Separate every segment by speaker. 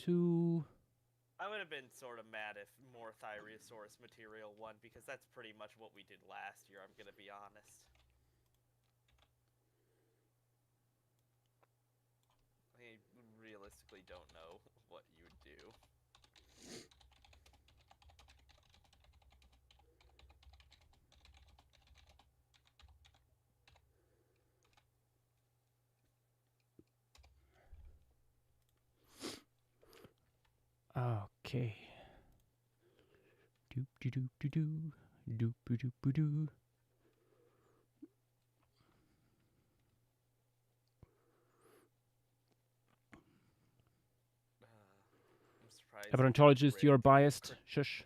Speaker 1: to...
Speaker 2: I would have been sort of mad if more Thyreosaurus material won, because that's pretty much what we did last year, I'm gonna be honest. I realistically don't know what you would do.
Speaker 1: Okay. Doop doo doop doo doo. Doop doo doop doo.
Speaker 2: I'm surprised.
Speaker 1: Aberrantologist, you're biased. Shush.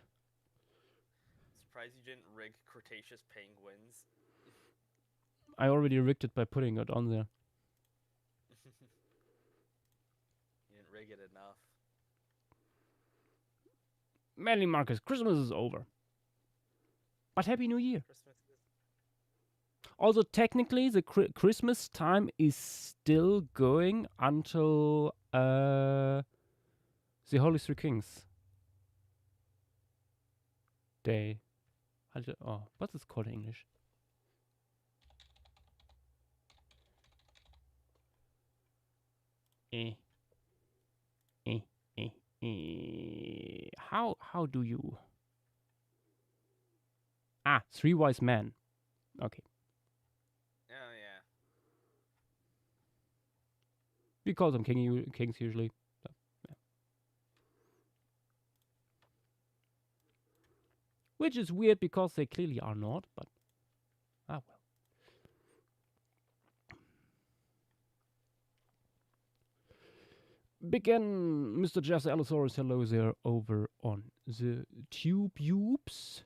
Speaker 2: Surprised you didn't rig Cretaceous penguins.
Speaker 1: I already rigged it by putting it on there.
Speaker 2: You didn't rig it enough.
Speaker 1: Manly Marcus, Christmas is over. But Happy New Year.
Speaker 2: Christmas is...
Speaker 1: Also, technically, the Christmas time is still going until the Holy Three Kings Day. Oh, what's it called in English? How do you... Ah, Three Wise Men. Okay.
Speaker 2: Oh, yeah.
Speaker 1: We call them kings usually. So, yeah. Which is weird because they clearly are not, but... Ah, well. Begin, Mr. Jess Allosaurus, hello there over on the TubeUbes.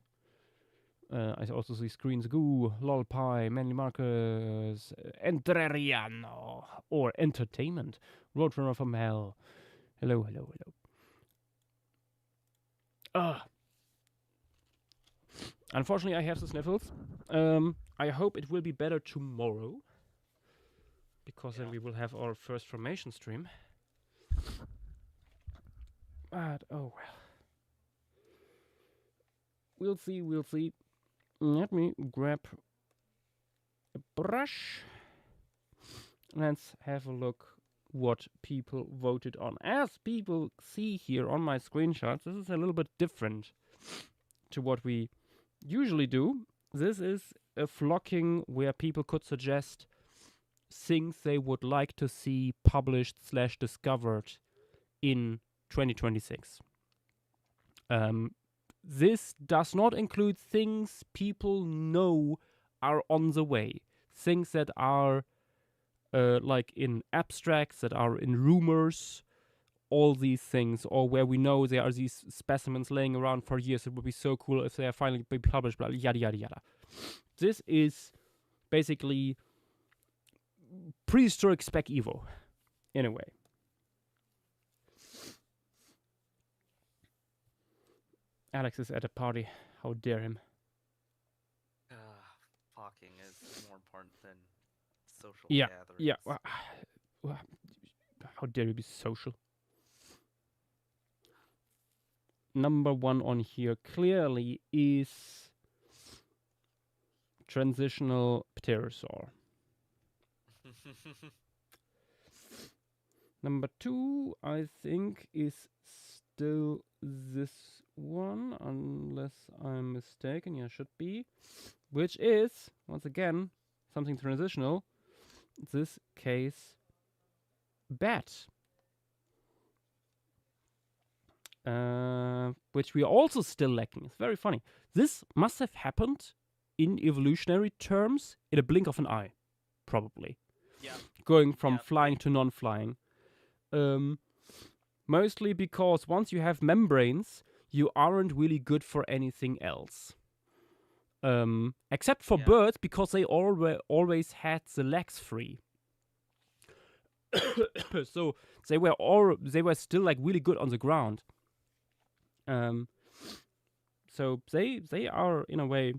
Speaker 1: I also see Screens Goo, Lolpie, Manly Marcus, Entreriano, or Entertainment, Roadrunner from Hell. Hello, hello, hello. Unfortunately, I have the sniffles. I hope it will be better tomorrow, because then we will have our first formation stream. But, oh well. We'll see, we'll see. Let me grab a brush. Let's have a look what people voted on. As people see here on my screenshots, this is a little bit different to what we usually do. This is a flocking where people could suggest things they would like to see published / discovered in 2026. This does not include things people know are on the way. Things that are like in abstracts, that are in rumors, all these things, or where we know there are these specimens laying around for years. It would be so cool if they are finally be published, blah, yada, yada, yada. This is basically prehistoric Spec Evo, in a way. Alex is at a party. How dare him?
Speaker 2: Talking is more important than social
Speaker 1: Yeah,
Speaker 2: gatherings.
Speaker 1: yeah. How dare you be social? Number one on here clearly is transitional pterosaur. Number two, I think, is still this one, unless I'm mistaken. Yeah, should be. Which is, once again, something transitional. This case, bat. Which we are also still lacking. It's very funny. This must have happened in evolutionary terms in a blink of an eye, probably.
Speaker 2: Yeah.
Speaker 1: Going from flying to non-flying. Mostly because once you have membranes, you aren't really good for anything else. Except for birds, because they always had the legs free. So they were still like really good on the ground. So they are in a way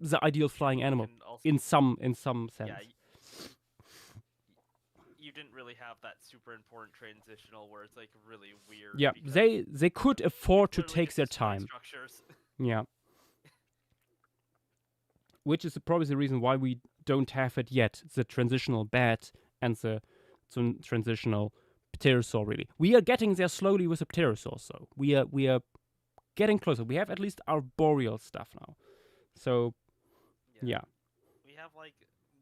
Speaker 1: the ideal flying animal in some sense.
Speaker 2: Yeah, didn't really have that super important transitional where it's like really weird.
Speaker 1: Yeah,
Speaker 2: because
Speaker 1: they could afford to
Speaker 2: literally
Speaker 1: take their
Speaker 2: just display
Speaker 1: time.
Speaker 2: Structures.
Speaker 1: Yeah. Which is probably the reason why we don't have it yet. The transitional bat and the transitional pterosaur, really. We are getting there slowly with the pterosaur, so we are getting closer. We have at least arboreal stuff now. So, yeah.
Speaker 2: We have like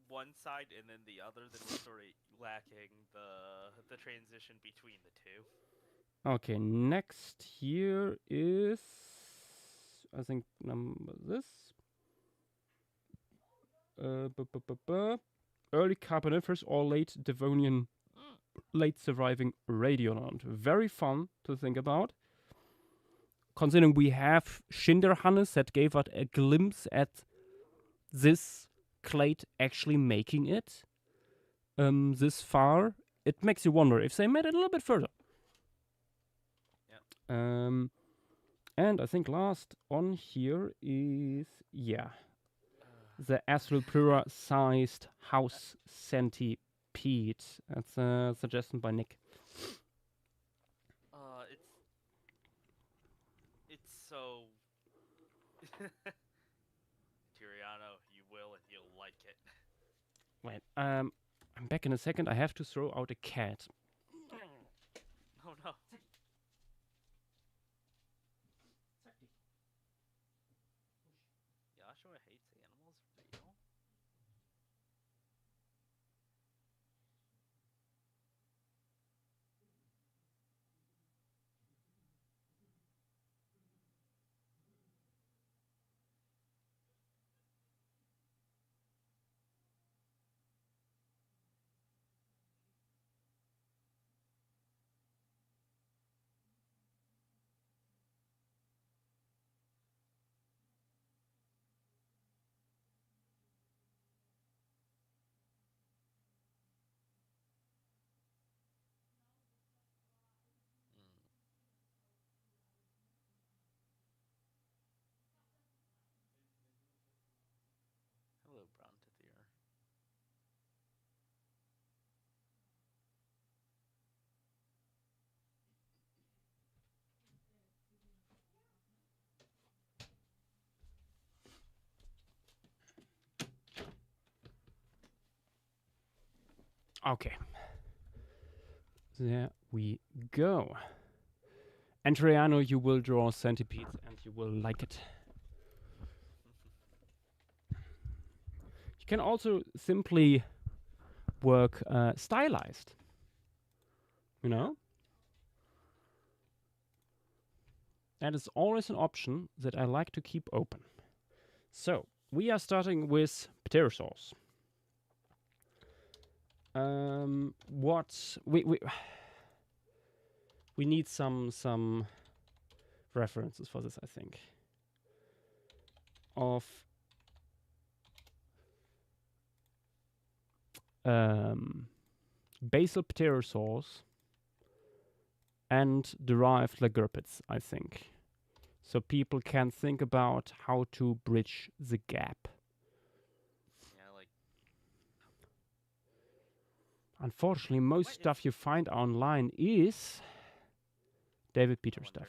Speaker 2: one side and then the other, then we're sort of lacking the transition between the two.
Speaker 1: Okay, next here is, I think, this. Early Carboniferous or late Devonian, late surviving Radiolont. Very fun to think about. Considering we have Schinderhannes that gave us a glimpse at this clade actually making it this far, it makes you wonder if they made it a little bit further.
Speaker 2: Yeah.
Speaker 1: And I think last on here is, the Astralplura-sized house centipede. That's a suggestion by Nick.
Speaker 2: It's so... Tiriano, you will and you'll like it.
Speaker 1: Wait, I'm back in a second. I have to throw out a cat.
Speaker 2: Oh no. Joshua hates animals for real? Hello, Brontathier.
Speaker 1: Okay. There we go. And Triano, you will draw centipedes and you will like it. You can also simply work stylized. You know? That is always an option that I like to keep open. So, we are starting with pterosaurs. What we need some references for this, I think. Of basal pterosaurs and derived Lagurpids, I think. So people can think about how to bridge the gap.
Speaker 2: Yeah, like...
Speaker 1: Unfortunately, most stuff you find online is David Peters stuff.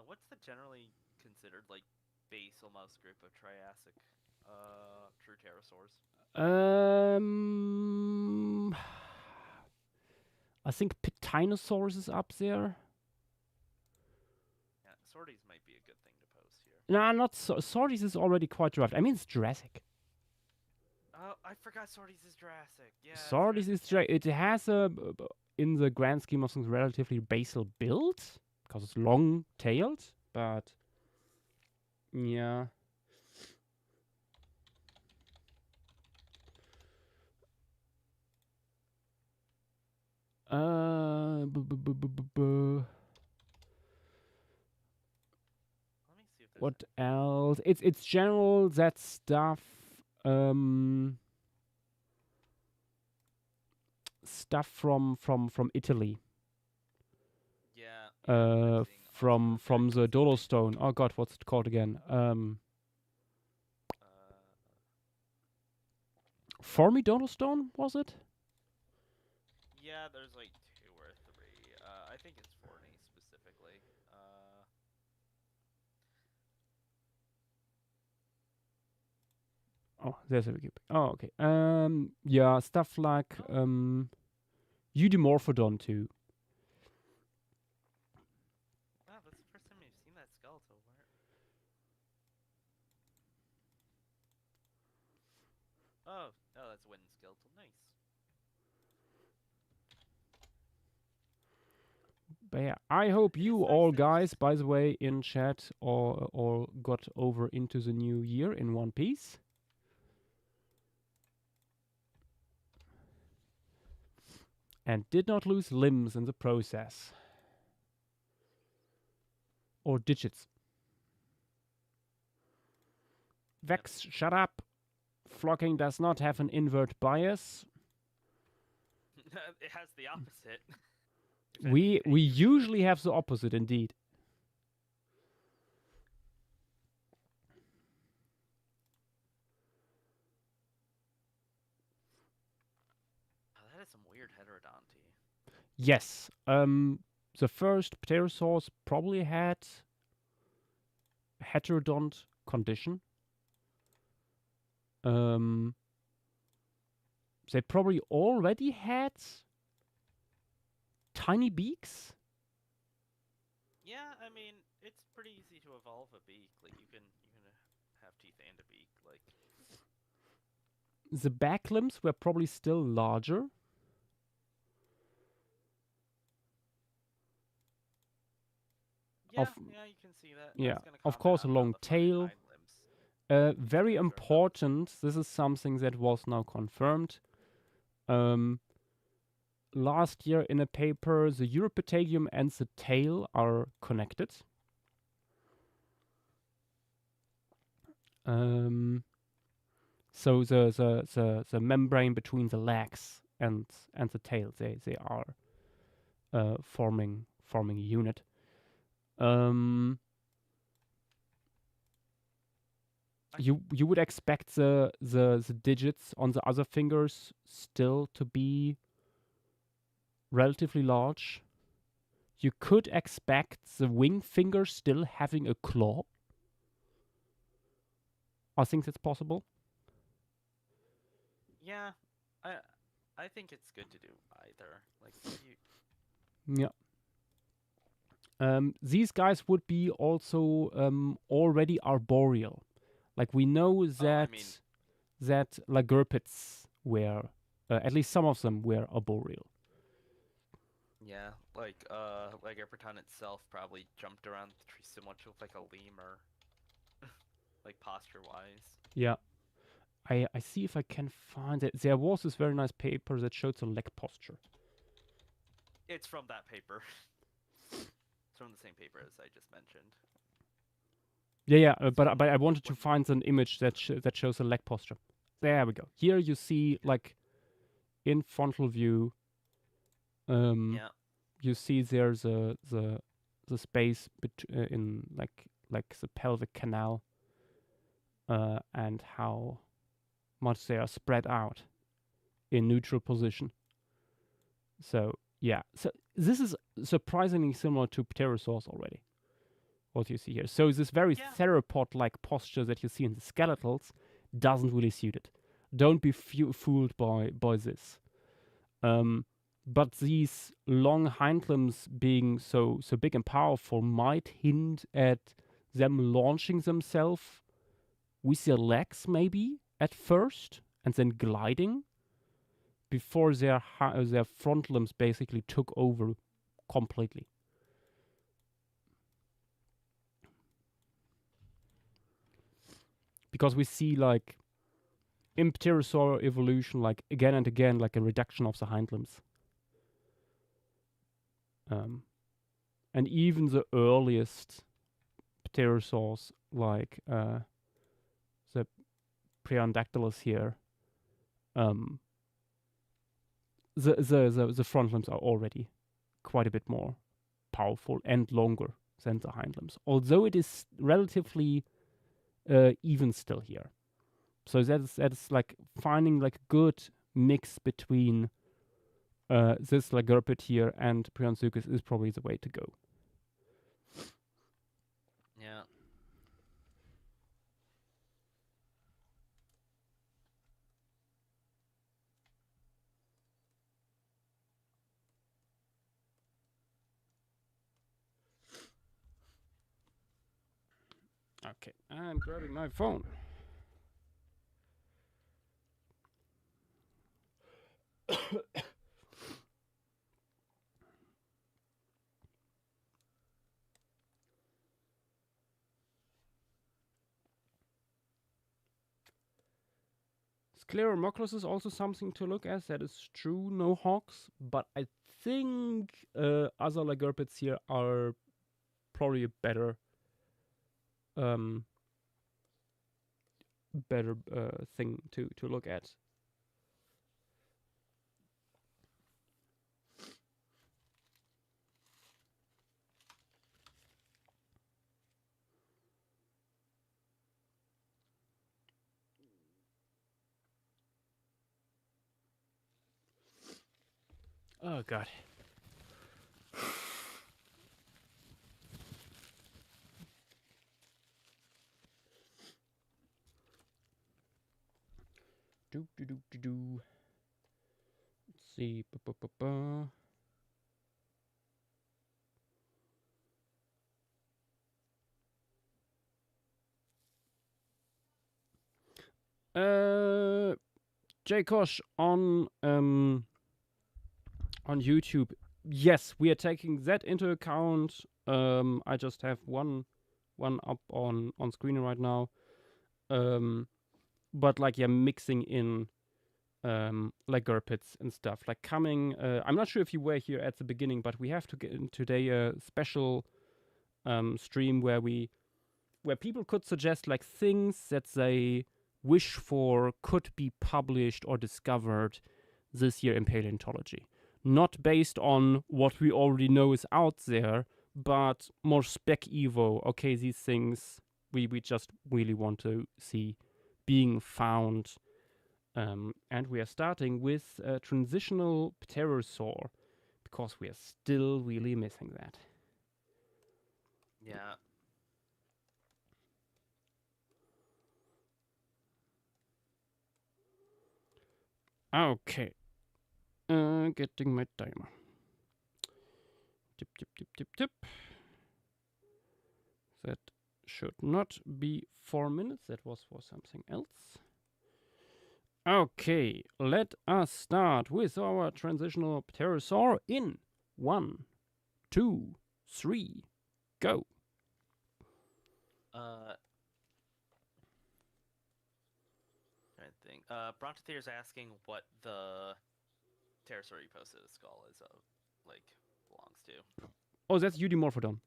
Speaker 2: What's the generally considered, like, basal mouse group of Triassic true pterosaurs?
Speaker 1: I think Pitinosaurus is up there.
Speaker 2: Yeah, Sorties might be a good thing to post here.
Speaker 1: Nah, not Sorties is already quite derived. I mean, it's Jurassic.
Speaker 2: Oh, I forgot Sorties is Jurassic. Yeah.
Speaker 1: Sorties is Jurassic. It has a, in the grand scheme of things, relatively basal build because it's long-tailed, but yeah.
Speaker 2: Let me see if there's
Speaker 1: What else? It's general that stuff. Stuff from Italy.
Speaker 2: Yeah.
Speaker 1: From the Dolostone. Oh God, what's it called again? Formy Dolostone, was it?
Speaker 2: Yeah, there's like 2 or 3. I think it's Forney specifically.
Speaker 1: Oh, there's a Wikipedia. Oh, okay. Yeah, stuff like Eudimorphodon too.
Speaker 2: Wow, that's the first time you've seen that skeletal. Where? Oh, that's Wind skeletal. Nice.
Speaker 1: But yeah, I hope
Speaker 2: It's
Speaker 1: you
Speaker 2: nice
Speaker 1: all
Speaker 2: that
Speaker 1: guys, by the way, in chat all got over into the new year in one piece. And did not lose limbs in the process. Or digits. Vex, shut up. Flocking does not have an invert bias.
Speaker 2: It has the opposite.
Speaker 1: We usually have the opposite, indeed.
Speaker 2: Oh, that is some weird heterodonty.
Speaker 1: Yes. The first pterosaurs probably had heterodont condition. They probably already had tiny beaks.
Speaker 2: Yeah, I mean, it's pretty easy to evolve a beak. Like you can have teeth and a beak. Like
Speaker 1: The back limbs were probably still larger.
Speaker 2: yeah, you can see that.
Speaker 1: Yeah, of course, a long tail. Very important. This is something that was now confirmed. Last year in a paper, the Europatagium and the tail are connected. So the membrane between the legs and the tail, they are forming a unit. You would expect the digits on the other fingers still to be relatively large. You could expect the wing finger still having a claw. I think that's possible.
Speaker 2: Yeah, I think it's good to do either. Like
Speaker 1: Yeah. These guys would be also already arboreal. Like we know that that Lagerpits were, at least some of them were arboreal.
Speaker 2: Yeah, like Erperton itself probably jumped around the tree so much with like a lemur, like posture-wise.
Speaker 1: Yeah. I see if I can find it. There was this very nice paper that showed the leg posture.
Speaker 2: It's from that paper. It's from the same paper as I just mentioned.
Speaker 1: Yeah, but I wanted to find an image that shows the leg posture. There we go. Here you see, like, in frontal view, you see there's the space in like the pelvic canal, and how much they are spread out in neutral position. So yeah, so this is surprisingly similar to pterosaurs already. What you see here. So this very theropod-like posture that you see in the skeletals doesn't really suit it. Don't be fooled by this. But these long hind limbs being so big and powerful might hint at them launching themselves with their legs maybe at first and then gliding before their front limbs basically took over completely. Because we see, like, in pterosaur evolution, like, again and again, like, a reduction of the hind limbs. And even the earliest pterosaurs, like the Preondactylus here, the front limbs are already quite a bit more powerful and longer than the hind limbs. Although it is relatively even still here. So that's like finding like a good mix between this Lagerpit here and Brionsuchus is probably the way to go.
Speaker 2: Yeah.
Speaker 1: Okay, I'm grabbing my phone. Scleromoclus is also something to look at. That is true, no hawks. But I think other Lagerpits here are probably a better thing to look at. Oh god. Do. Let's see. Jkosh on YouTube. Yes, we are taking that into account. I just have one up on screen right now. But like mixing in Lagerpits and stuff. Like coming I'm not sure if you were here at the beginning, but we have to get in today a special stream where people could suggest like things that they wish for could be published or discovered this year in paleontology. Not based on what we already know is out there, but more spec evo. Okay, these things we just really want to see being found. And we are starting with transitional pterosaur, because we are still really missing that.
Speaker 2: Yeah.
Speaker 1: Okay. Getting my timer. Tip. That should not be 4 minutes. That was for something else. Okay, let us start with our transitional pterosaur in 1, 2, 3, go.
Speaker 2: I think Brontothir is asking what the pterosaur you posted a skull is belongs to.
Speaker 1: Oh, that's Eudimorphodon.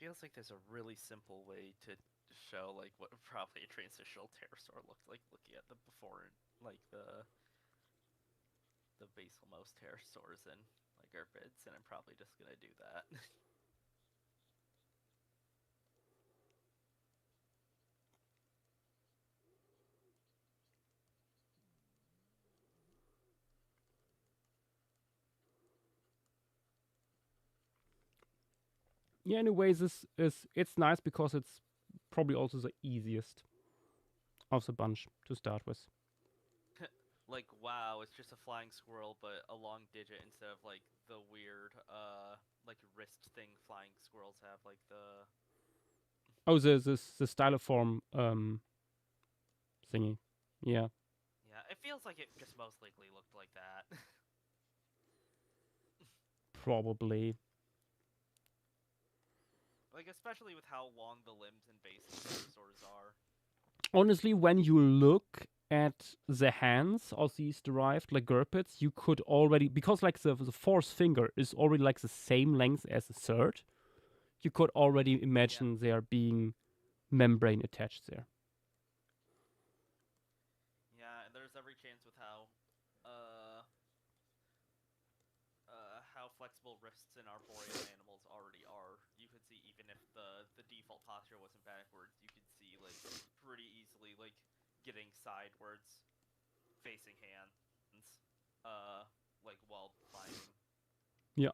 Speaker 2: Feels like there's a really simple way to show like what probably a transitional pterosaur looked like, looking at the before, like the basal-most pterosaurs in Lagerpits, and I'm probably just gonna do that.
Speaker 1: Yeah, anyways, it's nice because it's probably also the easiest of the bunch to start with.
Speaker 2: Like, wow, it's just a flying squirrel, but a long digit instead of like the weird like wrist thing flying squirrels have, like the
Speaker 1: the styloform thingy. Yeah.
Speaker 2: Yeah, it feels like it just most likely looked like that.
Speaker 1: Probably.
Speaker 2: Like, especially with how long the limbs and base of pterosaurs are.
Speaker 1: Honestly, when you look at the hands of these derived Lagerpits, you could already, because like the fourth finger is already like the same length as the third, you could already imagine there being membrane attached there.
Speaker 2: Yeah, and there's every chance with how flexible wrists in Arborean pretty easily, like getting sidewards, facing hands, like while climbing.
Speaker 1: Yeah.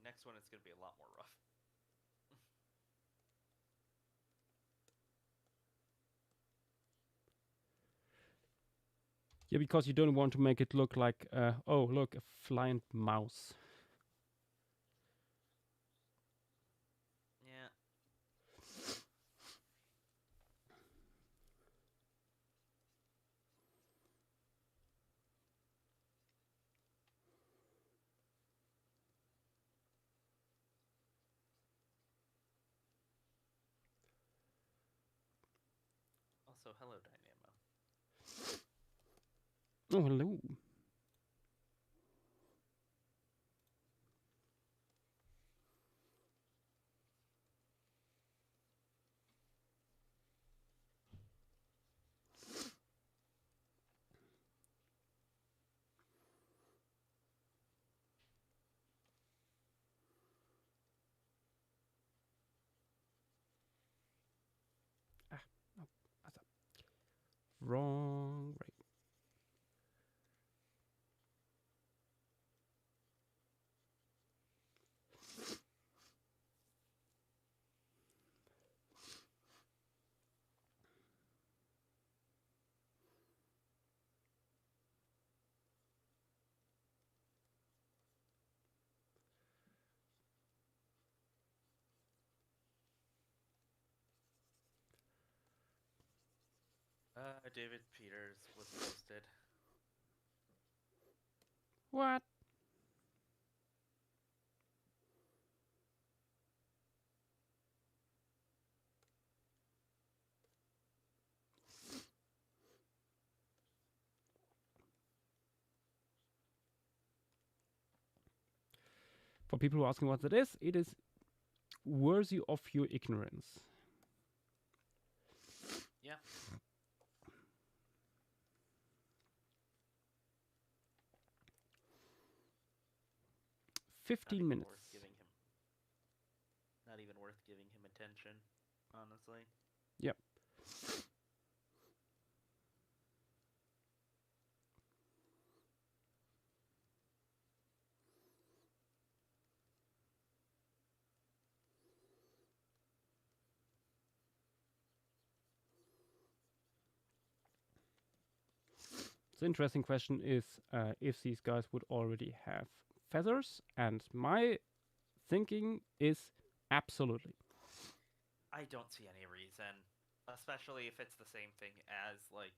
Speaker 2: Next one is gonna be a lot more rough.
Speaker 1: Yeah, because you don't want to make it look like, oh, look, a flying mouse.
Speaker 2: Yeah. Also, hello, Dynamo.
Speaker 1: Oh, hello. Wrong. Right.
Speaker 2: David Peters was posted.
Speaker 1: What? For people who are asking what it is worthy of your ignorance.
Speaker 2: Yeah.
Speaker 1: 15 minutes.
Speaker 2: Not even worth giving him attention, honestly.
Speaker 1: Yep. The interesting question is if these guys would already have feathers, and my thinking is absolutely.
Speaker 2: I don't see any reason, especially if it's the same thing as like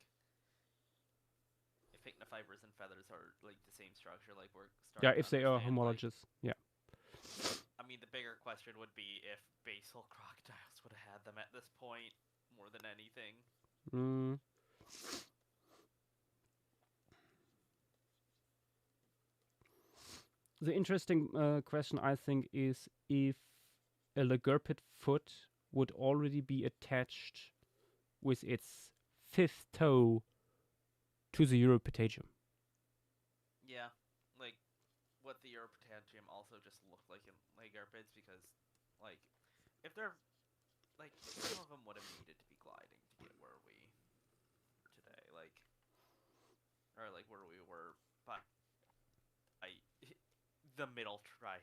Speaker 2: if Hypnofibers and feathers are like the same structure, like we're starting.
Speaker 1: Yeah, if they are homologous,
Speaker 2: like,
Speaker 1: yeah.
Speaker 2: I mean, the bigger question would be if basal crocodiles would have had them at this point more than anything.
Speaker 1: Mm. The interesting question, I think, is if a Lagerpit foot would already be attached with its fifth toe to the Europatagium.
Speaker 2: Yeah, like what the Europatagium also just looked like in Lagerpits, because like if they're like some of them would have needed to be gliding to get where we were today, like or like where we were by the middle Trias.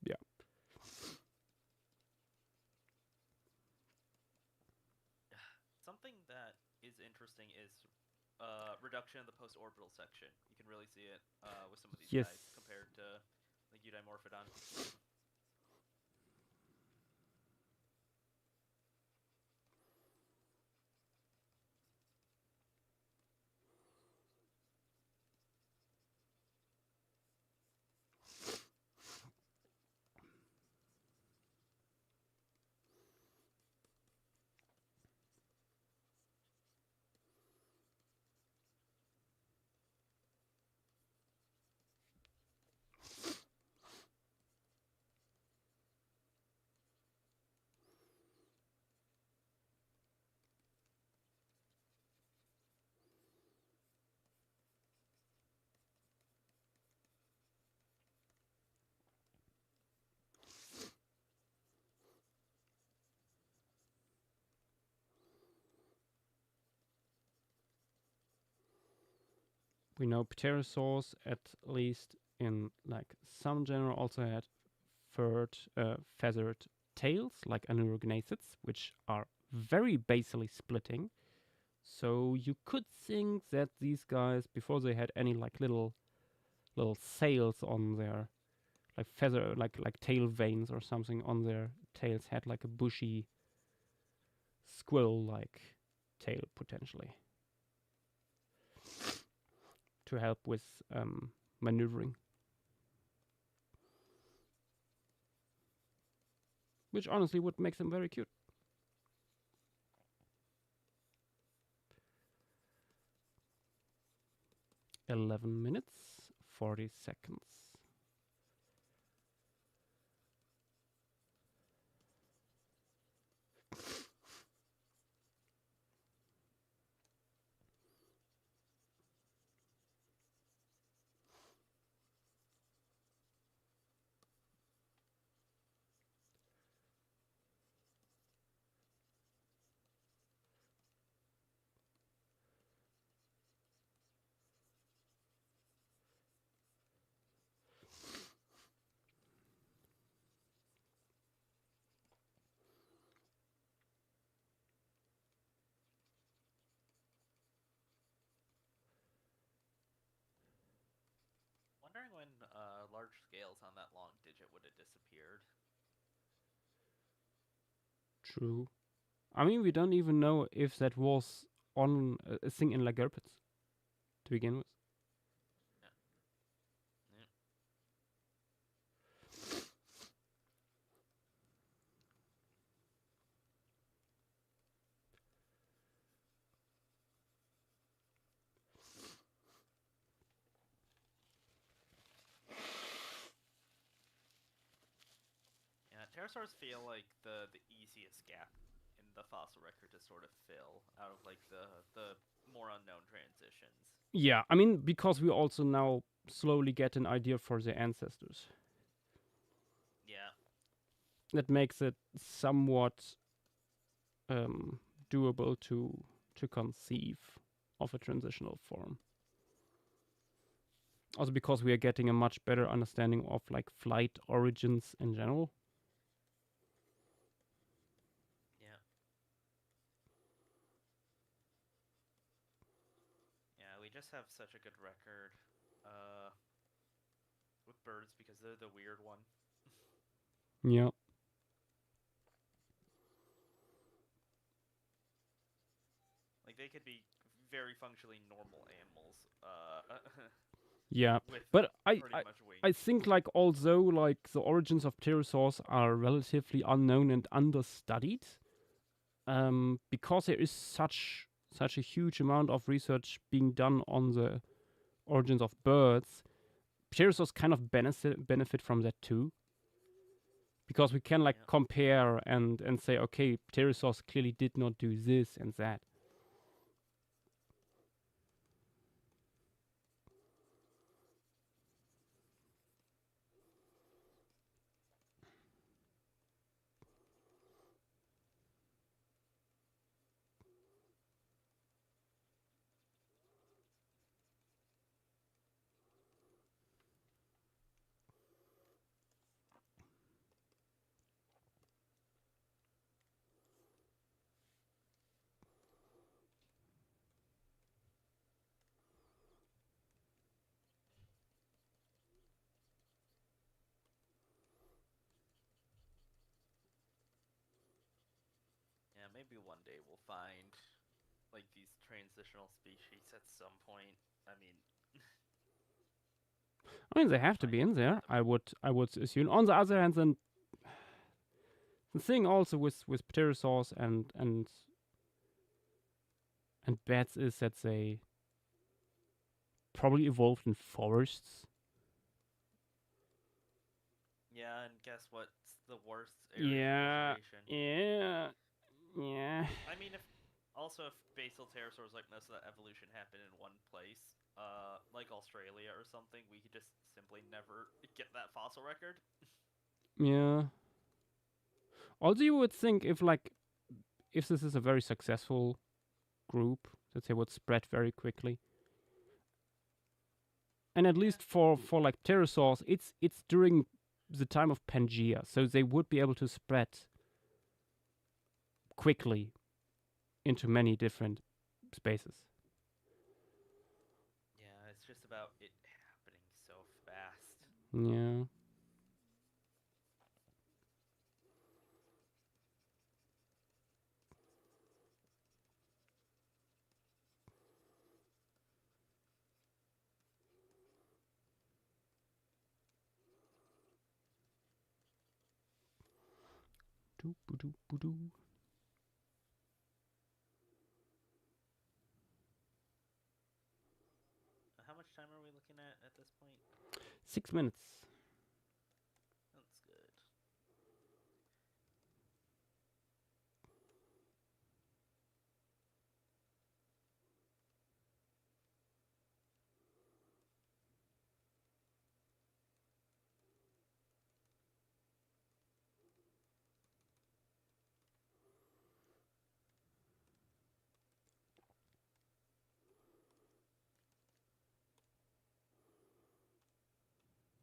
Speaker 1: Yeah.
Speaker 2: Something that is interesting is reduction in the post-orbital section. You can really see it with some of these guys compared to like Eudimorphodon.
Speaker 1: We know pterosaurs, at least in like some genera, also had feathered tails, like anurognathids, which are very basally splitting. So you could think that these guys, before they had any like little sails on their like feather, like tail veins or something on their tails, had like a bushy squirrel-like tail potentially to help with maneuvering. Which honestly would make them very cute. (11 minutes 40 seconds).
Speaker 2: Wondering when large scales on that long digit would have disappeared.
Speaker 1: True. I mean, we don't even know if that was on a thing in Lagerpitz to begin with.
Speaker 2: Yeah. Yeah, pterosaurs feel like the easiest gap in the fossil record to sort of fill out of like the more unknown transitions.
Speaker 1: Yeah, I mean, because we also now slowly get an idea for their ancestors.
Speaker 2: Yeah.
Speaker 1: That makes it somewhat doable to conceive of a transitional form. Also because we are getting a much better understanding of like flight origins in general.
Speaker 2: Yeah. Yeah, we just have such a good record with birds because they're the weird one.
Speaker 1: Yeah.
Speaker 2: Like they could be very functionally normal animals.
Speaker 1: Yeah,
Speaker 2: with
Speaker 1: but
Speaker 2: pretty much wings.
Speaker 1: I think like although like the origins of pterosaurs are relatively unknown and understudied, because there is such a huge amount of research being done on the origins of birds, pterosaurs kind of benefit from that too. Because we can like compare and say, okay, pterosaurs clearly did not do this and that.
Speaker 2: Yeah, maybe one day we'll find like these transitional species at some point. I mean,
Speaker 1: They have to be in there. I would assume. On the other hand, then the thing also with pterosaurs and bats is that they probably evolved in forests.
Speaker 2: yeah, and guess what's the worst
Speaker 1: Yeah,
Speaker 2: area
Speaker 1: yeah.
Speaker 2: I mean, if basal pterosaurs like most of that evolution happened in one place, like Australia or something, we could just simply never get that fossil record.
Speaker 1: Yeah. Also, you would think if this is a very successful group, that they would spread very quickly. And at
Speaker 2: Yeah.
Speaker 1: least for like pterosaurs, it's during the time of Pangea, so they would be able to spread quickly into many different spaces.
Speaker 2: Yeah, it's just about it happening so fast.
Speaker 1: Yeah. Doo, boo, doo, boo, doo.
Speaker 2: How much time are we looking at this point?
Speaker 1: 6 minutes.
Speaker 2: That's good.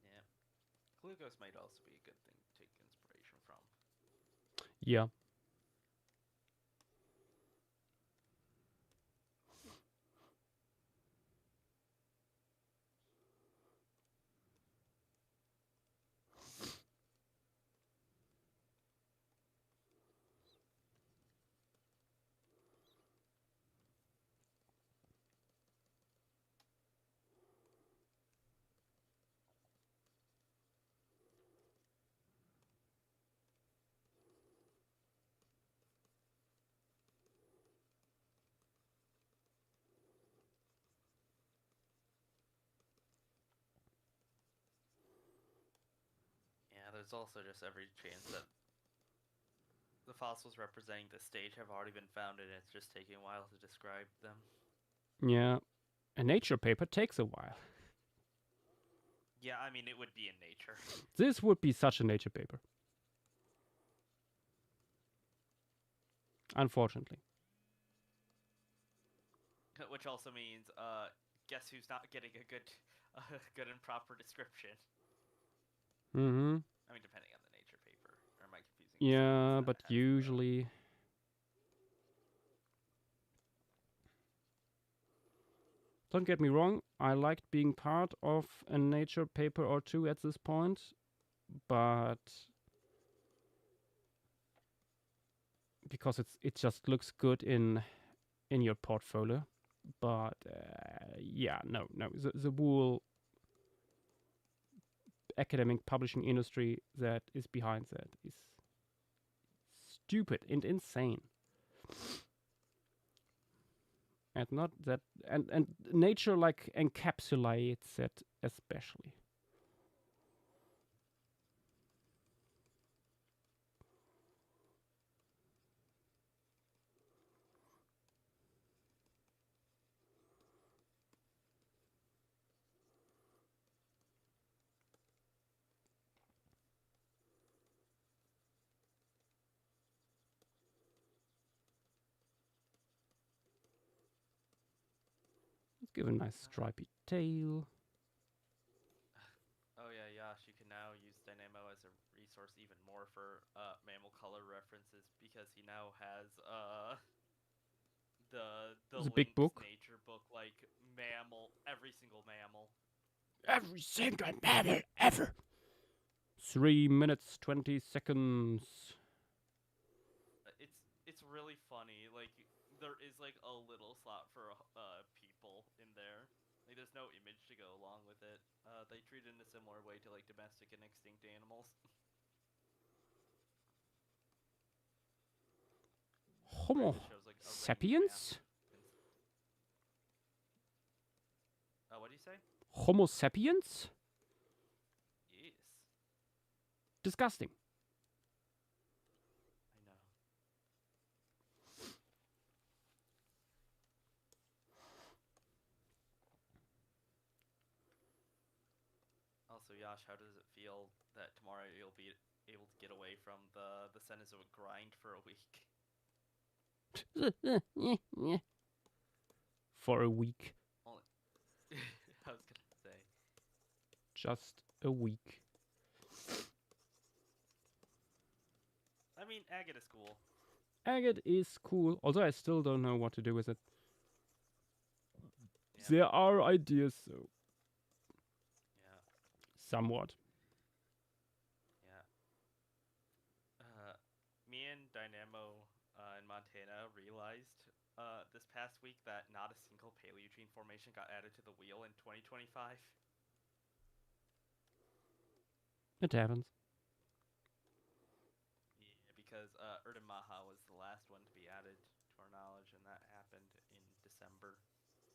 Speaker 2: Yeah. Glucose might also be a good thing to take inspiration from.
Speaker 1: Yeah.
Speaker 2: Yeah, there's also just every chance that the fossils representing this stage have already been found and it's just taking a while to describe them.
Speaker 1: Yeah. A nature paper takes a while.
Speaker 2: Yeah, I mean, it would be in nature.
Speaker 1: This would be such a nature paper. Unfortunately.
Speaker 2: Which also means, guess who's not getting a good and proper description?
Speaker 1: Mm-hmm.
Speaker 2: I mean, depending on the nature paper. Or am I confusing?
Speaker 1: Yeah,
Speaker 2: someone
Speaker 1: but
Speaker 2: that has
Speaker 1: usually... Don't get me wrong, I liked being part of a nature paper or two at this point, but because it just looks good in your portfolio. But yeah, no, the whole academic publishing industry that is behind that is stupid and insane. And not that, and nature like encapsulates it especially. Let's give a nice stripy tail.
Speaker 2: Oh yeah, Yash, you can now use Dynamo as a resource even more for mammal color references because he now has the
Speaker 1: The big
Speaker 2: Lynx
Speaker 1: book.
Speaker 2: nature book, like mammal, every single mammal.
Speaker 1: Every single mammal ever. 3 minutes 20 seconds.
Speaker 2: It's really funny. Like there is like a little slot for people in there. Like there's no image to go along with it. They treat it in a similar way to like domestic and extinct animals.
Speaker 1: Homo
Speaker 2: It shows like a range
Speaker 1: sapiens?
Speaker 2: what do you say?
Speaker 1: Homo sapiens?
Speaker 2: Yes.
Speaker 1: Disgusting.
Speaker 2: I know. Also, Yash, how does it feel that tomorrow you'll be able to get away from the Cenozoic grind for a week?
Speaker 1: For a week.
Speaker 2: I was gonna say.
Speaker 1: just a week.
Speaker 2: I mean, agate is cool.
Speaker 1: Agate is cool, although I still don't know what to do with it.
Speaker 2: Yeah.
Speaker 1: There are ideas, though.
Speaker 2: Yeah.
Speaker 1: Somewhat.
Speaker 2: Yeah. Me and Dynamo in Montana realized this past week that not a single Paleogene formation got added to the wheel in 2025.
Speaker 1: It happens.
Speaker 2: Yeah, because Erdemaha was the last one to be added to our knowledge, and that happened in December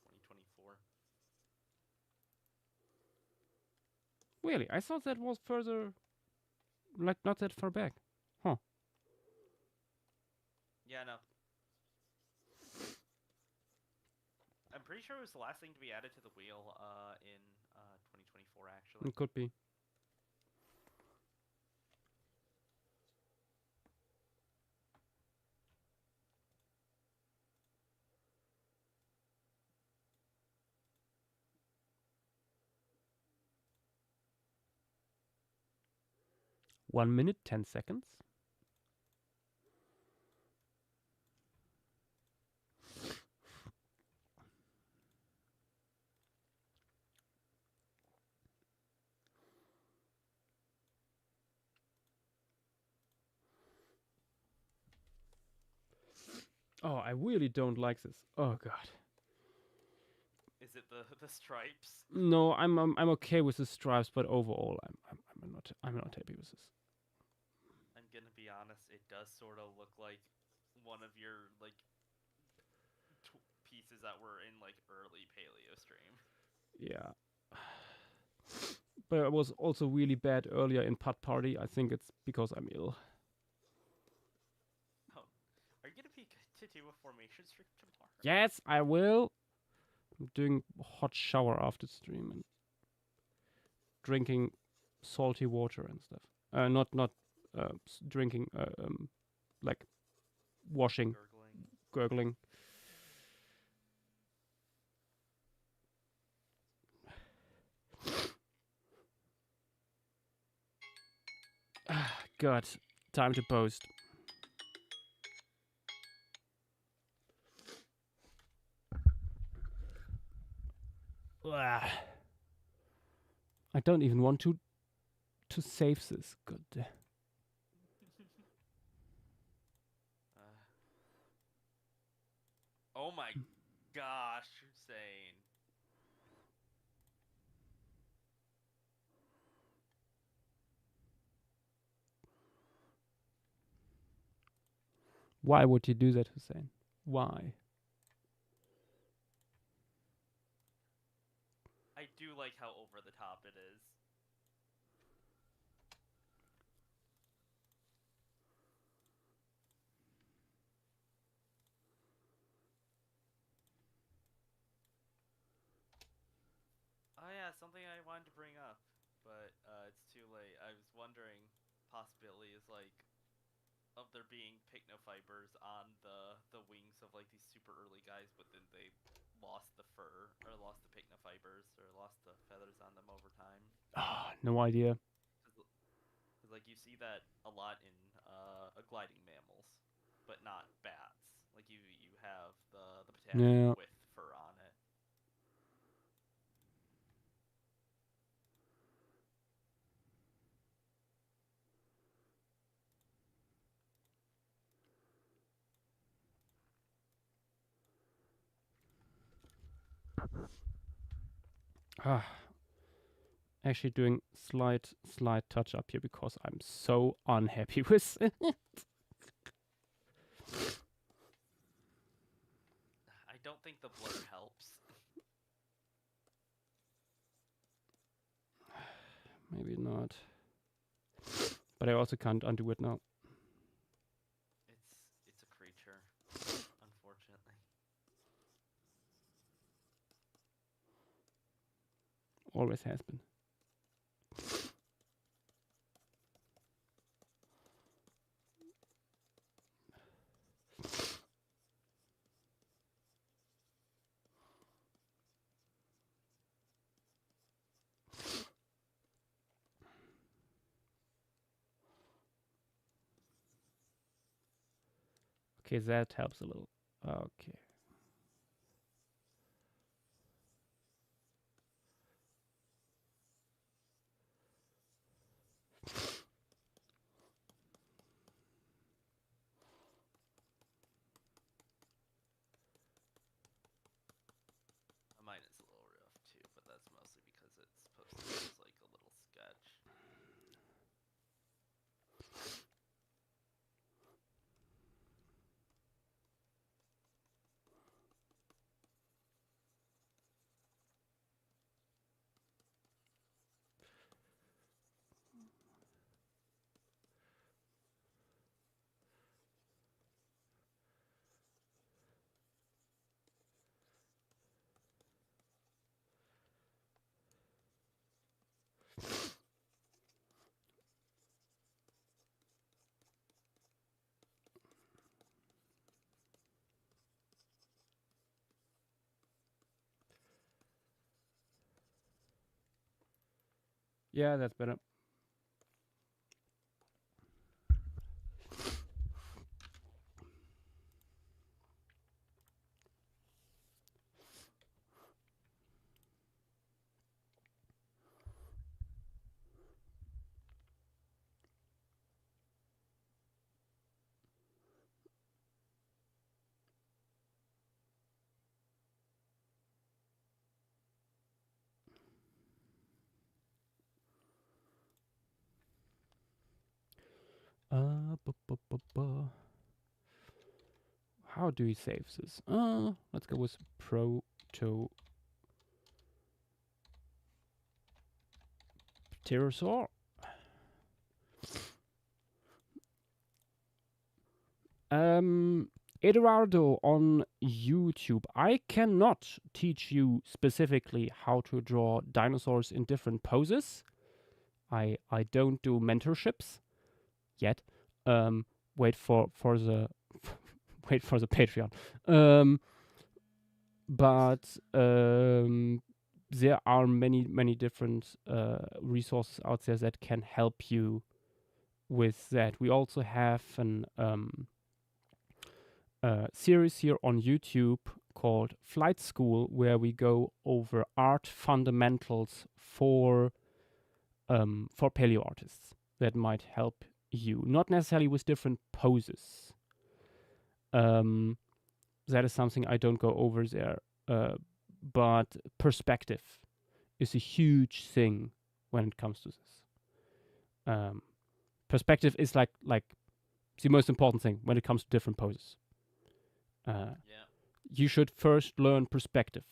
Speaker 2: 2024.
Speaker 1: Really, I thought that was further, like not that far back.
Speaker 2: Yeah, no. I'm pretty sure it was the last thing to be added to the wheel in 2024, actually.
Speaker 1: It could be. One minute, 10 seconds. Oh, I really don't like this. Oh god.
Speaker 2: Is it the stripes?
Speaker 1: No, I'm okay with the stripes, but overall, I'm not happy with this.
Speaker 2: I'm gonna be honest. It does sort of look like one of your like pieces that were in like early Paleo stream.
Speaker 1: Yeah. But it was also really bad earlier in Putt Party. I think it's because I'm ill.
Speaker 2: Oh, are you gonna be to do a formation stream tomorrow?
Speaker 1: Yes, I will. I'm doing a hot shower after stream and drinking salty water and stuff. Not drinking. Like washing,
Speaker 2: Gurgling.
Speaker 1: gurgling. God, time to post. I don't even want to save this. God.
Speaker 2: Oh my gosh, Hussein.
Speaker 1: Why would you do that, Hussein? Why?
Speaker 2: I do like how over the top it is. Oh yeah, something I wanted to bring up, but it's too late. I was wondering, possibility is like of there being pycnofibers on the wings of like these super early guys, but then they lost the fur or lost the pycnofibers or lost the feathers on them over time.
Speaker 1: No idea.
Speaker 2: Cause like you see that a lot in gliding mammals, but not bats. Like you have the potassium
Speaker 1: Yeah.
Speaker 2: with fur on it.
Speaker 1: Actually doing slight touch up here because I'm so unhappy with it.
Speaker 2: I don't think the blur helps.
Speaker 1: Maybe not. But I also can't undo it now.
Speaker 2: It's a creature, unfortunately.
Speaker 1: Always has been. Okay, that helps a little. Okay.
Speaker 2: Mine is a little rough too, but that's mostly because it's posted as like a little sketch.
Speaker 1: Yeah, that's better. How do we save this? Let's go with Proto Pterosaur. Eduardo on YouTube. I cannot teach you specifically how to draw dinosaurs in different poses. I don't do mentorships yet. Wait for the wait for the Patreon. But there are many different resources out there that can help you with that. We also have an series here on YouTube called Flight School, where we go over art fundamentals for paleo artists that might help you. Not necessarily with different poses. That is something I don't go over there. But perspective is a huge thing when it comes to this. Perspective is like the most important thing when it comes to different poses. You should first learn perspective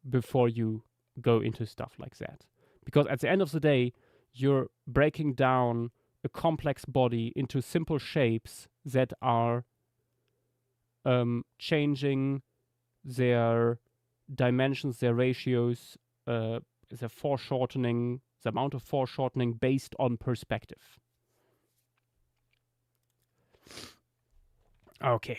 Speaker 1: before you go into stuff like that. Because at the end of the day, you're breaking down a complex body into simple shapes that are changing their dimensions, their ratios, their foreshortening, the amount of foreshortening based on perspective. Okay.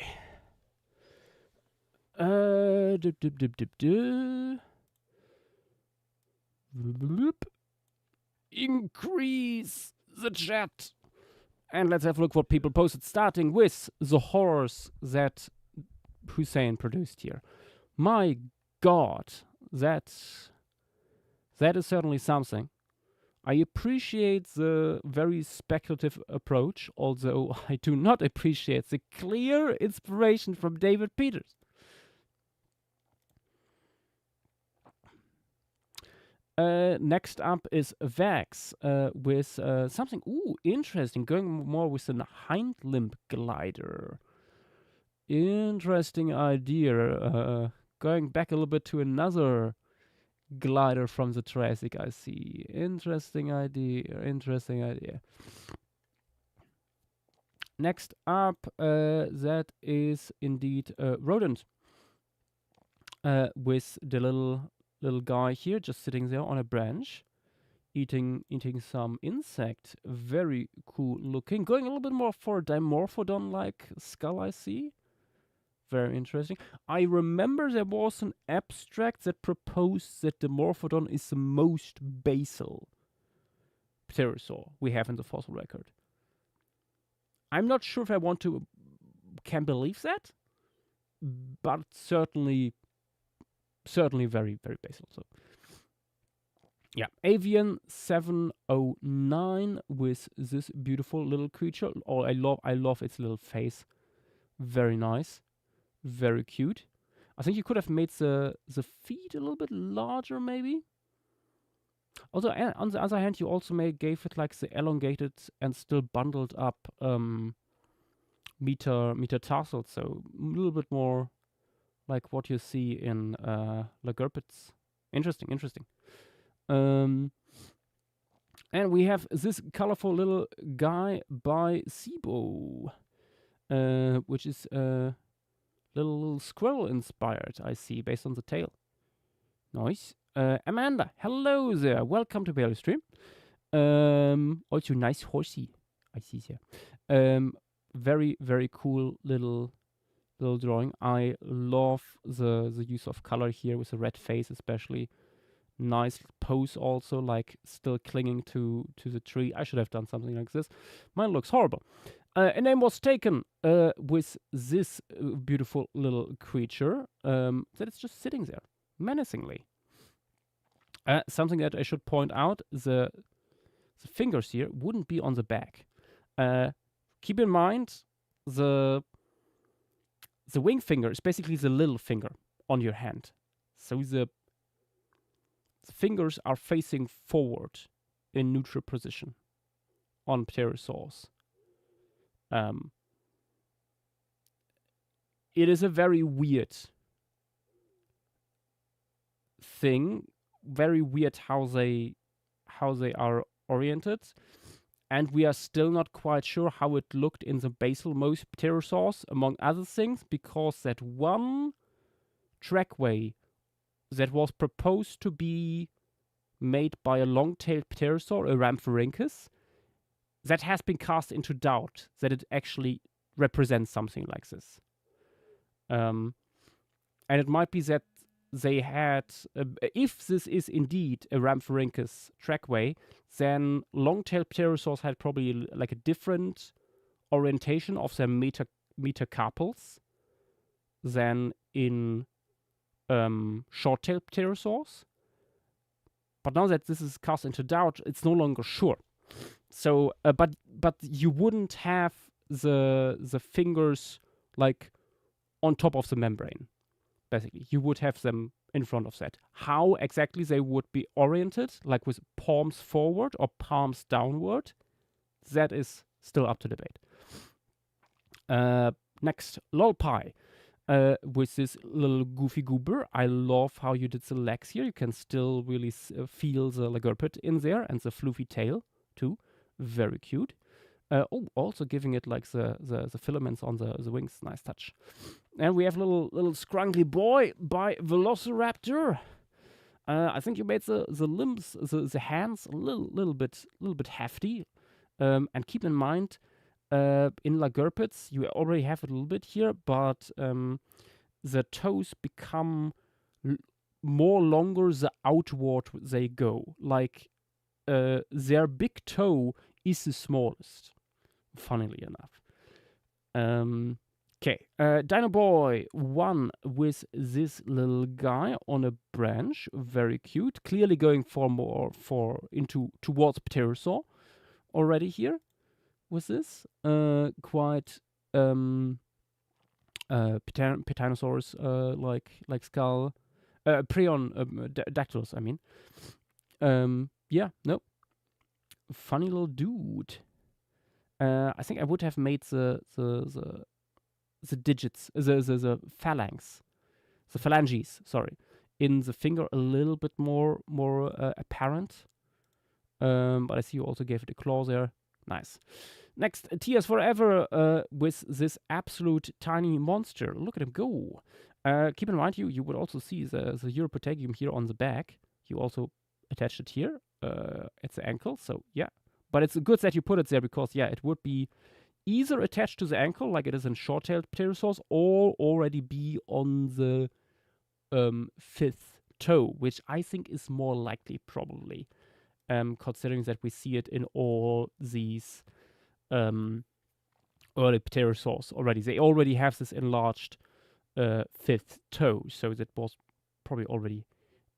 Speaker 1: Increase the chat. And let's have a look what people posted, starting with the horrors that Hussein produced here. My God, that is certainly something. I appreciate the very speculative approach, although I do not appreciate the clear inspiration from David Peters. Next up is Vax with something interesting, going more with a hind limb glider. Interesting idea. Going back a little bit to another glider from the Triassic, I see. Interesting idea. Next up, that is indeed Rodent with the little guy here just sitting there on a branch eating some insect. Very cool looking. Going a little bit more for a Dimorphodon like skull, I see. Very interesting. I remember there was an abstract that proposed that Dimorphodon is the most basal pterosaur we have in the fossil record. I'm not sure if I want to can believe that, but certainly very, very basal. So yeah, Avian 709 with this beautiful little creature. Oh, I love its little face. Very nice, very cute. I think you could have made the feet a little bit larger, maybe. Although on the other hand, you also gave it like the elongated and still bundled up metatarsals, so a little bit more like what you see in Lagerpets. Interesting. And we have this colorful little guy by Sibo, which is little squirrel inspired, I see, based on the tail. Nice. Amanda, hello there. Welcome to Bailey Stream. Also nice horsey, I see here. Very, very cool little drawing. I love the use of color here with the red face, especially. Nice pose also, like still clinging to the tree. I should have done something like this. Mine looks horrible. A name was taken with this beautiful little creature that is just sitting there menacingly. Something that I should point out, the fingers here wouldn't be on the back. Keep in mind the wing finger is basically the little finger on your hand. So the fingers are facing forward in neutral position on pterosaurs. It is a very weird thing, very weird how they are oriented, and we are still not quite sure how it looked in the basal most pterosaurs, among other things, because that one trackway that was proposed to be made by a long-tailed pterosaur, a Rhamphorhynchus, that has been cast into doubt that it actually represents something like this. And it might be that they had, if this is indeed a Rhamphorhynchus trackway, then long-tailed pterosaurs had probably like a different orientation of their metacarpals than in short-tailed pterosaurs. But now that this is cast into doubt, it's no longer sure. So, but you wouldn't have the fingers like on top of the membrane. Basically, you would have them in front of that. How exactly they would be oriented, like with palms forward or palms downward, that is still up to debate. Next, Lolpie. With this little goofy goober. I love how you did the legs here. You can still really feel the Lagerpet in there and the floofy tail too. Very cute. Also giving it like the filaments on the wings. Nice touch. And we have little scrungly boy by Velociraptor. I think you made the limbs, the hands a little bit hefty. And keep in mind, in Lagerpets, you already have it a little bit here, but the toes become more longer the outward they go. Like their big toe is the smallest, funnily enough. Okay, Dino Boy 1 with this little guy on a branch, very cute. Clearly going towards Pterosaur already here. With this, quite Titanosaurus like skull, Prion Dactylus. I mean, yeah, no, funny little dude. I think I would have made the digits, the phalanges, sorry, in the finger a little bit more apparent. But I see you also gave it a claw there. Nice. Next, Tears Forever with this absolute tiny monster. Look at him go. Keep in mind, you would also see the Uropatagium here on the back. You also attached it here at the ankle. So, yeah. But it's good that you put it there because, yeah, it would be either attached to the ankle like it is in short-tailed pterosaurs or already be on the fifth toe, which I think is more likely probably. Considering that we see it in all these early pterosaurs already. They already have this enlarged fifth toe, so that was probably already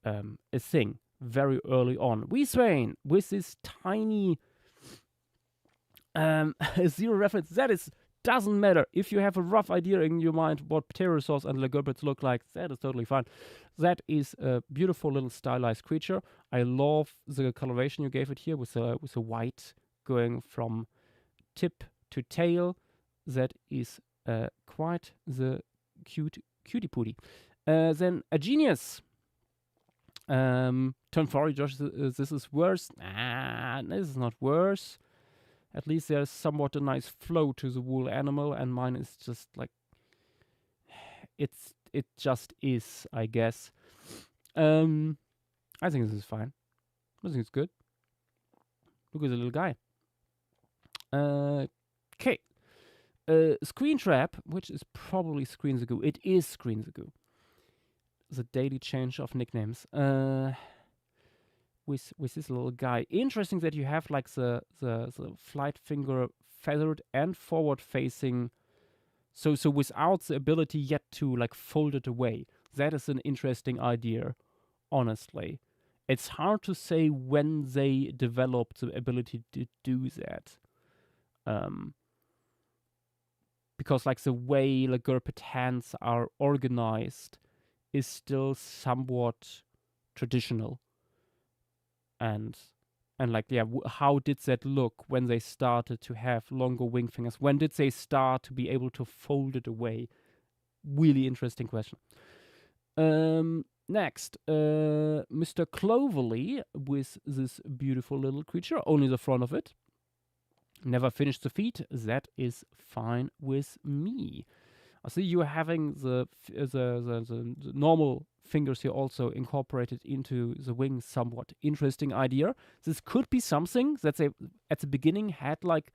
Speaker 1: a thing very early on. Weezwain with this tiny zero reference. That is doesn't matter. If you have a rough idea in your mind what pterosaurs and legurbids look like, that is totally fine. That is a beautiful little stylized creature. I love the coloration you gave it here with a white going from tip to tail. That is quite the cutie pootie. Then a genius. Turn 4, Josh, this is worse. This is not worse. At least there's somewhat a nice flow to the wool animal, and mine is just like it just is, I guess. I think this is fine. I think it's good. Look at the little guy. Okay. Screen Trap, which is probably Screen Zagoo. It is Screen Zagoo. The daily change of nicknames. With this little guy. Interesting that you have like the flight finger feathered and forward facing. So without the ability yet to like fold it away. That is an interesting idea, honestly. It's hard to say when they developed the ability to do that. Because like the way legurpid hands are organized is still somewhat traditional. And like, yeah, how did that look when they started to have longer wing fingers? When did they start to be able to fold it away? Really interesting question. Next, Mr. Cloverly with this beautiful little creature, only the front of it. Never finished the feet. That is fine with me. I see you having the normal fingers here also incorporated into the wings. Somewhat interesting idea. This could be something that they at the beginning had like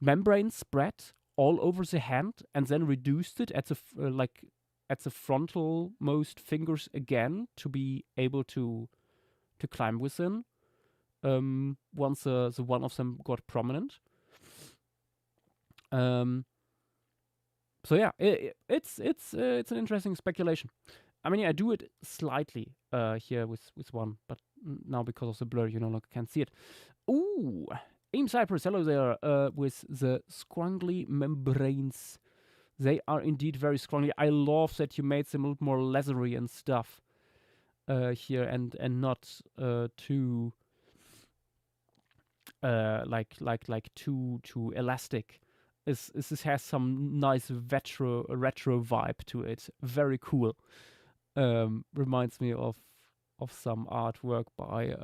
Speaker 1: membrane spread all over the hand and then reduced it at the at the frontal most fingers again to be able to climb within. Once the one of them got prominent. So yeah, it's an interesting speculation. I mean, I do it slightly here with one, but now because of the blur, you no longer can see it. Ooh, Aim Cypress, hello there, with the scrungly membranes. They are indeed very scrungly. I love that you made them a little more leathery and stuff here, and not too like too elastic. This has some nice retro vibe to it. Very cool. Reminds me of some artwork by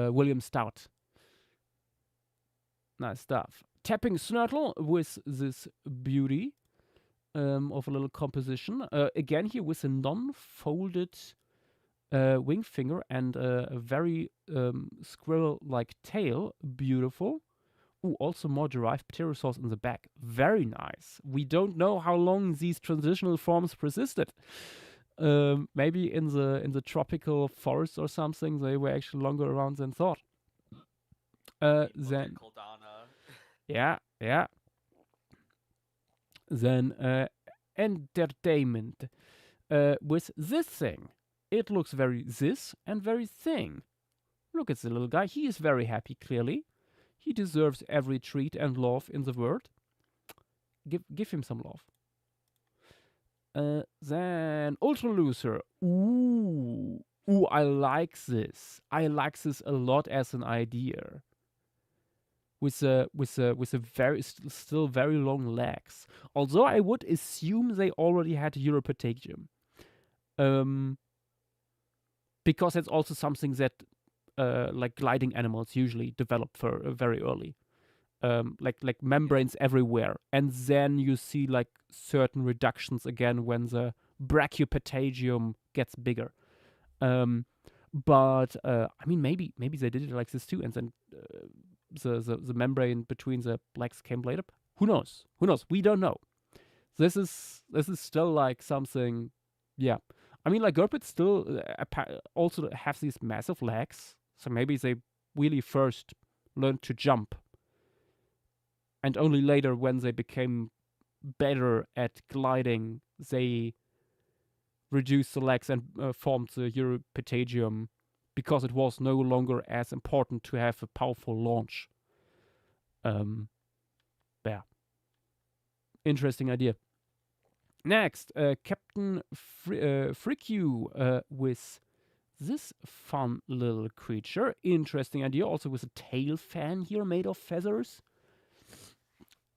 Speaker 1: William Stout. Nice stuff. Tapping Snurtle with this beauty of a little composition. Again here with a non-folded wing finger and a very squirrel-like tail. Beautiful. Ooh, also more derived pterosaurs in the back. Very nice. We don't know how long these transitional forms persisted. Maybe in the tropical forest or something, they were actually longer around than thought. Then yeah. Then entertainment with this thing. It looks very this and very thing. Look at the little guy. He is very happy, clearly. He deserves every treat and love in the world. Give him some love. Then Ultra Loser. Ooh, I like this. I like this a lot as an idea. With a very still very long legs. Although I would assume they already had Europatagium. Because that's also something that like gliding animals usually develop for very early. Like membranes everywhere, and then you see like certain reductions again when the Brachypatagium gets bigger. But I mean, maybe they did it like this too, and then the membrane between the legs came later. Who knows? We don't know. This is still like something. Yeah, I mean, like Gurpits still also have these massive legs, so maybe they really first learned to jump. And only later, when they became better at gliding, they reduced the legs and formed the Europatagium because it was no longer as important to have a powerful launch. Yeah. Interesting idea. Next, Captain Fricue with this fun little creature. Interesting idea, also with a tail fan here made of feathers.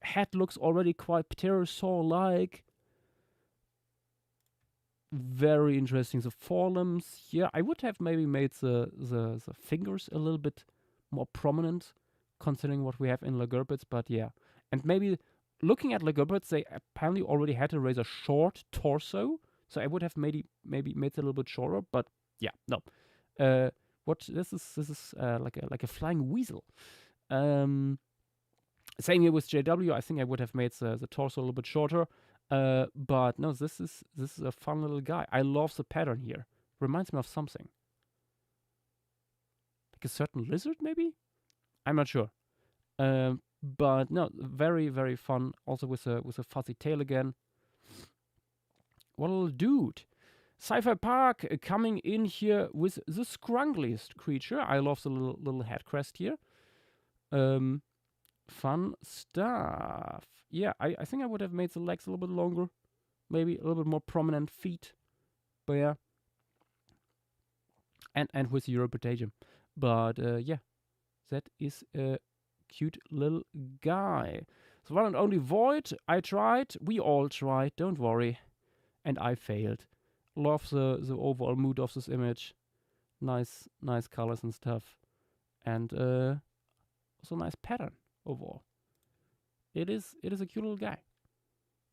Speaker 1: Head looks already quite pterosaur-like. Very interesting. The forelimbs here. I would have maybe made the fingers a little bit more prominent, considering what we have in Lagurbids, but yeah. And maybe looking at Lagurbids, they apparently already had a rather short torso, so I would have maybe made it a little bit shorter, but yeah, no. What this is like a flying weasel. Same here with JW. I think I would have made the torso a little bit shorter. But no, this is a fun little guy. I love the pattern here. Reminds me of something. Like a certain lizard, maybe? I'm not sure. But no, very, very fun. Also with a fuzzy tail again. What a little dude. Sci-Fi Park coming in here with the scrungliest creature. I love the little head crest here. Fun stuff. Yeah, I think I would have made the legs a little bit longer. Maybe a little bit more prominent feet. But yeah. And with the Europatagium. But yeah. That is a cute little guy. So one and only Void. I tried. We all tried. Don't worry. And I failed. Love the overall mood of this image. Nice colors and stuff. And also nice pattern overall. It is a cute little guy.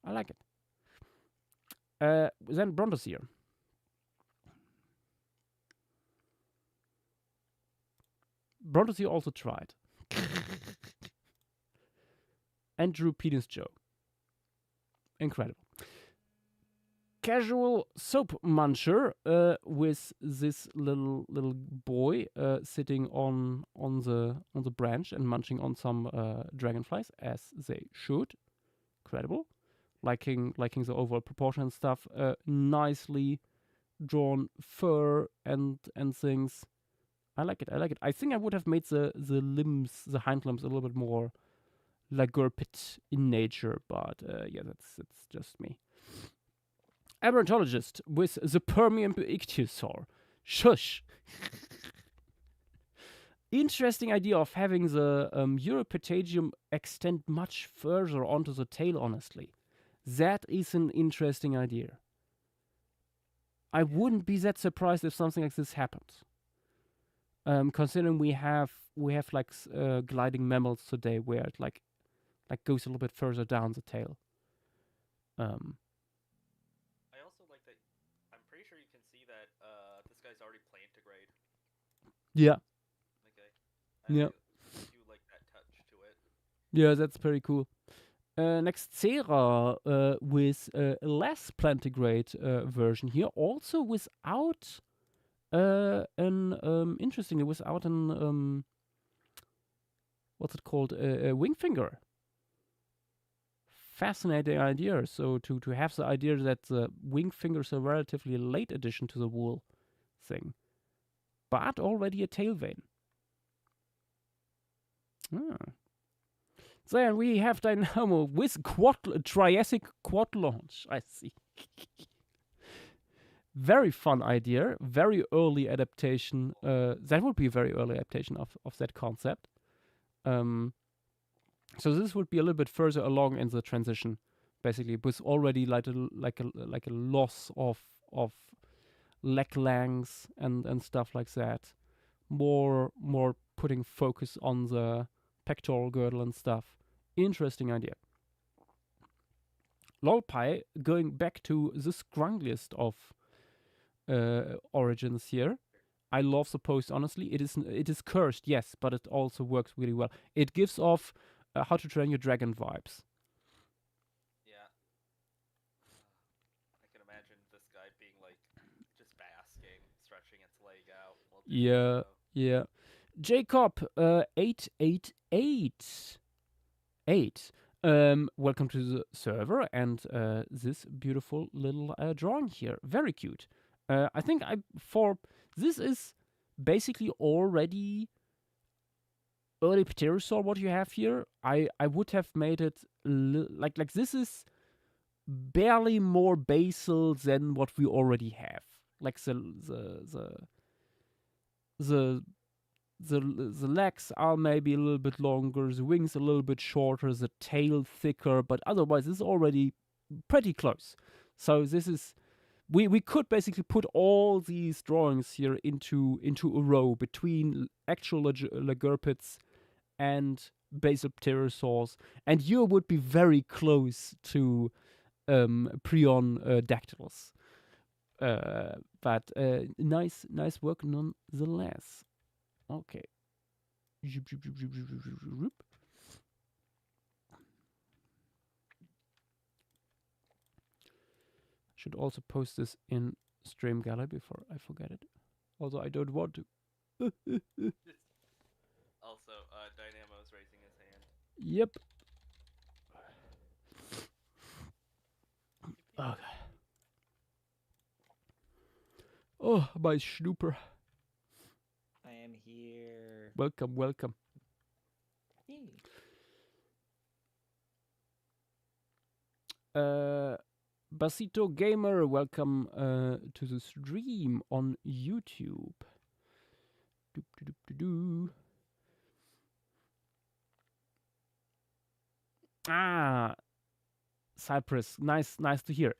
Speaker 1: I like it. Then Brontosaur. Brontosaur also tried. And drew Penis Joe. Incredible. Casual soap muncher with this little boy sitting on the branch and munching on some dragonflies, as they should. Incredible. Liking the overall proportion and stuff. Nicely drawn fur and things. I like it. I think I would have made the limbs, the hind limbs, a little bit more Lagurpid in nature, but yeah, that's just me. Aberrantologist with the Permian Ichthyosaur. Shush. Interesting idea of having the Europatagium extend much further onto the tail, honestly. That is an interesting idea. I wouldn't be that surprised if something like this happens. Considering we have like gliding mammals today where it like goes a little bit further down the tail.
Speaker 2: I also like that. I'm pretty sure you can see that this guy's already plantigrade.
Speaker 1: Yeah.
Speaker 2: Okay.
Speaker 1: Yeah.
Speaker 2: I do like that touch to it.
Speaker 1: Yeah, that's pretty cool. Next, Cera with a less plantigrade version here, also without interestingly, without an what's it called, a wing finger. Fascinating idea. So to have the idea that the wing fingers are relatively late addition to the wool thing, but already a tail vein. Then we have Dynamo with Triassic quad launch. I see. Very fun idea. Very early adaptation. That would be a very early adaptation of that concept. So this would be a little bit further along in the transition, basically, with already like a loss of leg lengths and stuff like that. More putting focus on the pectoral girdle and stuff. Interesting idea. Lolpie going back to the scrungliest of origins here. I love the post, honestly. It is cursed, yes, but it also works really well. It gives off How to Train Your Dragon vibes.
Speaker 2: Yeah. I can imagine this guy being like just basking, stretching its leg out.
Speaker 1: Yeah. Jacob 8888. Welcome to the server and this beautiful little drawing here. Very cute. I think this is basically already early pterosaur what you have here. I would have made it like this is barely more basal than what we already have. Like the legs are maybe a little bit longer, the wings a little bit shorter, the tail thicker, but otherwise it's already pretty close. So this is we could basically put all these drawings here into a row between actual Lagurpids and basal pterosaurs, and you would be very close to prion dactyls. But nice work nonetheless. Okay. Should also post this in Stream Gallery before I forget it. Although I don't want to.
Speaker 2: Also, Dynamo's raising his hand.
Speaker 1: Yep. Okay. Oh, my Schnooper.
Speaker 3: I am here.
Speaker 1: Welcome. Basito Gamer, welcome to the stream on YouTube. Cypress, nice to hear.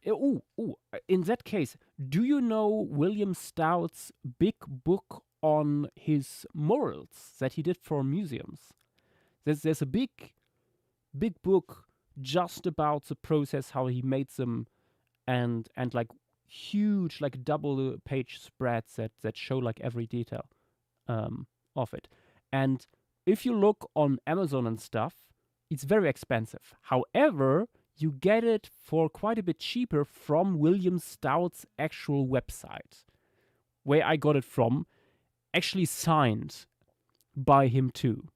Speaker 1: In that case, do you know William Stout's big book on his morals that he did for museums? There's a big book just about the process, how he made them, and like huge, like double page spreads that show like every detail of it. And if you look on Amazon and stuff, it's very expensive. However, you get it for quite a bit cheaper from William Stout's actual website, where I got it from, actually signed by him too,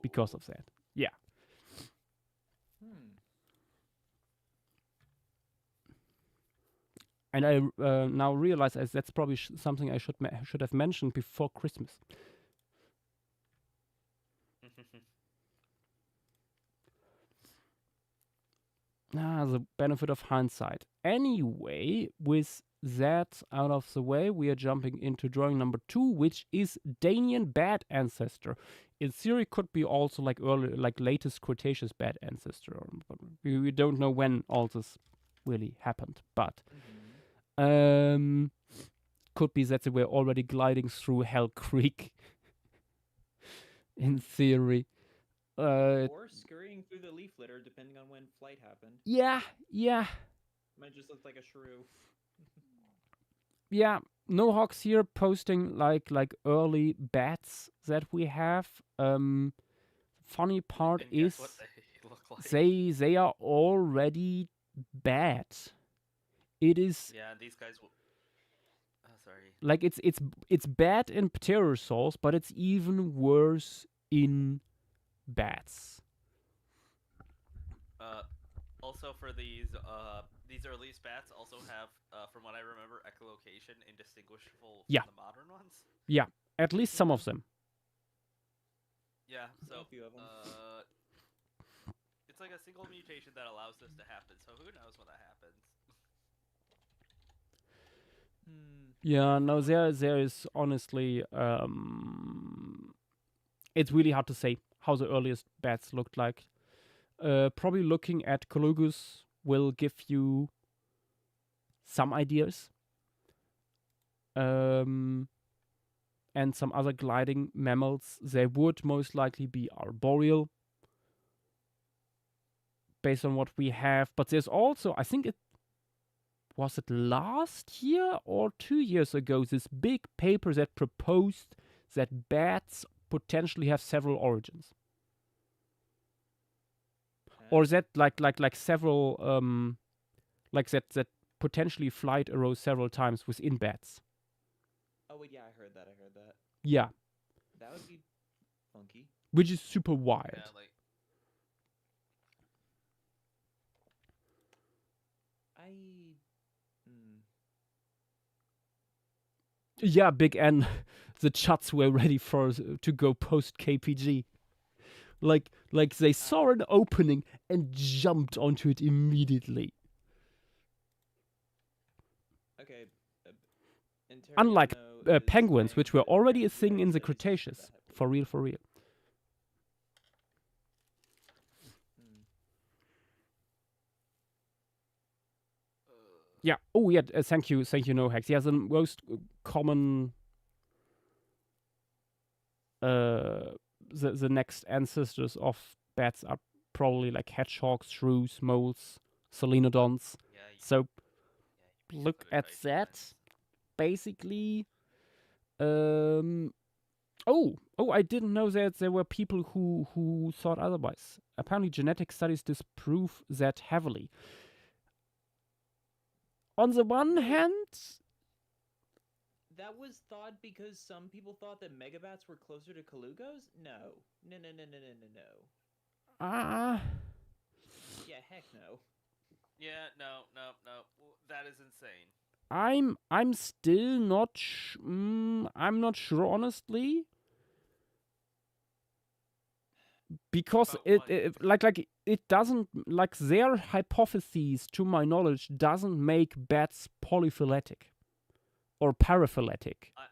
Speaker 1: because of that. Yeah. And I now realize as that's probably something I should have mentioned before Christmas. The benefit of hindsight. Anyway, with that out of the way, we are jumping into drawing number 2, which is Danian Bad Ancestor. In theory, could be also like early, like latest Cretaceous Bad Ancestor. But we don't know when all this really happened, but could be that we're already gliding through Hell Creek. In theory.
Speaker 3: Or scurrying through the leaf litter, depending on when flight happened.
Speaker 1: Yeah.
Speaker 3: Might just look like a shrew.
Speaker 1: Yeah, No Hawks here posting like early bats that we have. Funny part is
Speaker 2: what they look like.
Speaker 1: they are already bad. It is
Speaker 2: these guys will. Oh, sorry.
Speaker 1: like it's bad in pterosaurs, but it's even worse in bats.
Speaker 2: Also, for these earliest bats also have, from what I remember, echolocation indistinguishable from the modern ones.
Speaker 1: Yeah, at least some of them.
Speaker 2: Yeah, so
Speaker 3: A few of them.
Speaker 2: it's like a single mutation that allows this to happen. So who knows when that happens?
Speaker 1: Yeah, no, there is honestly, it's really hard to say how the earliest bats looked like. Probably looking at Colugus will give you some ideas. And some other gliding mammals, they would most likely be arboreal, based on what we have. But there's also, I think was it last year or 2 years ago, this big paper that proposed that bats potentially have several origins. Or that like several like that potentially flight arose several times within bats.
Speaker 3: Oh yeah, I heard that.
Speaker 1: Yeah.
Speaker 3: That would be funky.
Speaker 1: which is super wild.
Speaker 2: Yeah, like
Speaker 3: I. Hmm.
Speaker 1: Yeah, Big N, the chuds were ready to go post KPG. Like they saw an opening and jumped onto it immediately.
Speaker 3: Okay.
Speaker 1: Unlike
Speaker 3: Interiano is
Speaker 1: penguins,
Speaker 3: saying
Speaker 1: which were
Speaker 3: that
Speaker 1: already a
Speaker 3: Pangea
Speaker 1: thing in the
Speaker 3: said he's used to
Speaker 1: Cretaceous.
Speaker 3: that heavily.
Speaker 1: For real, for real.
Speaker 3: Hmm.
Speaker 1: Yeah. Oh, yeah. Thank you, NoHex. Yeah, the most common, the next ancestors of bats are probably like hedgehogs, shrews, moles, solenodons.
Speaker 2: yeah.
Speaker 1: So
Speaker 2: You
Speaker 1: look
Speaker 2: put it
Speaker 1: at
Speaker 2: right
Speaker 1: that.
Speaker 2: there.
Speaker 1: Basically, oh, I didn't know that there were people who thought otherwise. Apparently, genetic studies disprove that heavily. On the one hand,
Speaker 3: That was thought because some people thought that megabats were closer to Kalugos? No. No, no, no, no, no, no, no. Yeah, heck no.
Speaker 2: Yeah, no. That is insane.
Speaker 1: I'm still not. I'm not sure, honestly, because
Speaker 2: About
Speaker 1: it
Speaker 2: what?
Speaker 1: it doesn't, like, their hypotheses, to my knowledge, doesn't make bats polyphyletic or paraphyletic.
Speaker 2: I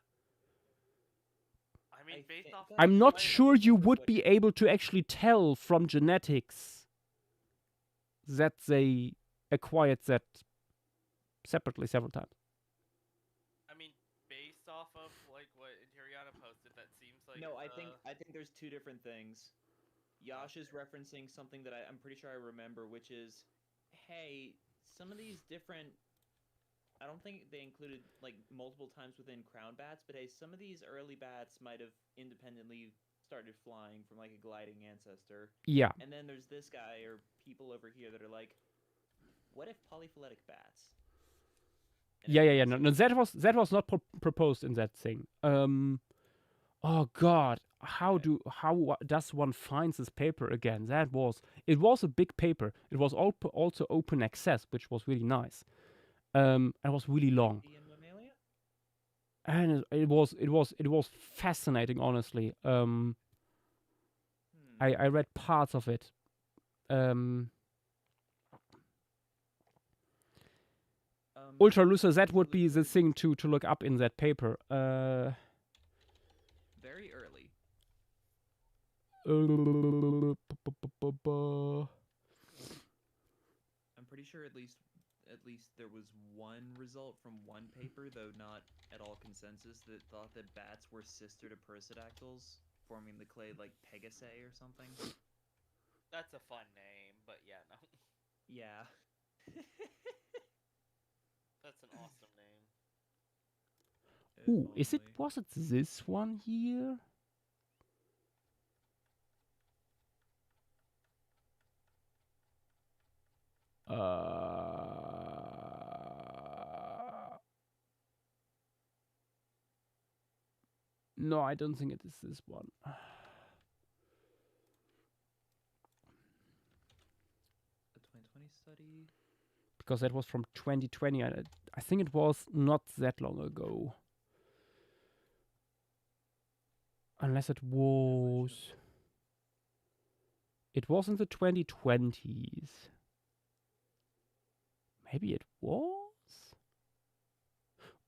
Speaker 2: mean,
Speaker 3: I
Speaker 2: based
Speaker 3: think
Speaker 2: off.
Speaker 3: that-
Speaker 1: I'm not
Speaker 3: I
Speaker 1: sure you
Speaker 3: remember
Speaker 1: would
Speaker 3: what
Speaker 1: be
Speaker 3: you-
Speaker 1: able to actually tell from genetics that they acquired that separately several times.
Speaker 2: I mean, based off of like what Interiana posted, that seems like.
Speaker 3: No, I think there's two different things. Yash is referencing something that I'm pretty sure I remember, which is, hey, some of these different. I don't think they included like multiple times within crown bats, but hey, some of these early bats might have independently started flying from like a gliding ancestor.
Speaker 1: Yeah.
Speaker 3: And then there's this guy or people over here that are like, what if polyphyletic bats? And
Speaker 1: Yeah.
Speaker 3: everyone's
Speaker 1: No,
Speaker 3: like,
Speaker 1: that was not proposed in that thing. Oh God, how does one find this paper again? It was a big paper. It was also open access, which was really nice. It was really long,
Speaker 3: "Maybe in Mammalia?"
Speaker 1: and it was fascinating. Honestly, I read parts of it. Ultra Lucer, that would be the thing to look up in that paper.
Speaker 3: Very early. I'm pretty sure at least there was one result from one paper, though not at all consensus, that thought that bats were sister to perissodactyls, forming the clade like Pegasi or something.
Speaker 2: That's a fun name, but yeah, no.
Speaker 3: Yeah.
Speaker 2: That's an awesome name.
Speaker 1: Ooh, was it this one here? No, I don't think it is this one.
Speaker 3: The 2020 study.
Speaker 1: Because that was from 2020. I think it was not that long ago. Unless it was. It was in the 2020s. Maybe it was?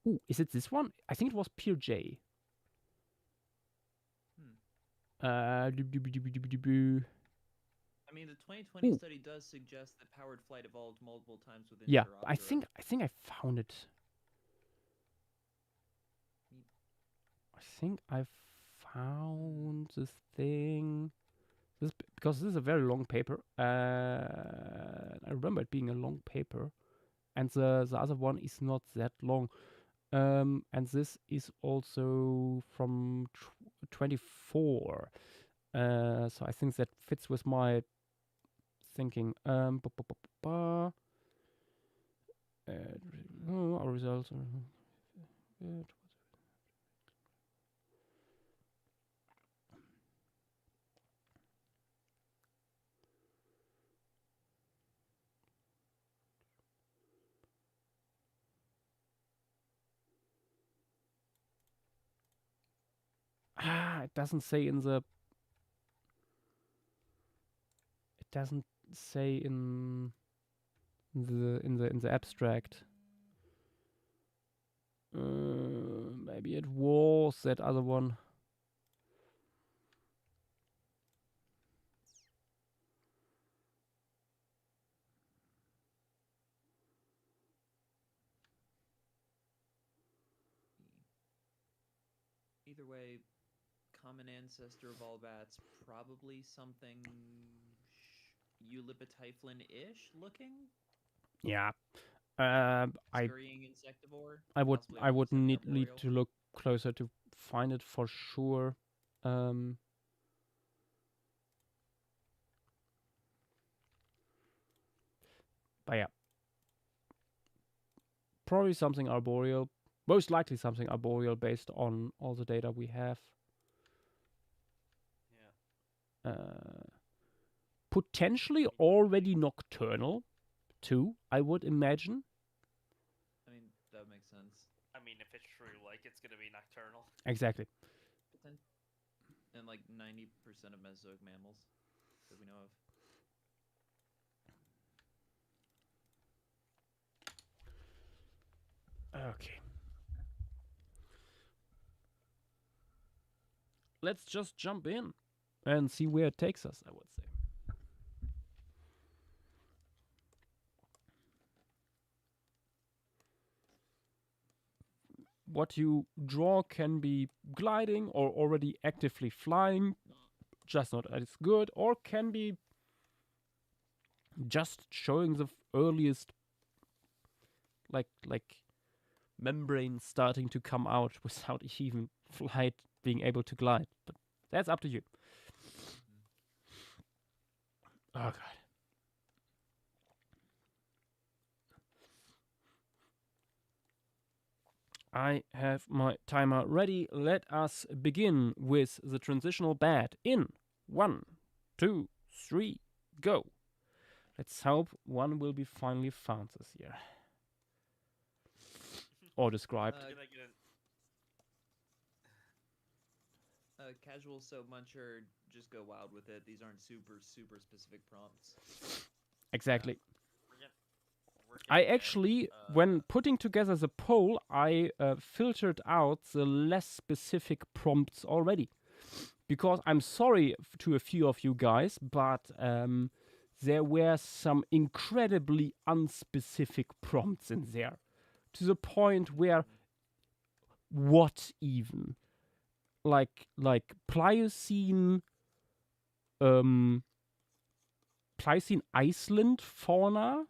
Speaker 1: Ooh, is it this one? I think it was Pure J.
Speaker 3: I mean, the 2020
Speaker 1: Ooh.
Speaker 3: study does suggest that powered flight evolved multiple times within
Speaker 1: Yeah,
Speaker 3: Chiroptera.
Speaker 1: I think I found it. I think I found this thing. Because this is a very long paper. I remember it being a long paper, and the other one is not that long. And this is also from 24. So I think that fits with my thinking. Our results are. It doesn't say in the. It doesn't say in the abstract. Maybe it was that other one.
Speaker 3: Either way, common ancestor of all bats, probably something Eulipotyphloid-ish looking.
Speaker 1: Yeah.
Speaker 3: Scurrying insectivore.
Speaker 1: I would
Speaker 3: possibly
Speaker 1: I would need
Speaker 3: arboreal.
Speaker 1: to look closer to find it for sure. But yeah, probably something arboreal. Most likely something arboreal based on all the data we have.
Speaker 2: Yeah.
Speaker 1: Potentially already nocturnal, too. I would imagine.
Speaker 3: I mean, that makes sense.
Speaker 2: I mean, if it's true, like it's gonna be nocturnal.
Speaker 1: Exactly.
Speaker 3: And like 90% of Mesozoic mammals that we know of.
Speaker 1: Okay. Let's just jump in and see where it takes us, I would say. What you draw can be gliding or already actively flying, just not as good, or can be just showing the earliest like membrane starting to come out without even flight being able to glide. But that's up to you. Oh god. I have my timer ready. Let us begin with the transitional bat in 1, 2, 3, go. Let's hope one will be finally found this year. Or described.
Speaker 2: Can I get
Speaker 3: Casual soap muncher, just go wild with it. These aren't super specific prompts.
Speaker 1: Exactly.
Speaker 2: we're
Speaker 1: I
Speaker 2: getting there.
Speaker 1: actually, when putting together the poll, I filtered out the less specific prompts already. Because I'm sorry to a few of you guys, but there were some incredibly unspecific prompts in there. To the point where, what even? Like Pliocene Iceland fauna?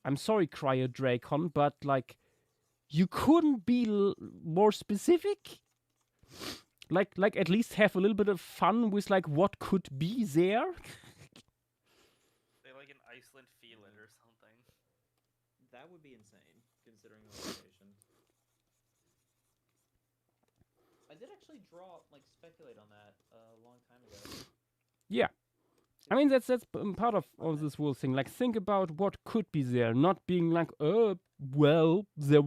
Speaker 1: I'm sorry, Cryodracon, but like, you couldn't be more specific? Like at least have a little bit of fun with like what could be there?
Speaker 2: They like an Iceland feeling or something.
Speaker 3: That would be insane, considering the location. I did actually speculate on that a long time ago.
Speaker 1: Yeah. I mean, that's part of this whole thing. Like, think about what could be there, not being like, well, there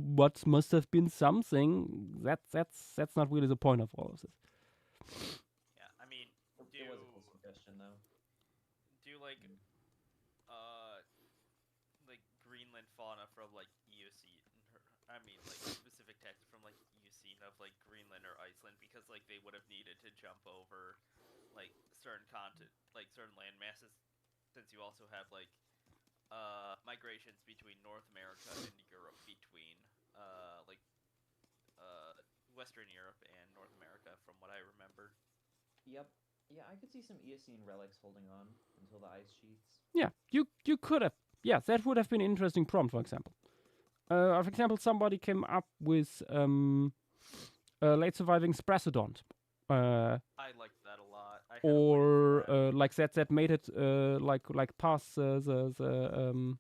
Speaker 1: must have been something. That's not really the point of all of this.
Speaker 2: Yeah, I mean,
Speaker 3: It was a cool suggestion, though.
Speaker 2: do like Greenland fauna from like Eocene. I mean, like specific text from like Eocene of like Greenland or Iceland, because like they would have needed to jump over like certain certain land masses, since you also have like migrations between North America and Europe, between Western Europe and North America, from what I remember.
Speaker 3: Yep. Yeah, I could see some Eocene relics holding on until the ice sheets.
Speaker 1: Yeah, you could have. Yeah, that would have been an interesting prompt, for example. For example, somebody came up with late surviving Spracodont.
Speaker 2: I liked that a lot. I had a
Speaker 1: Or
Speaker 2: plan for that.
Speaker 1: like that made it like past the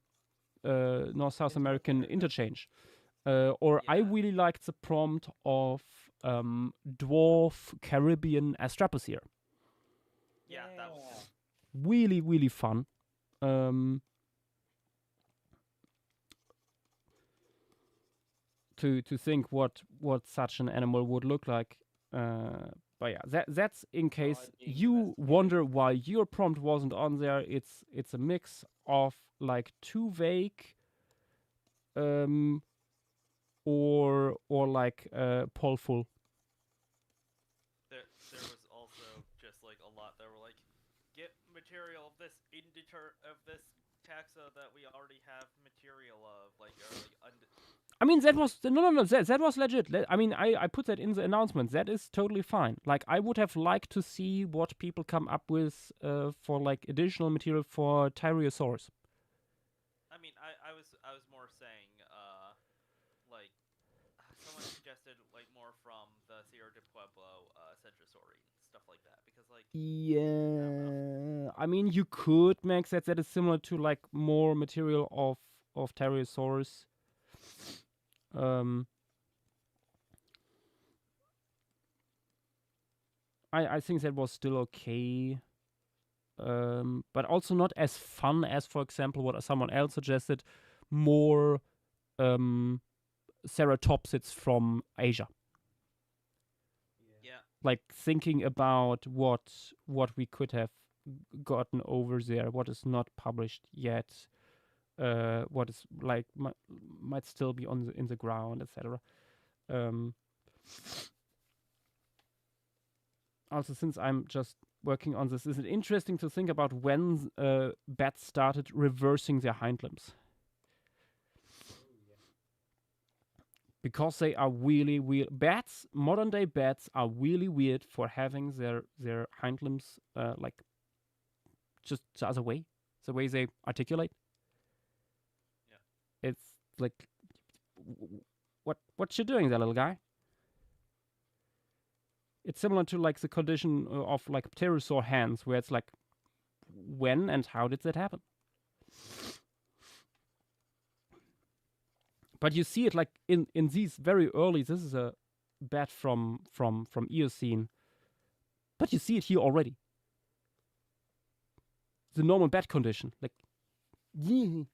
Speaker 1: North South American interchange. Or I
Speaker 3: Yeah.
Speaker 1: really liked the prompt of dwarf Caribbean Astrapocere.
Speaker 2: Yeah, that was
Speaker 1: Really, really fun. To think what such an animal would look like. But yeah, that's in case
Speaker 3: God being
Speaker 1: you
Speaker 3: domesticated.
Speaker 1: wonder why your prompt wasn't on there. It's a mix of like too vague, or like pollful.
Speaker 2: There was also just like a lot that were like, get material of this taxa that we already have material of, like, or like
Speaker 1: I mean, that was no. That was legit. I mean, I put that in the announcement. That is totally fine. Like, I would have liked to see what people come up with for like additional material for Tyrannosaurus.
Speaker 2: I mean, I was more saying, like, someone suggested like more from the Sierra de Pueblo, Centrosauri, stuff like that, because like,
Speaker 1: Yeah, I mean, you could make that. That is similar to like more material of Tyrannosaurus. I think that was still okay. But also not as fun as, for example, what someone else suggested, more ceratopsids from Asia.
Speaker 2: yeah,
Speaker 1: Like thinking about what we could have gotten over there, what is not published yet, what is like might still be in the ground, etc. Also, since I'm just working on this, is it interesting to think about when bats started reversing their hind limbs? Because they are really weird. Bats, modern day bats, are really weird for having their hind limbs like just the other way, the way they articulate.
Speaker 2: Yeah.
Speaker 1: It's like, what you doing there, little guy? It's similar to like the condition of like pterosaur hands, where it's like, when and how did that happen? But you see it like in these very early. This is a bat from Eocene, but you see it here already. The normal bat condition, like, yeah.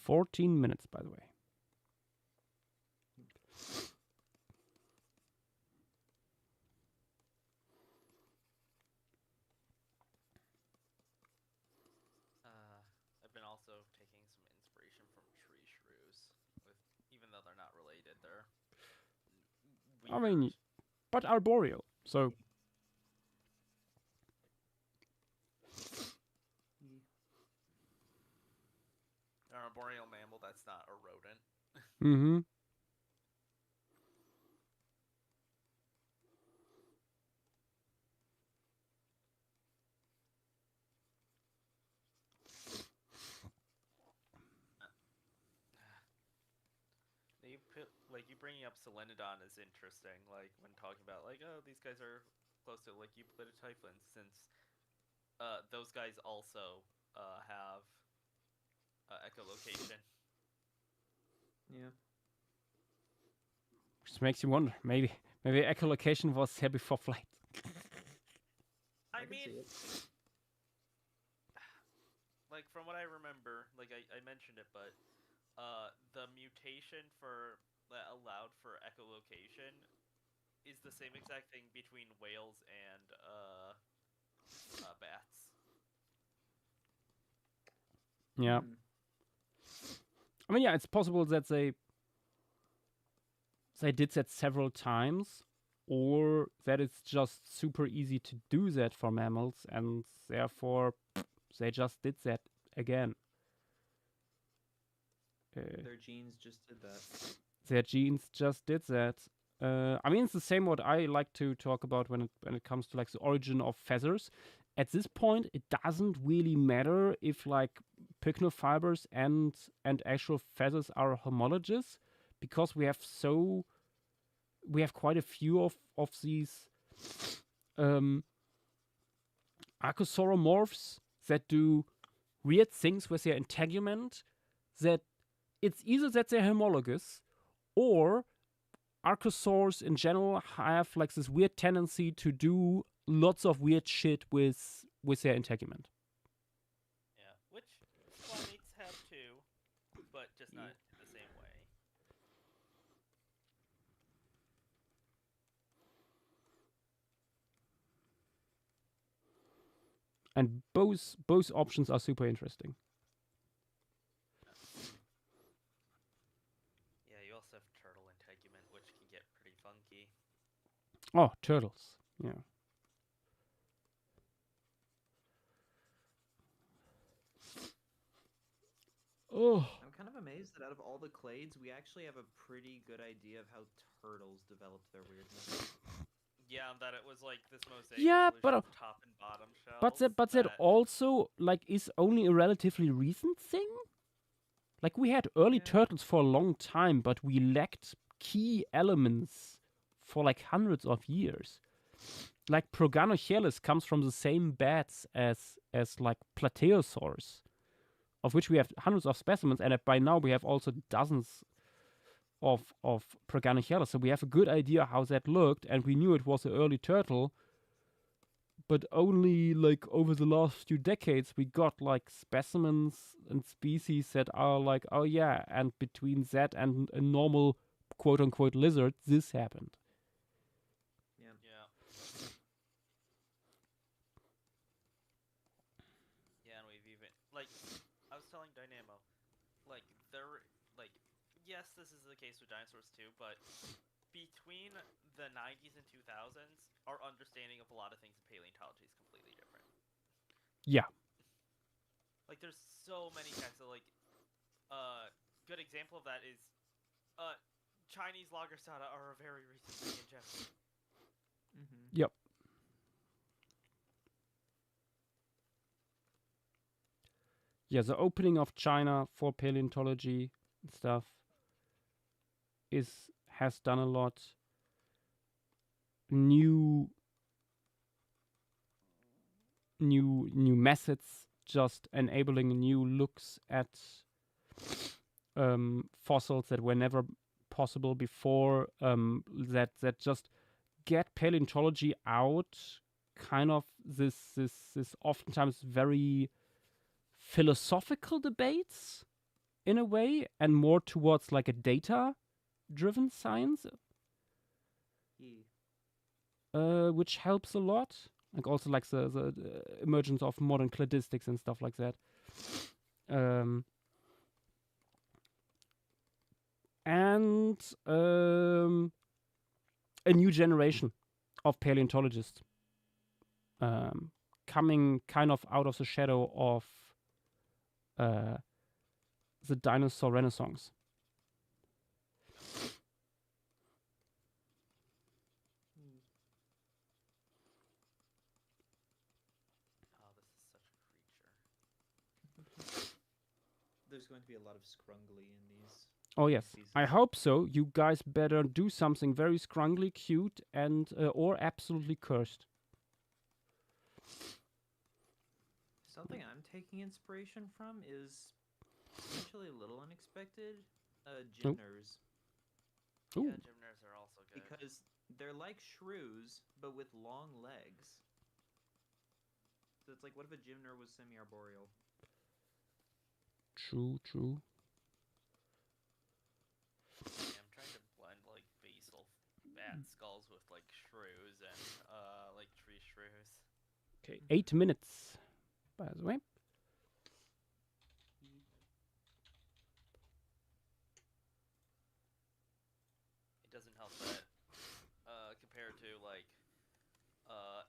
Speaker 1: "14 minutes, by the way."
Speaker 2: I've been also taking some inspiration from tree shrews, with even though they're not related, they're
Speaker 1: I mean,
Speaker 2: weird.
Speaker 1: but arboreal, so
Speaker 2: An arboreal mammal that's not a rodent.
Speaker 1: mm-hmm.
Speaker 2: You bringing up Solenodon is interesting. Like when talking about like, oh, these guys are close to like Eupletotyphlones, since those guys also have echolocation.
Speaker 3: Yeah.
Speaker 1: Which makes you wonder, maybe echolocation was here before flight.
Speaker 2: I
Speaker 3: can
Speaker 2: mean,
Speaker 3: see it.
Speaker 2: like from what I remember, like I mentioned it, but the mutation that allowed for echolocation is the same exact thing between whales and bats.
Speaker 1: Yeah. I mean, yeah, it's possible that they did that several times, or that it's just super easy to do that for mammals, and therefore they just did that again.
Speaker 3: Their genes just did that.
Speaker 1: Their genes just did that. I mean, it's the same what I like to talk about when it comes to like the origin of feathers. At this point, it doesn't really matter if like pycnofibers and actual feathers are homologous, because we have quite a few of these archosauromorphs that do weird things with their integument that it's either that they're homologous or archosaurs in general have like this weird tendency to do lots of weird shit with their integument.
Speaker 2: Yeah, which primates have too, but just not in the same way.
Speaker 1: And both options are super interesting.
Speaker 2: Yeah, you also have turtle integument, which can get pretty funky.
Speaker 1: Oh, turtles. Yeah. Oh.
Speaker 3: I'm kind of amazed that out of all the clades, we actually have a pretty good idea of how turtles developed their weirdness.
Speaker 2: Yeah, that it was like this mosaic
Speaker 1: Yeah,
Speaker 2: evolution
Speaker 1: but,
Speaker 2: of top and bottom shells.
Speaker 1: But that also like is only a relatively recent thing. Like we had early turtles for a long time, but we lacked key elements for like hundreds of years. Like Proganocheilus comes from the same beds as like Plateosaurs, of which we have hundreds of specimens, and by now we have also dozens of Proganocheilus. So we have a good idea how that looked, and we knew it was an early turtle. But only like over the last few decades we got like specimens and species that are like, oh yeah, and between that and a normal quote unquote lizard, this happened.
Speaker 2: Yeah. Yeah, and we've even like I was telling Dynamo, like yes, this is the case with dinosaurs too, but between the 90s and 2000s, our understanding of a lot of things in paleontology is completely different.
Speaker 1: Yeah.
Speaker 2: Like, there's so many kinds of, like, good example of that is, Chinese Lagersata are a very recent thing in general.
Speaker 3: Mm-hmm.
Speaker 1: Yep. Yeah, the opening of China for paleontology and stuff has done a lot. New methods, just enabling new looks at fossils that were never possible before. That just get paleontology out, kind of this oftentimes very philosophical debates in a way, and more towards like a data-driven science, which helps a lot. Like also like the emergence of modern cladistics and stuff like that. And a new generation of paleontologists coming kind of out of the shadow of the dinosaur renaissance.
Speaker 2: Oh, this is such a creature.
Speaker 3: There's going to be a lot of scrungly in these.
Speaker 1: Oh yes,
Speaker 3: pieces.
Speaker 1: I hope so. You guys better do something very scrungly, cute, and or absolutely cursed.
Speaker 3: Something I'm taking inspiration from is potentially a little unexpected. Gymners.
Speaker 1: Ooh.
Speaker 2: Yeah, gymners are also good.
Speaker 3: Because they're like shrews, but with long legs. So it's like, what if a gymner was semi-arboreal?
Speaker 1: True.
Speaker 2: Yeah, I'm trying to blend like basal bat skulls with like shrews and like tree shrews.
Speaker 1: Okay, 8 minutes, by the way.
Speaker 2: It doesn't help that compared to like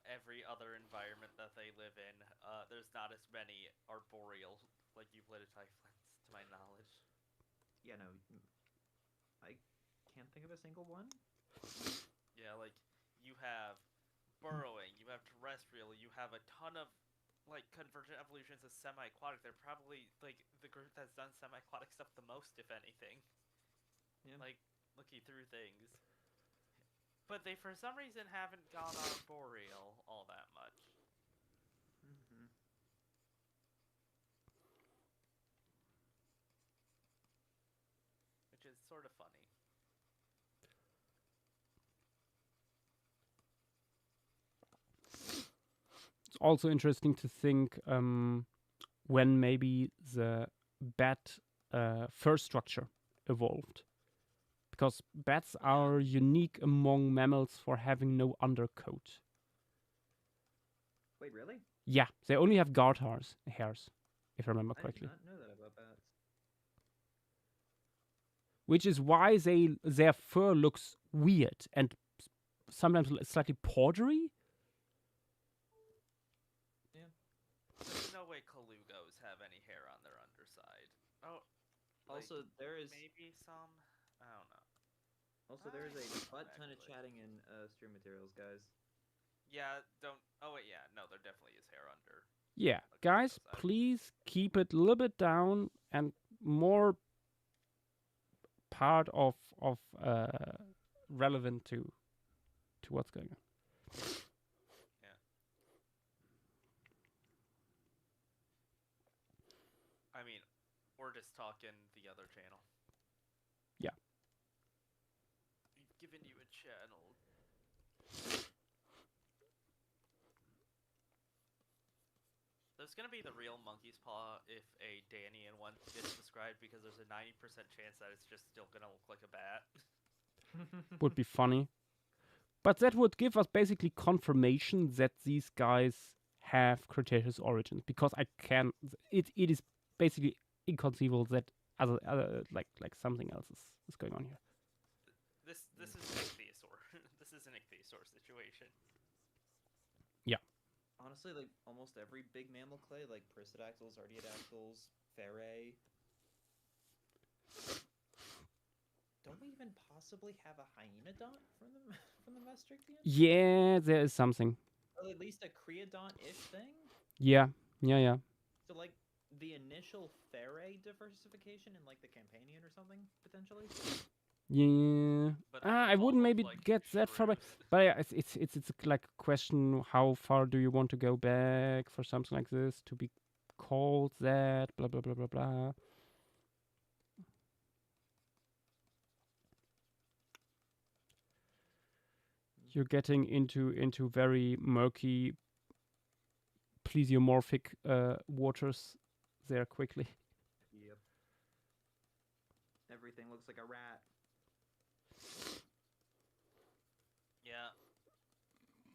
Speaker 2: every other environment that they live in, there's not as many arboreal like euglidid typhlings to my knowledge.
Speaker 3: Yeah, no, I can't think of a single one.
Speaker 2: Yeah, like you have burrowing, you have terrestrial, you have a ton of like convergent evolutions of semi-aquatic. They're probably like the group that's done semi-aquatic stuff the most, if anything.
Speaker 3: Yeah.
Speaker 2: Like looking through things. But they, for some reason, haven't gone arboreal all that much.
Speaker 3: Mm-hmm.
Speaker 2: sort of funny.
Speaker 1: It's also interesting to think when maybe the bat fur structure evolved. Because bats are unique among mammals for having no undercoat.
Speaker 4: Wait, really?
Speaker 1: Yeah, they only have guard hairs, if I remember
Speaker 4: I did
Speaker 1: correctly.
Speaker 4: not know that about bats.
Speaker 1: Which is why their fur looks weird and sometimes slightly powdery.
Speaker 2: There's no way Colugos have any hair on their underside. Oh, like,
Speaker 3: Also, there is
Speaker 2: maybe some. I don't know.
Speaker 4: There is a
Speaker 2: Not
Speaker 4: butt ton of
Speaker 2: actually.
Speaker 4: chatting in stream materials, guys.
Speaker 2: Yeah, don't. Oh wait, yeah, no, there definitely is hair under.
Speaker 1: Yeah,
Speaker 2: Okay,
Speaker 1: guys,
Speaker 2: so that-
Speaker 1: please keep it a little bit down and more part of relevant to what's going on.
Speaker 2: I mean, we're just talking the other channel.
Speaker 1: Yeah.
Speaker 2: We've given you a channel. There's gonna be the real monkey's paw if a Danian one gets described because there's a 90% chance that it's just still gonna look like a bat.
Speaker 1: Would be funny. But that would give us basically confirmation that these guys have Cretaceous origins, because it is basically inconceivable that other like something else is going on here.
Speaker 2: This is an ichthyosaur. This is an ichthyosaur situation.
Speaker 3: honestly like almost every big mammal clay, like Perissodactyls, Artiodactyls, Ferae. Don't we even possibly have a Hyenodont from the from the Maastrichtian?
Speaker 1: Yeah, there is something.
Speaker 3: Or at least a Creodont-ish thing?
Speaker 1: Yeah.
Speaker 3: So like the initial Ferae diversification in like the Campanian or something, potentially?
Speaker 1: Yeah.
Speaker 2: But that
Speaker 1: I
Speaker 2: was
Speaker 1: wouldn't
Speaker 2: almost
Speaker 1: maybe
Speaker 2: like
Speaker 1: get that far back.
Speaker 2: shrews.
Speaker 1: But yeah, it's like a question: how far do you want to go back for something like this to be called that? Blah blah blah blah blah. You're getting into very murky, plesiomorphic waters there quickly.
Speaker 4: Yep. Everything looks like a rat.
Speaker 2: Yeah.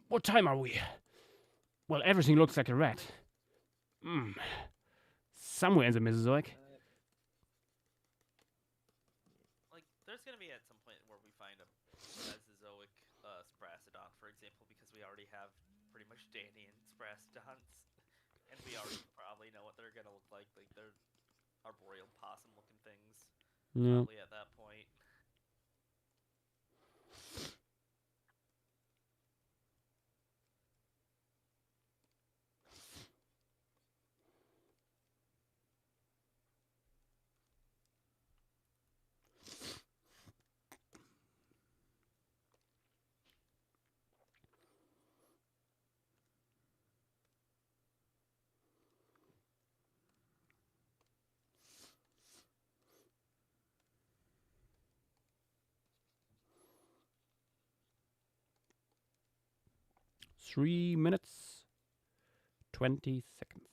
Speaker 1: What time are we? Well, everything looks like a rat. Somewhere in the Mesozoic.
Speaker 2: Like, there's gonna be at some point where we find a Mesozoic Spracodont, for example, because we already have pretty much Danian Spracodonts, and we already probably know what they're gonna look like. Like, they're arboreal possum-looking things.
Speaker 1: Yeah.
Speaker 2: Probably at that point.
Speaker 1: Three minutes, 20 seconds.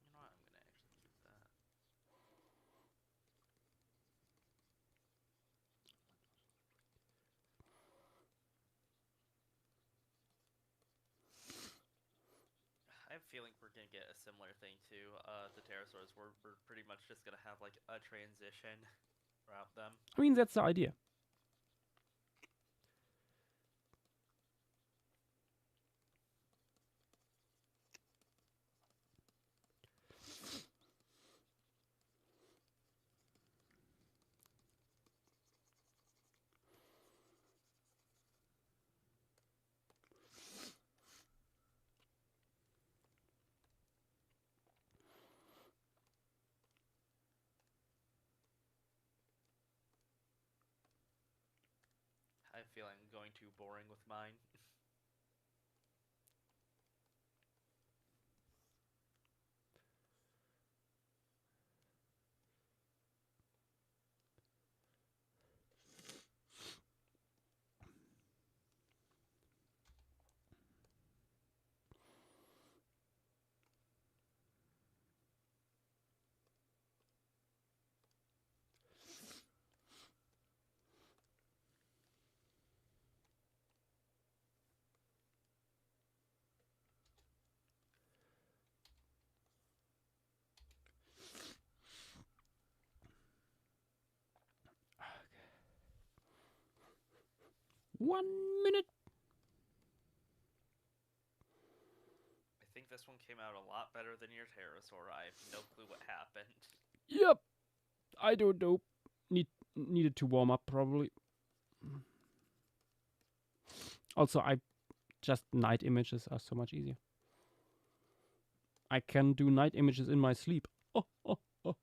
Speaker 2: You know what? I'm gonna actually keep that. I have a feeling we're gonna get a similar thing to the pterosaurs. We're pretty much just gonna have like a transition throughout them.
Speaker 1: I mean, that's the idea.
Speaker 2: feel I'm going too boring with mine.
Speaker 1: One minute.
Speaker 2: I think this one came out a lot better than your pterosaur. I have no clue what happened.
Speaker 1: Yep. I don't know. Needed to warm up probably. Also, just night images are so much easier. I can do night images in my sleep. Oh, oh, oh.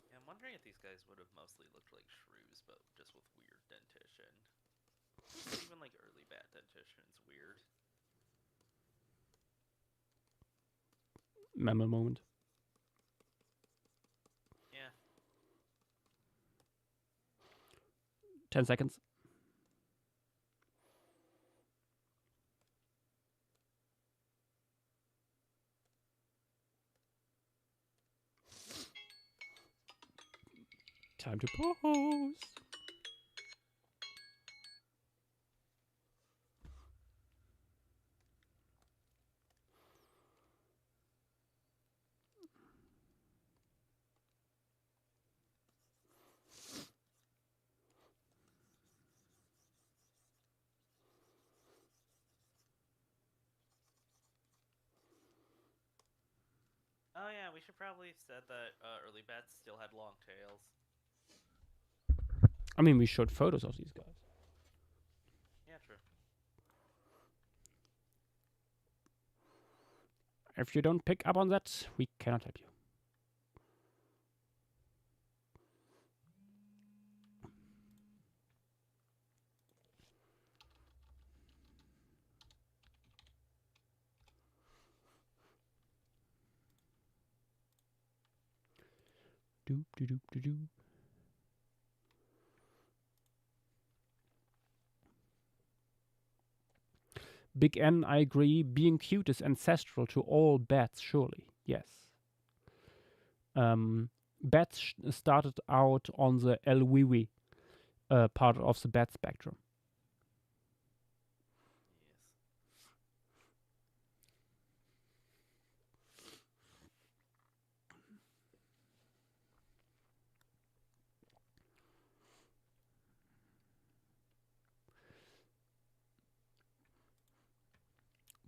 Speaker 2: Yeah, I'm wondering if these guys would have mostly looked like shrews, but just with weird dentition. Even like early bat dentition's weird.
Speaker 1: Mammal moment.
Speaker 2: Yeah.
Speaker 1: 10 seconds. Time to pause.
Speaker 2: Oh yeah, we should probably have said that early bats still had long tails.
Speaker 1: I mean, we showed photos of these guys.
Speaker 2: Yeah, true.
Speaker 1: If you don't pick up on that, we cannot help you. Doop doop doop doop doop. Big N, I agree. Being cute is ancestral to all bats, surely. Yes. Bats started out on the Elwiwi part of the bat spectrum.
Speaker 2: Yes.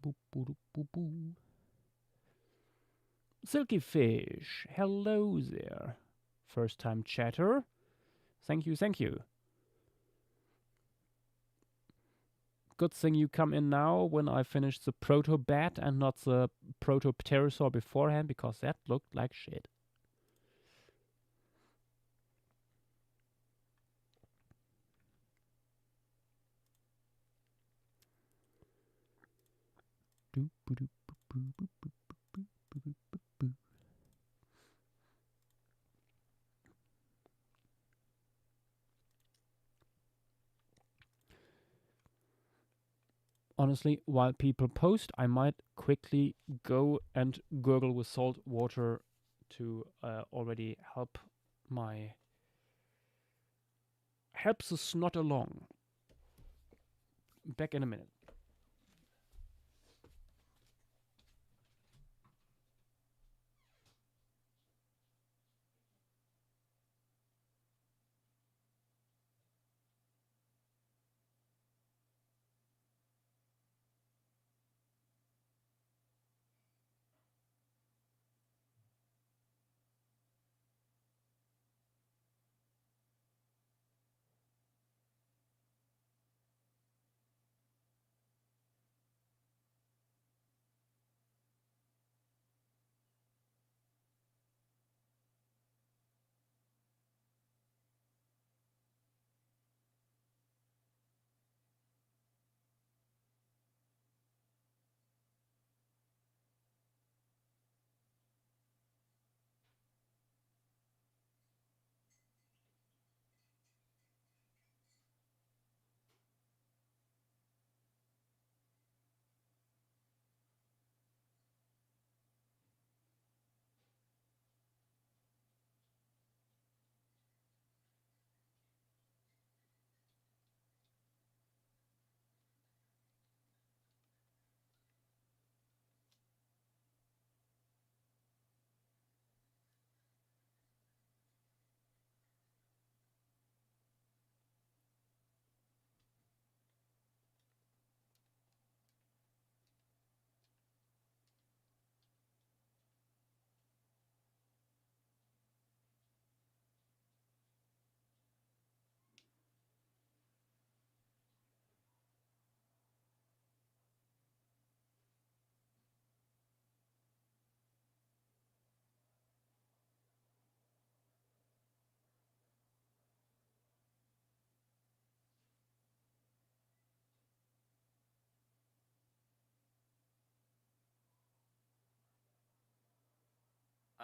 Speaker 1: Boop, boop, boop, boop. Silky Fish, hello there. First time chatter. Thank you, thank you. Good thing you come in now when I finished the Proto Bat and not the Proto Pterosaur beforehand, because that looked like shit. Doop, boop, doop, boop, boop, boop, boop, boop, boop, boop, boop. Honestly, while people post, I might quickly go and gurgle with salt water to already help the snot along. Back in a minute.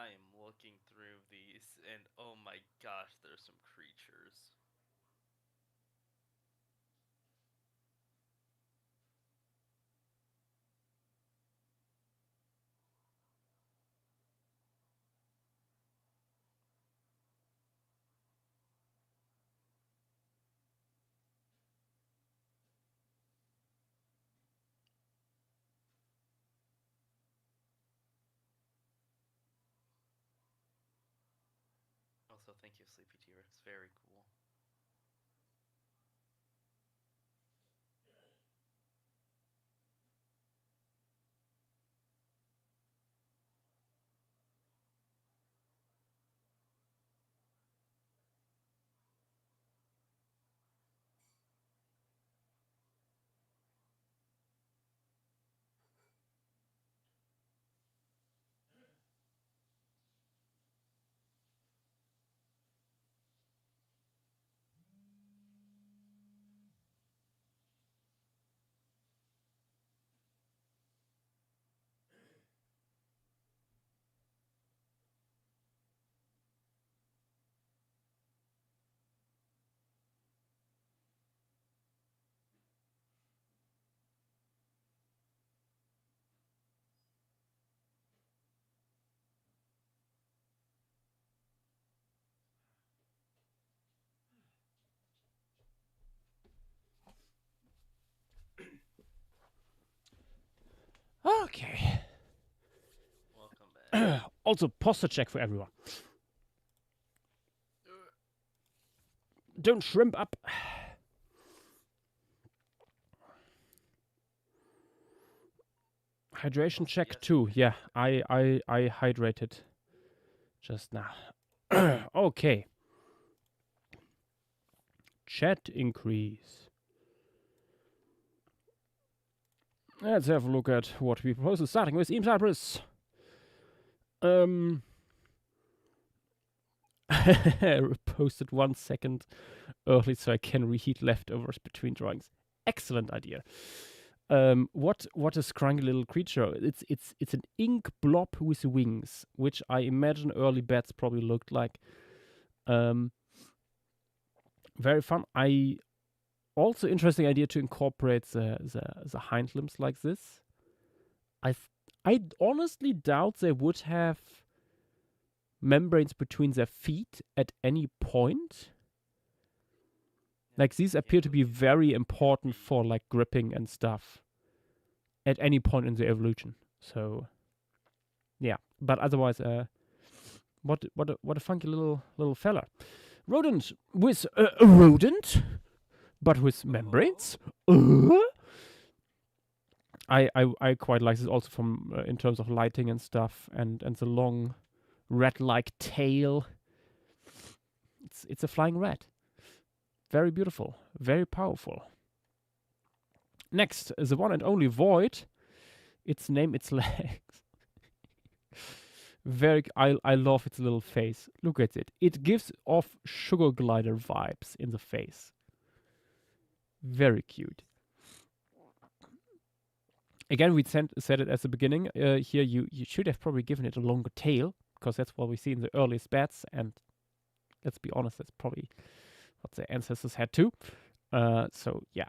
Speaker 2: I am looking through these, and oh my gosh, there's some creatures. Also, thank you, Sleepy T-Rex. Very cool.
Speaker 1: Okay.
Speaker 2: Welcome back.
Speaker 1: Also, posture check for everyone. Don't shrimp up. Hydration check
Speaker 2: Yes.
Speaker 1: too. Yeah, I hydrated just now. Okay. Chat increase. Let's have a look at what we propose. Starting with Eam Cypress. Posted 1 second early so I can reheat leftovers between drawings. Excellent idea. What a scrungy little creature. It's an ink blob with wings, which I imagine early bats probably looked like. Very fun. Also interesting idea to incorporate the hind limbs like this. I honestly doubt they would have membranes between their feet at any point. Like these appear to be very important for like gripping and stuff at any point in the evolution. So yeah, but otherwise, what a funky little fella. Rodent with a rodent, but with membranes. I quite like this also from in terms of lighting and stuff, and the long rat-like tail. It's a flying rat. Very beautiful, very powerful. Next, the one and only Void. Its name, its legs. I love its little face. Look at it. It gives off sugar glider vibes in the face. Very cute. Again, we said it at the beginning. Here, you should have probably given it a longer tail, because that's what we see in the earliest bats, and let's be honest, that's probably what the ancestors had too. So, yeah.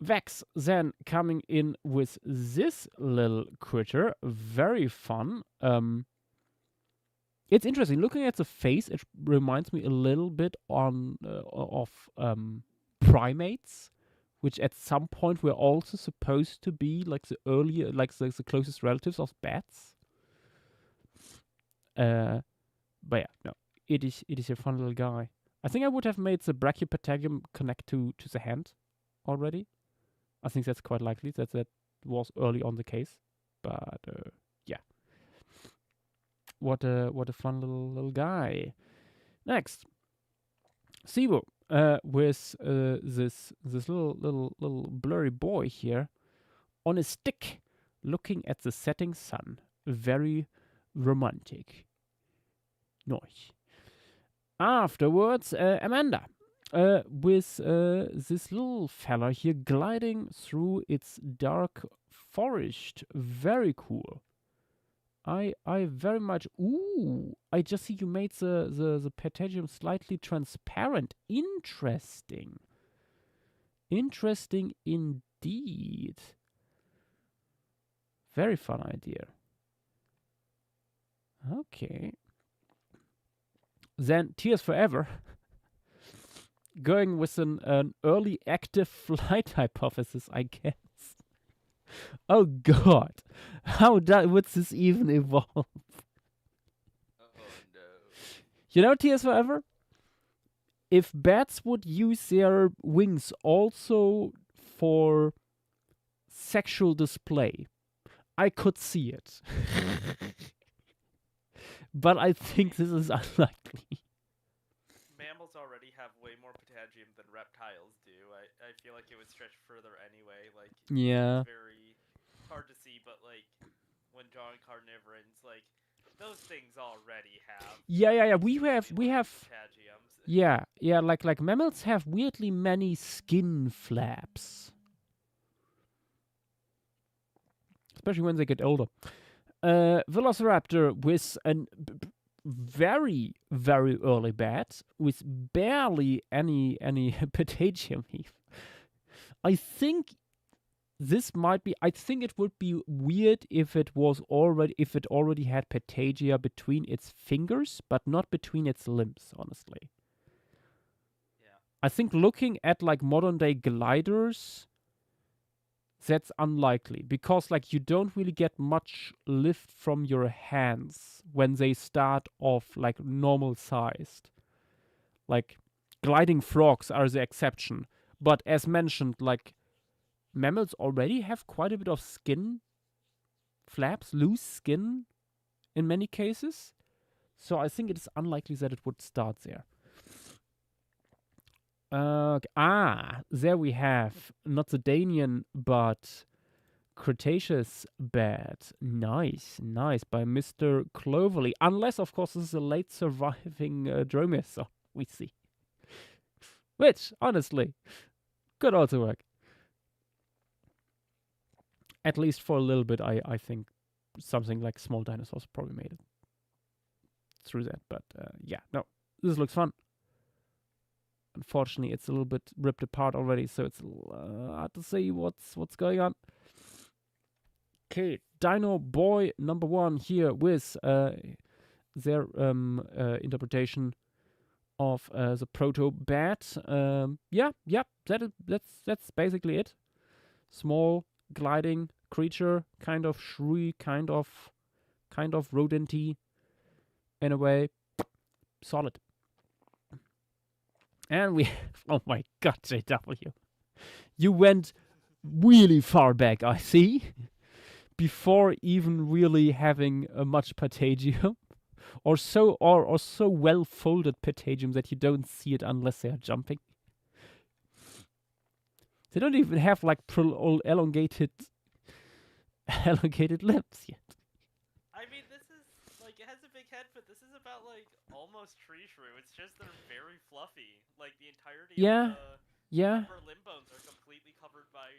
Speaker 1: Vex then coming in with this little critter. Very fun. It's interesting. Looking at the face, it reminds me a little bit of primates, which at some point were also supposed to be like the earlier, like the closest relatives of bats. But yeah, no, it is a fun little guy. I think I would have made the Brachypatagium connect to the hand already. I think that's quite likely that was early on the case. But yeah, what a fun little guy. Next, Sibo. With this little blurry boy here on a stick, looking at the setting sun. Very romantic. Nice. Afterwards, Amanda. With this little fella here gliding through its dark forest. Very cool. I very much. Ooh, I just see you made the patagium slightly transparent. Interesting. Interesting indeed. Very fun idea. Okay. Then Tears Forever. Going with an early active flight hypothesis, I guess. Oh god. How would this even evolve?
Speaker 2: Oh no.
Speaker 1: You know, Tears Forever? If bats would use their wings also for sexual display, I could see it. But I think this is unlikely.
Speaker 2: Mammals already have way more patagium than reptiles do. I feel like it would stretch further anyway. Like,
Speaker 1: Yeah.
Speaker 2: it's very hard to see, but like when drawing carnivorans, like those things already have.
Speaker 1: Yeah. We
Speaker 2: extremely
Speaker 1: have
Speaker 2: large patagiums.
Speaker 1: yeah, like mammals have weirdly many skin flaps. Especially when they get older. Velociraptor with an very, very early bat with barely any patagium. I think this might be. I think it would be weird if it already had patagia between its fingers, but not between its limbs. Honestly,
Speaker 2: Yeah.
Speaker 1: I think looking at like modern day gliders, that's unlikely because like you don't really get much lift from your hands when they start off like normal sized. Like gliding frogs are the exception, but as mentioned, like mammals already have quite a bit of skin flaps, loose skin in many cases. So I think it is unlikely that it would start there. There we have not the Danian, but Cretaceous bat. Nice by Mr. Cloverly. Unless, of course, this is a late surviving dromaeosaur we see. Which, honestly, could also work. At least for a little bit, I think something like small dinosaurs probably made it through that. But yeah, no, this looks fun. Unfortunately, it's a little bit ripped apart already, so it's hard to see what's going on. Okay, Dino Boy number 1 here with their interpretation of the proto bat. That's basically it. Small gliding creature, kind of shrewy, kind of rodenty in a way. Solid. And we oh my god, JW. You went really far back, I see. Before even really having much patagium. Or so well folded patagium that you don't see it unless they are jumping. They don't even have like elongated limbs yet.
Speaker 2: I mean, this is like it has a big head, but this is about like almost tree shrew. It's just they're very fluffy. Like the entirety of the upper limb bones are completely covered by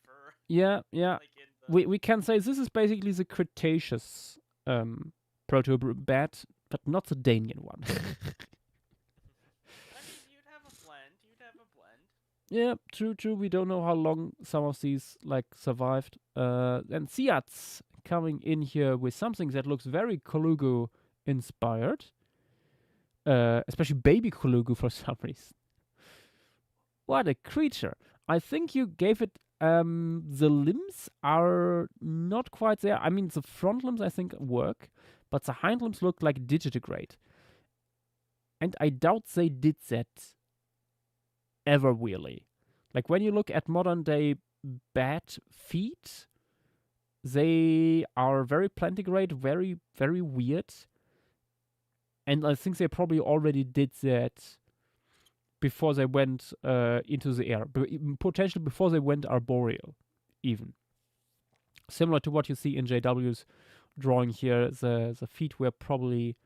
Speaker 2: fur.
Speaker 1: Yeah.
Speaker 2: Like in the,
Speaker 1: We can say this is basically the Cretaceous proto bat, but not the Danian one.
Speaker 2: I mean, you'd have a blend.
Speaker 1: Yeah, true. We don't know how long some of these like survived. And Siats coming in here with something that looks very Colugo inspired. Especially baby Colugo for some reason. What a creature. I think you gave it the limbs are not quite there. I mean the front limbs I think work, but the hind limbs look like digitigrade. And I doubt they did that ever really. Like when you look at modern day bat feet, they are very plantigrade, very, very weird. And I think they probably already did that before they went into the air. Potentially before they went arboreal, even. Similar to what you see in JW's drawing here, the feet were probably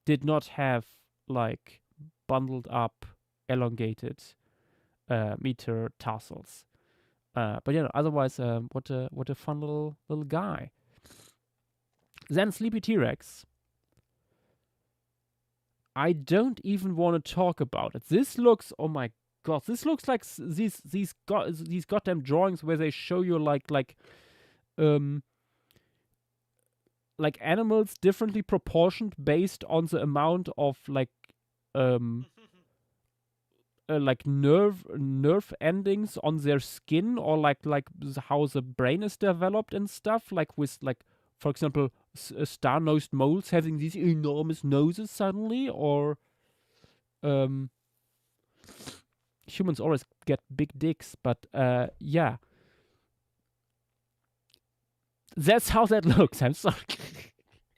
Speaker 1: did not have like bundled up, elongated metatarsals. But yeah, otherwise, what a fun little guy. Then Sleepy T-Rex. I don't even want to talk about it. This looks, oh my god, this looks like these goddamn drawings where they show you like animals differently proportioned based on the amount of like nerve endings on their skin, or like how the brain is developed and stuff, like with like, for example, star-nosed moles having these enormous noses suddenly, or humans always get big dicks, but yeah, that's how that looks. I'm sorry.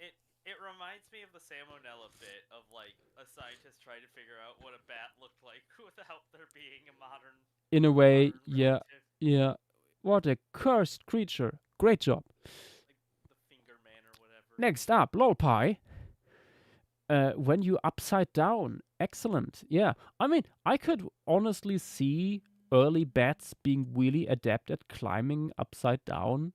Speaker 2: It reminds me of the salmonella bit of like a scientist trying to figure out what a bat looked like without there being a modern.
Speaker 1: In a way,
Speaker 2: modern
Speaker 1: yeah,
Speaker 2: relative,
Speaker 1: yeah. What a cursed creature. Great job.
Speaker 2: like the finger man or whatever.
Speaker 1: Next up, Lolpie. When you upside down. Excellent. Yeah. I mean, I could honestly see early bats being really adept at climbing upside down.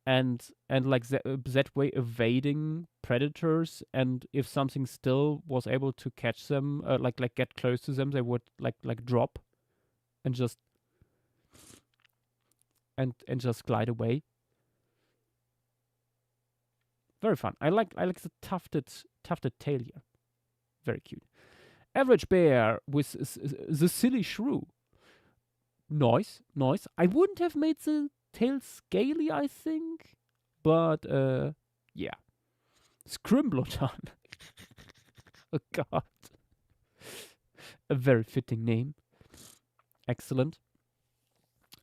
Speaker 1: And like that way evading predators, and if something still was able to catch them, like get close to them, they would like drop and just just glide away. Very fun. I like the tufted tail here. Very cute. Average bear with the silly shrew. Nice. I wouldn't have made the tail scaly, I think, but yeah. Scrimblodon. Oh god. A very fitting name. Excellent.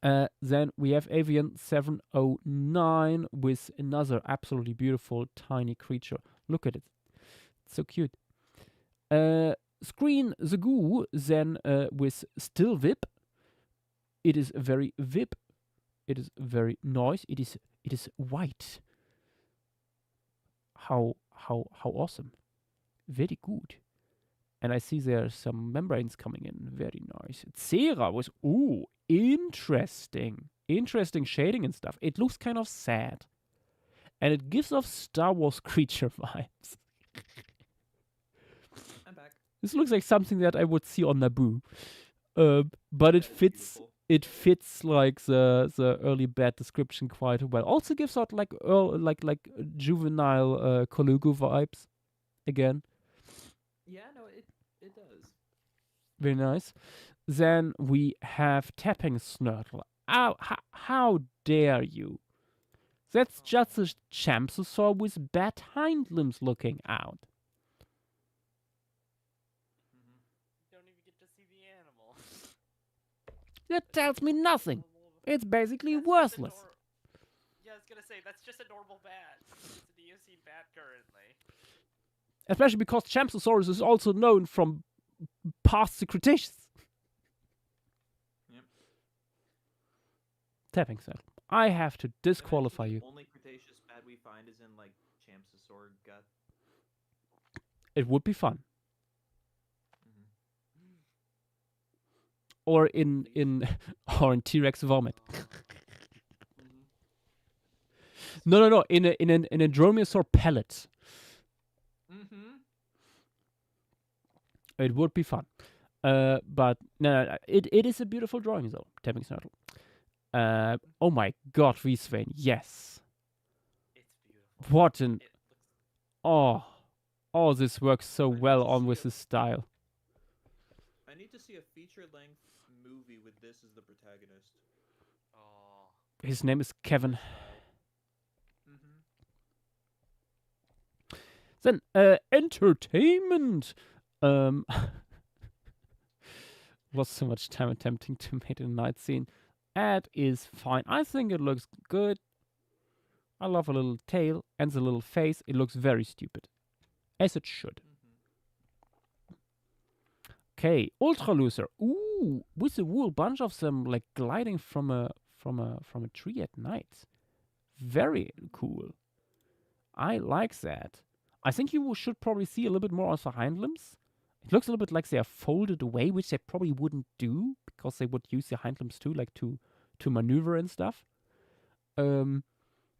Speaker 1: Then we have Avian 709 with another absolutely beautiful tiny creature. Look at it. It's so cute. Screen the Goo then with Still Vip. It is very vip. It is very nice. It is white. How awesome. Very good. And I see there are some membranes coming in. Very nice. Cera was, ooh, interesting. Interesting shading and stuff. It looks kind of sad. And it gives off Star Wars creature vibes.
Speaker 3: I'm back.
Speaker 1: This looks like something that I would see on Naboo. But it
Speaker 3: That's
Speaker 1: fits.
Speaker 3: beautiful.
Speaker 1: It fits like the early bat description quite well. Also gives out like juvenile Colugo vibes. Again,
Speaker 3: Yeah, no, it does.
Speaker 1: very nice. Then we have Tapping Snurtle. How dare you? That's just a Champsosaur with bat hind limbs looking out.
Speaker 3: Mm-hmm.
Speaker 2: You don't even get to see the animal.
Speaker 1: That tells me nothing. It's basically
Speaker 2: That's just
Speaker 1: worthless.
Speaker 2: Yeah, I was gonna say that's just a normal bat. It's an EOC bat currently.
Speaker 1: Especially because Champsosaurus is also known from past the Cretaceous.
Speaker 3: Yep.
Speaker 1: Tapping Snurtle. I have to disqualify you.
Speaker 4: The only Cretaceous bat we find is in like Champsosaur gut.
Speaker 1: It would be fun.
Speaker 4: Mm-hmm.
Speaker 1: Or in T-Rex vomit. No. In a Dromaeosaur pellet.
Speaker 3: Mm-hmm.
Speaker 1: It would be fun. But no. It is a beautiful drawing though. Tapping Snurtle. Oh my god, Reeswain, yes.
Speaker 2: It's beautiful.
Speaker 1: What an
Speaker 2: It looks.
Speaker 1: oh, this works so
Speaker 3: I need
Speaker 1: well
Speaker 3: to
Speaker 1: on
Speaker 3: see
Speaker 1: with
Speaker 3: it.
Speaker 1: his style.
Speaker 3: I need to see a feature-length movie with this as the protagonist.
Speaker 2: Oh.
Speaker 1: His name is Kevin.
Speaker 3: Mm-hmm.
Speaker 1: Then entertainment. Was so much time attempting to make a night scene. Ad is fine. I think it looks good. I love a little tail and the little face. It looks very stupid, as it should.
Speaker 3: Mm-hmm.
Speaker 1: Okay, Ultra Loser. Ooh, with a whole bunch of them like gliding from a tree at night. Very cool. I like that. I think you should probably see a little bit more of the hind limbs. It looks a little bit like they are folded away, which they probably wouldn't do because they would use their hind limbs too, like to maneuver and stuff.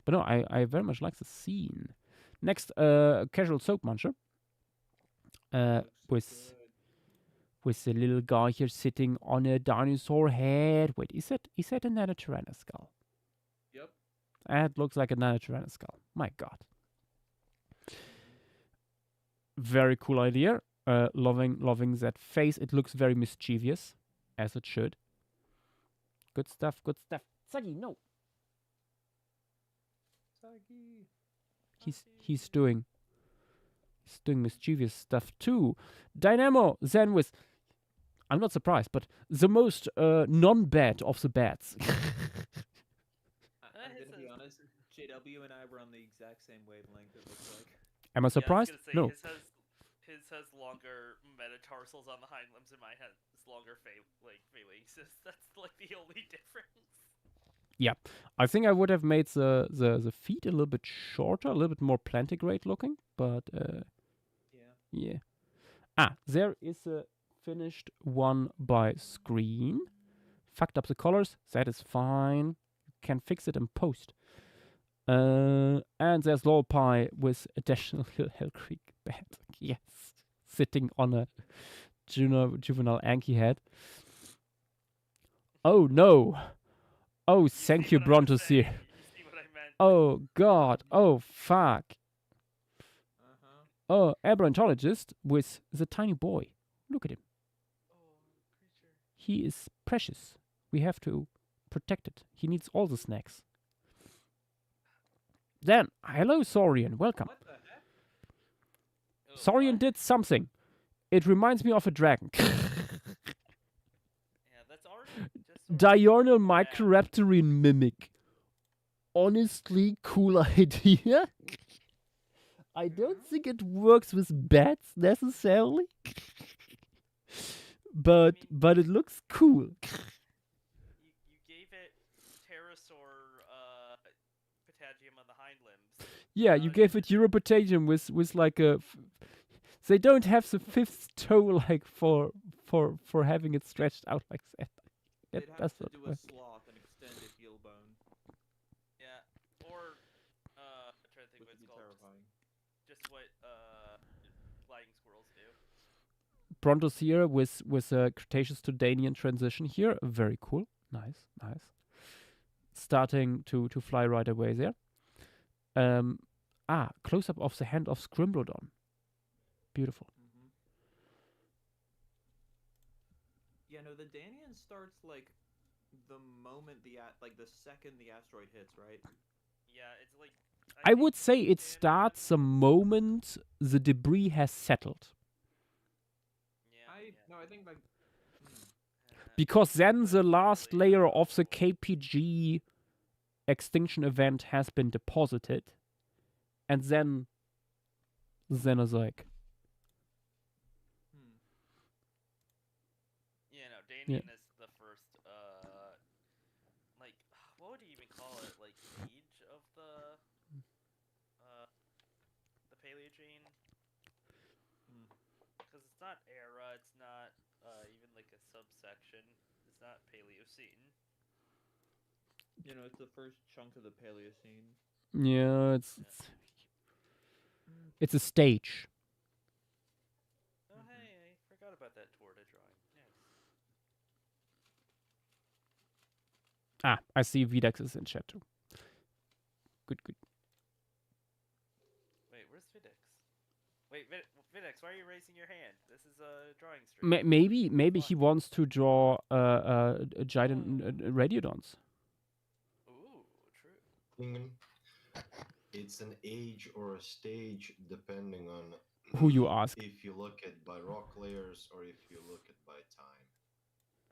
Speaker 1: But no, I very much like the scene. Next, casual soap muncher.
Speaker 3: Looks
Speaker 1: With the little guy here sitting on a dinosaur head. Wait, is that another Tyrannoskull?
Speaker 3: Yep.
Speaker 1: That looks like another Tyrannoskull. My god. Very cool idea. Loving that face. It looks very mischievous, as it should. Good stuff, good stuff. Sagi, no.
Speaker 3: Sagi.
Speaker 1: He's doing mischievous stuff too. Dynamo then with, I'm not surprised, but the most non-bad of the bats.
Speaker 3: I'm gonna be honest. JW and I were on the exact same wavelength. It looks like.
Speaker 1: Am I surprised?
Speaker 2: Yeah, I was
Speaker 1: No.
Speaker 2: gonna say, his has longer metatarsals on the hind limbs, and mine has longer phalanxes. That's like the only difference.
Speaker 1: Yeah, I think I would have made the feet a little bit shorter, a little bit more plantigrade looking, but
Speaker 3: Yeah.
Speaker 1: yeah. There is a finished one by Screen. Fucked up the colors. That is fine. You can fix it in post. And there's Lolpie with additional Hell Creek bat. Yes, sitting on a juvenile Anki head. Oh no. Oh, thank you, Brontosaur.
Speaker 2: You see what I meant?
Speaker 1: Oh god. Oh fuck.
Speaker 3: Uh-huh.
Speaker 1: Oh, Aberrantologist with the tiny boy. Look at him.
Speaker 2: Oh, creature.
Speaker 1: He is precious. We have to protect it. He needs all the snacks. Then, hello Saurian, welcome.
Speaker 3: What the heck?
Speaker 2: Oh,
Speaker 1: Saurian
Speaker 2: what?
Speaker 1: did something. It reminds me of a dragon.
Speaker 2: Yeah, that's already just. Sort of
Speaker 1: Diurnal
Speaker 2: bad.
Speaker 1: Microraptorian mimic. Honestly, cool idea. I don't think it works with bats necessarily. But it looks cool.
Speaker 2: You gave it pterosaur patagium on the hind limbs.
Speaker 1: Yeah, you gave it Europotagium with like a. They don't have the fifth toe like for having it stretched out like that.
Speaker 3: They'd have
Speaker 1: That's
Speaker 3: to
Speaker 1: not
Speaker 3: do a
Speaker 1: work.
Speaker 3: sloth and extend a heel bone,
Speaker 2: Yeah, or I'm trying to think
Speaker 3: which
Speaker 2: what
Speaker 3: would
Speaker 2: it's
Speaker 3: be
Speaker 2: called.
Speaker 3: terrifying.
Speaker 2: Just what flying squirrels do.
Speaker 1: Brontos here with a Cretaceous to Danian transition here. Very cool. Nice. Starting to fly right away there. Close up of the hand of Scrimbrodon. Beautiful.
Speaker 3: Mm-hmm. Yeah, no, the Danian starts like the moment the second the asteroid hits, right?
Speaker 2: Yeah, it's like.
Speaker 1: I
Speaker 2: think
Speaker 1: would say it
Speaker 2: Danian-
Speaker 1: starts the moment the debris has settled.
Speaker 2: Yeah.
Speaker 3: I think like
Speaker 1: Because then
Speaker 2: But
Speaker 1: the
Speaker 2: it's
Speaker 1: last
Speaker 2: really
Speaker 1: layer
Speaker 2: not
Speaker 1: of the
Speaker 2: possible.
Speaker 1: KPG extinction event has been deposited. And then Xenozoic.
Speaker 2: Yeah, no, Danian is the first, like, what would you even call it? Like, age of the Paleogene? Because it's not era, it's not, even like a subsection. It's not Paleocene.
Speaker 3: you know, it's the first chunk of the Paleocene.
Speaker 1: Yeah, it's a stage.
Speaker 2: Oh, hey, I forgot about that Torta drawing. Nice.
Speaker 1: I see Vidax is in chat too. Good.
Speaker 2: Wait, where's Videx? Wait, Videx, why are you raising your hand? This is a drawing stream.
Speaker 1: Maybe he wants to draw a giant radiodons.
Speaker 2: Ooh, true.
Speaker 5: Lingen. It's an age or a stage depending on
Speaker 1: Who you ask.
Speaker 5: if you look at by rock layers or if you look at by time.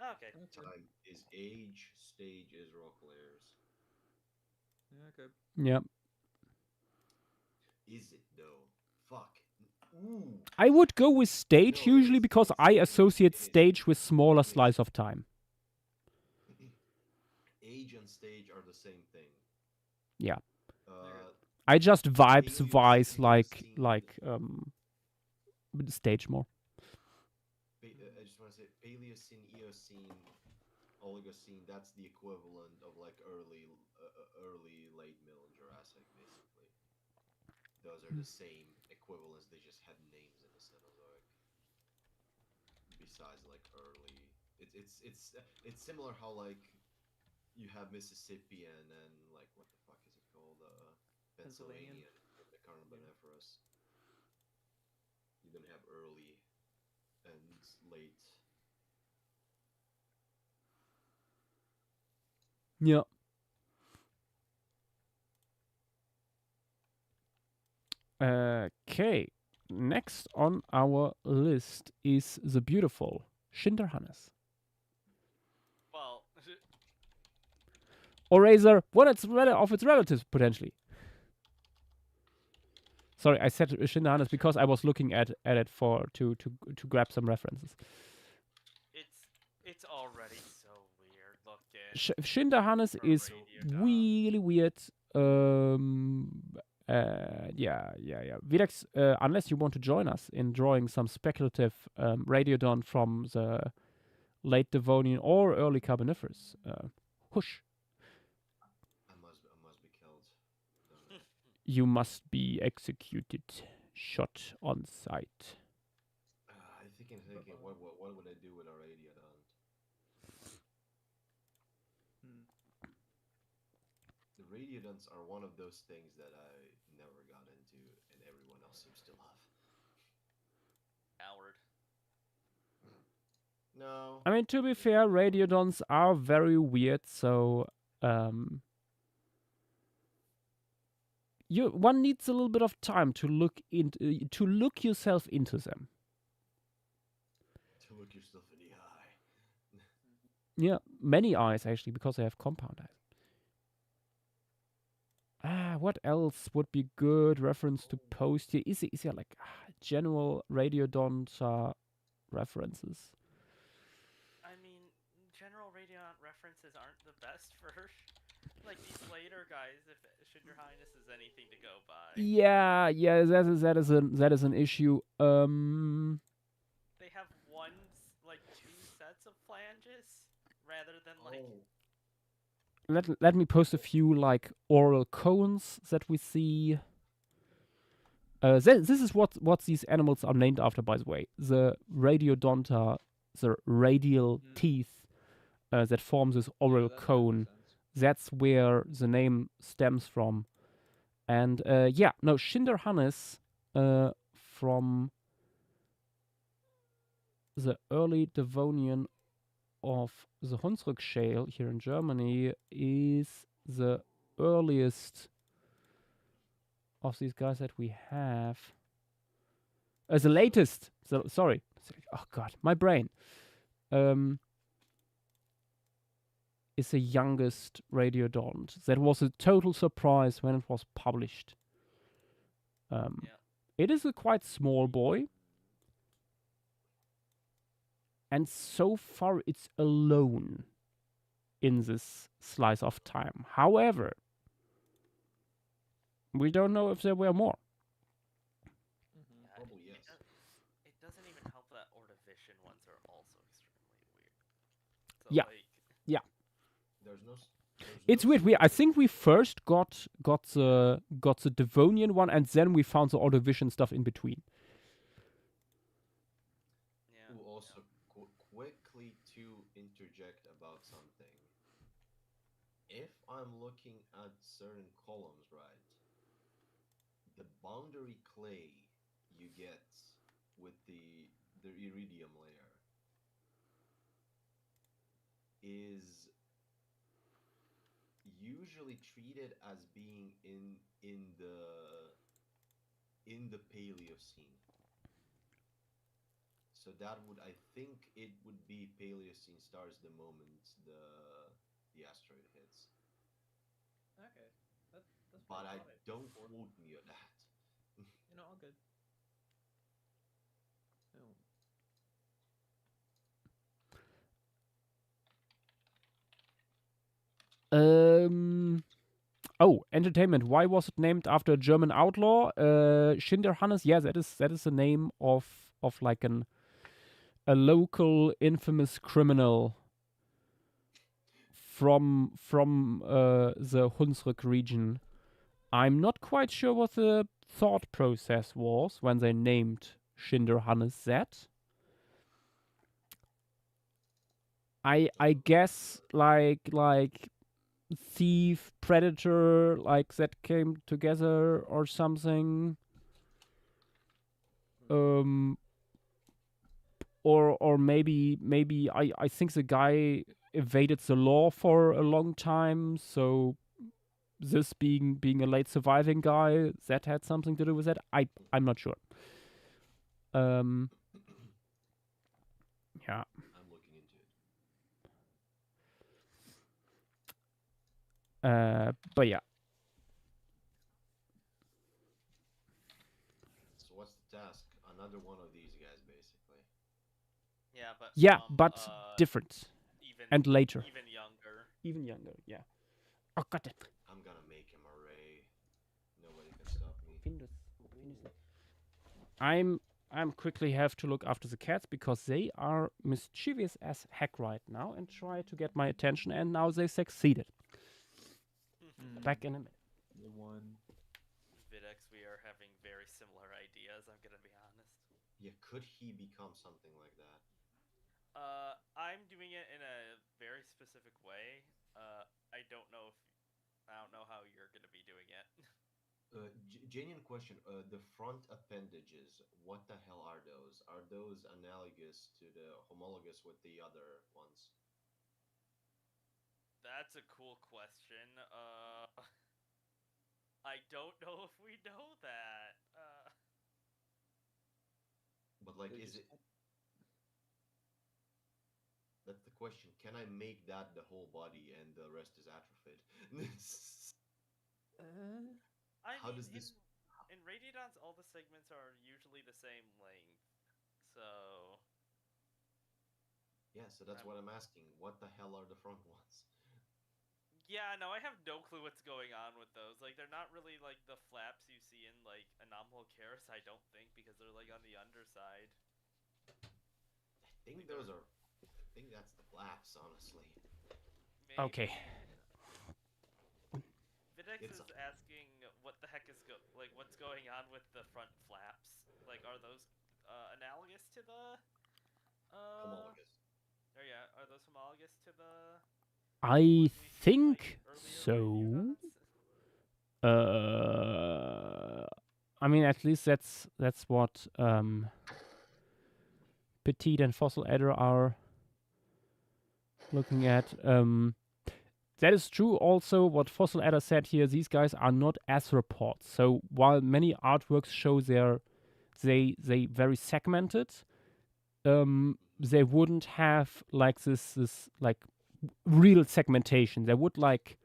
Speaker 2: Oh, okay.
Speaker 5: Time is age, stage is rock layers.
Speaker 3: Yeah, okay.
Speaker 1: Yeah.
Speaker 5: Is it though? Fuck. Ooh.
Speaker 1: I would go with stage
Speaker 5: No,
Speaker 1: usually
Speaker 5: it's-
Speaker 1: because
Speaker 5: it's-
Speaker 1: I associate
Speaker 5: it is.
Speaker 1: stage with smaller
Speaker 5: It is.
Speaker 1: slice of time.
Speaker 5: Age and stage are the same thing.
Speaker 1: Yeah.
Speaker 5: Uh,
Speaker 1: I just vibes
Speaker 5: Paleocene,
Speaker 1: wise
Speaker 5: Eocene.
Speaker 1: like stage more.
Speaker 5: I just want to say Paleocene, Eocene, Oligocene. That's the equivalent of like early late middle Jurassic, basically. Those are the same equivalents. They just had names in the Cenozoic. Besides like early, it's similar how like you have Mississippian and like what the fuck is it called?
Speaker 4: Pennsylvanian?
Speaker 5: Pennsylvanian in the Carboniferous. You don't have early and late.
Speaker 1: Yeah. Okay. Next on our list is the beautiful Schinderhannes.
Speaker 2: Well,
Speaker 1: Or rather, one of its relatives, potentially. Sorry, I said Schinderhannes because I was looking at it to grab some references.
Speaker 2: it's already so weird looking.
Speaker 1: Schinderhannes
Speaker 2: For
Speaker 1: is
Speaker 2: Radiodon.
Speaker 1: really weird. Yeah. Vilex, unless you want to join us in drawing some speculative Radiodon from the late Devonian or early Carboniferous, hush.
Speaker 5: I must be killed. Don't know.
Speaker 1: You must be executed, shot on sight.
Speaker 5: I think I'm thinking, what would I do with a Radiodon?
Speaker 3: Hmm.
Speaker 5: The Radiodons are one of those things that I never got into, and everyone else seems to love.
Speaker 2: Howard.
Speaker 5: No.
Speaker 1: I mean, to be fair, Radiodons are very weird, so one needs a little bit of time to look yourself into them.
Speaker 5: To look yourself in the eye.
Speaker 1: Yeah, many eyes actually, because they have compound eyes. What else would be good reference to post here? Is there like general Radiodon references?
Speaker 2: I mean, general Radiant references aren't the best for like these later guys. If should your highness is anything to go by,
Speaker 1: Yeah, that is an issue.
Speaker 2: they have two sets of flanges rather than like.
Speaker 5: Oh,
Speaker 1: Let me post a few like oral cones that we see. This is what these animals are named after, by the way. The Radiodonta, the radial teeth that form this oral
Speaker 3: that
Speaker 1: cone.
Speaker 3: makes sense.
Speaker 1: That's where the name stems from. And Schinderhannes from the early Devonian of the Hunsrück Shale here in Germany is the earliest of these guys that we have. The latest. Sorry. Oh God, my brain. Is the youngest Radiodont. That was a total surprise when it was published. It is a quite small boy. And so far it's alone in this slice of time. However, we don't know if there were more.
Speaker 3: Mhm.
Speaker 5: probably yes.
Speaker 2: It doesn't even help that Ordovician ones are also extremely weird. So,
Speaker 1: Yeah.
Speaker 2: Like,
Speaker 5: There's no.
Speaker 1: It's weird. I think we first got the Devonian one, and then we found the Ordovician stuff in between.
Speaker 2: yeah.
Speaker 5: Ooh, also, quickly to interject about something. If I'm looking at certain columns, right, the boundary clay you get with the iridium layer is usually treated as being in the Paleocene. So that would, I think, it would be Paleocene stars the moment the asteroid hits.
Speaker 3: Okay, that's.
Speaker 5: But
Speaker 3: what
Speaker 5: I
Speaker 3: thought it
Speaker 5: don't
Speaker 3: before.
Speaker 5: quote me on that.
Speaker 3: All good. No.
Speaker 1: Oh, entertainment. Why was it named after a German outlaw? Schinderhannes. Yeah, that is the name of like a local infamous criminal from the Hunsrück region. I'm not quite sure what the thought process was when they named Schinderhannes that. I guess like thief, predator, like that came together or something. Or maybe I think the guy evaded the law for a long time, so this being a late surviving guy, that had something to do with that. I'm not sure. Yeah.
Speaker 5: I'm looking into it.
Speaker 1: But yeah.
Speaker 5: So what's the task? Another one of these guys, basically.
Speaker 2: Yeah, but
Speaker 1: Yeah,
Speaker 2: from,
Speaker 1: but different
Speaker 2: even
Speaker 1: and later.
Speaker 2: even younger.
Speaker 1: Even younger, yeah. Oh god.
Speaker 5: I'm gonna make him a Ray. Nobody can stop me.
Speaker 1: I'm quickly have to look after the cats because they are mischievous as heck right now and try to get my attention, and now they succeeded. Back in a minute.
Speaker 4: The one.
Speaker 2: Videx, we are having very similar ideas, I'm gonna be honest.
Speaker 5: Yeah, could he become something like that?
Speaker 2: I'm doing it in a very specific way. I don't know how you're gonna be doing it.
Speaker 5: Genuine question. The front appendages, what the hell are those? Are those analogous to the homologous with the other ones?
Speaker 2: That's a cool question. I don't know if we know that.
Speaker 5: But like,
Speaker 3: They're
Speaker 5: is
Speaker 3: just-
Speaker 5: it? That's the question. Can I make that the whole body and the rest is atrophied? How does this-
Speaker 2: in Radiodons, all the segments are usually the same length, so
Speaker 5: Yeah, so that's what I'm asking. What the hell are the front ones?
Speaker 2: yeah, no, I have no clue what's going on with those. Like, they're not really like the flaps you see in like Anomalous Keras, I don't think, because they're like on the underside.
Speaker 5: I think those are. I think that's the flaps, honestly.
Speaker 2: Maybe.
Speaker 1: Okay.
Speaker 2: Videx
Speaker 5: It's
Speaker 2: is asking what the heck is what's going on with the front flaps? Like, are those analogous to the
Speaker 5: Homologous.
Speaker 2: Oh yeah, are those homologous to the
Speaker 1: I
Speaker 2: ones we see in,
Speaker 1: think
Speaker 2: like, earlier
Speaker 1: so.
Speaker 2: Radiodons?
Speaker 1: I mean, at least that's what Petit and Fossil Adder are looking at. That is true. Also, what Fossil Adder said here: these guys are not arthropods. So while many artworks show they very segmented, they wouldn't have like this like real segmentation. They would like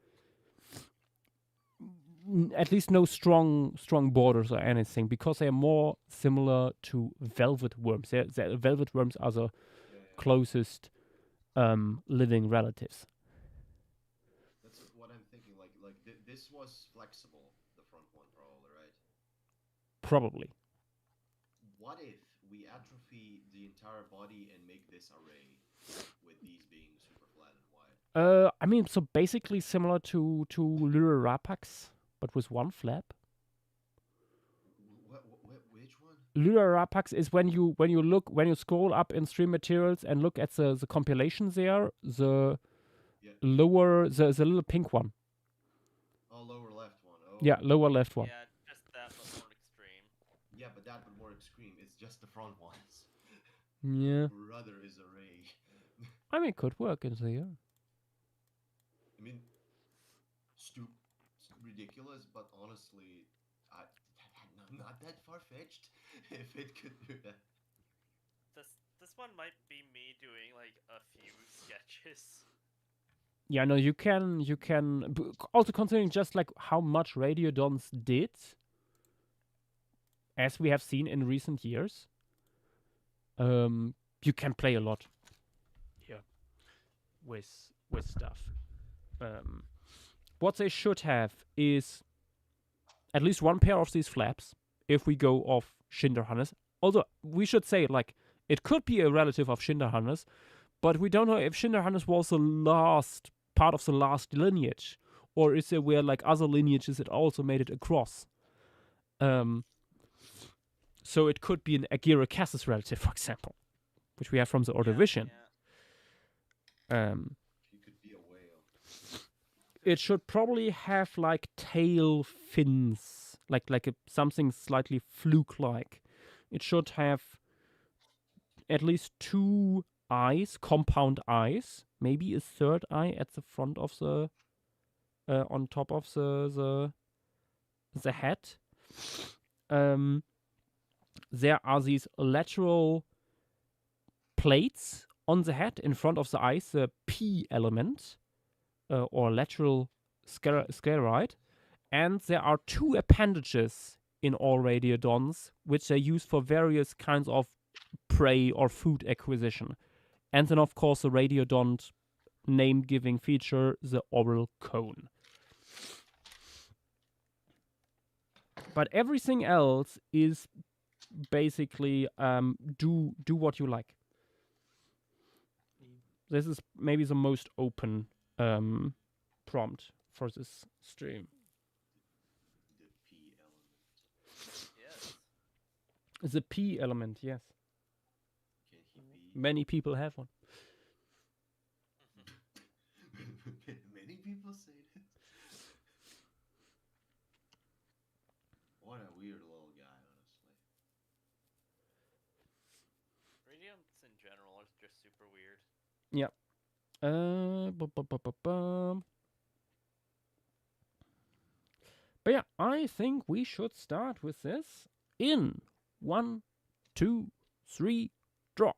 Speaker 1: at least no strong borders or anything, because they are more similar to velvet worms. Velvet worms are the closest living relatives.
Speaker 5: That's what I'm thinking. Like this was flexible, the front one, probably, right?
Speaker 1: Probably.
Speaker 5: What if we atrophy the entire body and make this array with these being super flat and wide?
Speaker 1: I mean, so basically similar to Lurarapax, but with one flap.
Speaker 5: Which one?
Speaker 1: Lurarapax is when you scroll up in stream materials and look at the compilation there, the
Speaker 5: Yeah.
Speaker 1: lower the little pink one.
Speaker 5: Oh, lower left one. Oh.
Speaker 1: Yeah, lower left one.
Speaker 2: Yeah, just that, but more extreme.
Speaker 5: Yeah, but that but more extreme. It's just the front ones.
Speaker 1: Yeah.
Speaker 5: Brother is array.
Speaker 1: I mean, it could work in there.
Speaker 5: I mean, ridiculous, but honestly, not that far fetched. If it could do that.
Speaker 2: This one might be me doing like a few sketches.
Speaker 1: Yeah, no, you can. Also considering just like how much Radiodons did, as we have seen in recent years, you can play a lot here with stuff. What they should have is at least one pair of these flaps. If we go off Schinderhannes, although we should say like it could be a relative of Schinderhannes, but we don't know if Schinderhannes was the last part of the last lineage, or is there where like other lineages it also made it across? So it could be an Agiracassus relative, for example, which we have from the Ordovician.
Speaker 2: Yeah.
Speaker 5: He could be a whale.
Speaker 1: It should probably have like tail fins, like something slightly fluke-like. It should have at least 2 eyes, compound eyes, maybe a third eye at the front of the, on top of the head. There are these lateral plates on the head in front of the eyes, the P element, or lateral scleroid, and there are 2 appendages in all radiodons, which are used for various kinds of prey or food acquisition. And then, of course, the radiodont name-giving feature, the oral cone. But everything else is basically do what you like. This is maybe the most open prompt for this stream.
Speaker 5: The P element.
Speaker 2: Yes.
Speaker 1: The P element, yes.
Speaker 5: Can he be?
Speaker 1: Many people have one.
Speaker 5: Many people say this. What a weird little guy, honestly.
Speaker 2: Radiants in general are just super weird.
Speaker 1: But yeah, I think we should start with this in 1, 2, 3, draw.